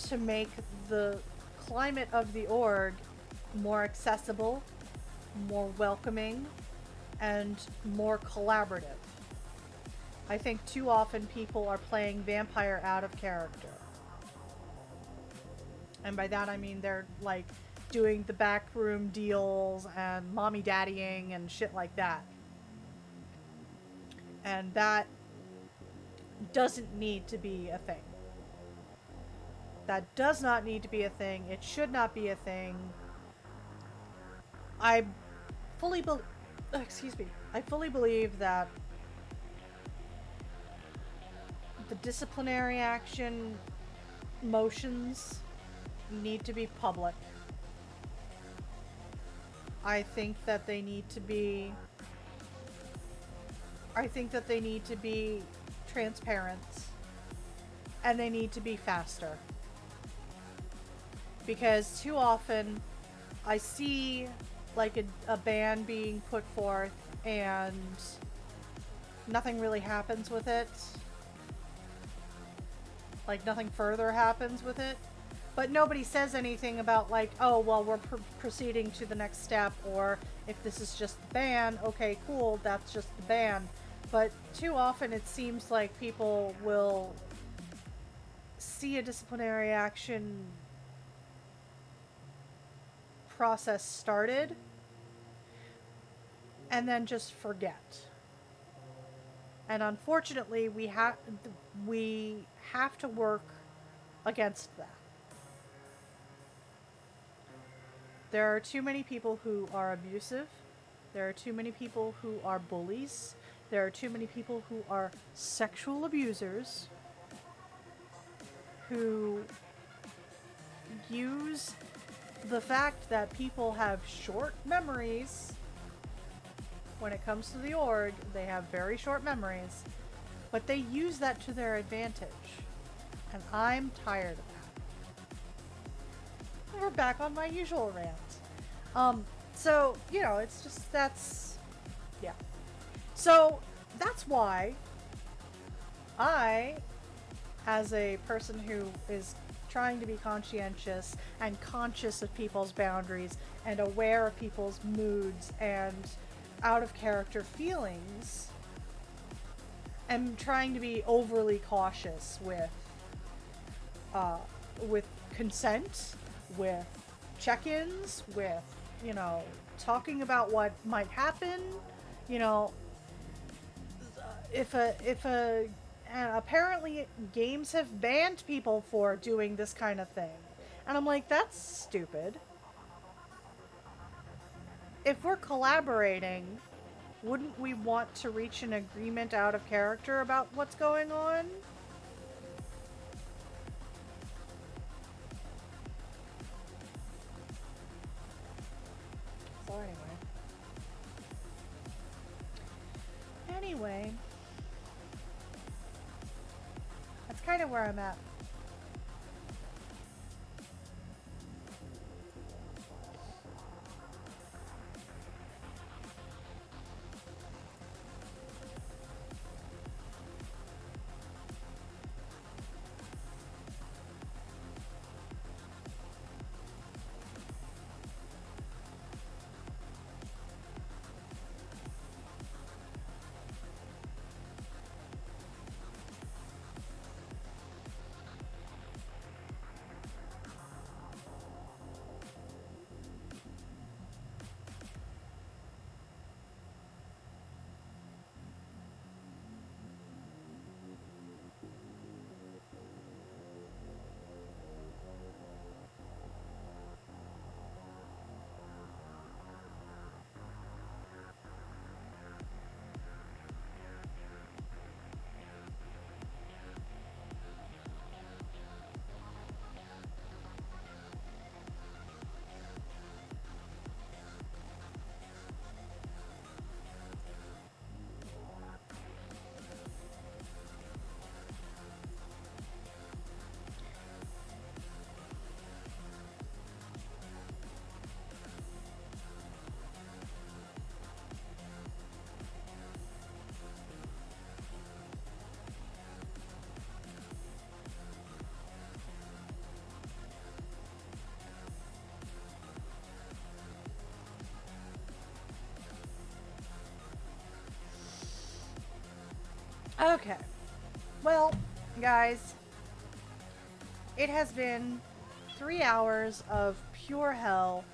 to make the climate of the org more accessible, more welcoming, and more collaborative. I think too often people are playing vampire out of character. And by that I mean they're like doing the backroom deals and mommy daddying and shit like that. And that doesn't need to be a thing. That does not need to be a thing. It should not be a thing. I fully believe that the disciplinary action motions need to be public. I think that they need to be transparent, and they need to be faster. Because too often I see like a ban being put forth and nothing really happens with it. Like, nothing further happens with it. But nobody says anything about like, oh, well, we're proceeding to the next step, or if this is just the ban, okay, cool, that's just the ban. But too often it seems like people will see a disciplinary action process started and then just forget. And unfortunately, we have to work against that. There are too many people who are abusive. There are too many people who are bullies. There are too many people who are sexual abusers who use the fact that people have short memories. When it comes to the org, they have very short memories, but they use that to their advantage. And I'm tired of that. We're back on my usual rant. So, you know, it's just, yeah. So, that's why I, as a person who is trying to be conscientious and conscious of people's boundaries and aware of people's moods and out of character feelings, am trying to be overly cautious with consent, with check-ins, with, you know, talking about what might happen, you know, if a apparently games have banned people for doing this kind of thing. And I'm like, that's stupid. If we're collaborating, wouldn't we want to reach an agreement out of character about what's going on? So anyway, that's kind of where I'm at. Okay. Well, guys, it has been 3 hours of pure hell.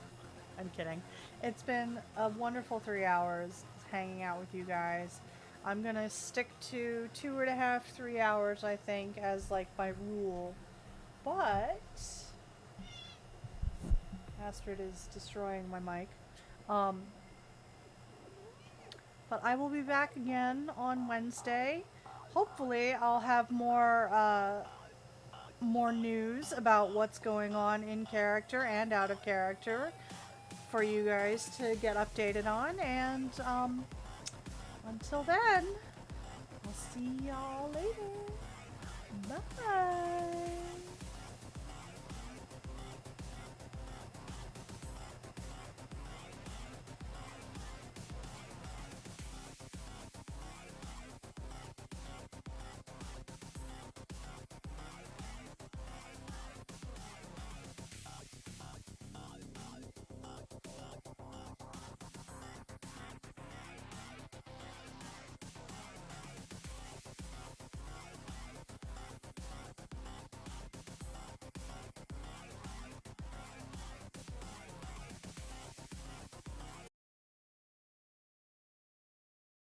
I'm kidding. It's been a wonderful 3 hours hanging out with you guys. I'm gonna stick to 2.5, 3 hours, I think, as like my rule. But Astrid is destroying my mic. Um, but I will be back again on Wednesday. Hopefully, I'll have more news about what's going on in character and out of character for you guys to get updated on. And until then, I'll see y'all later. Bye.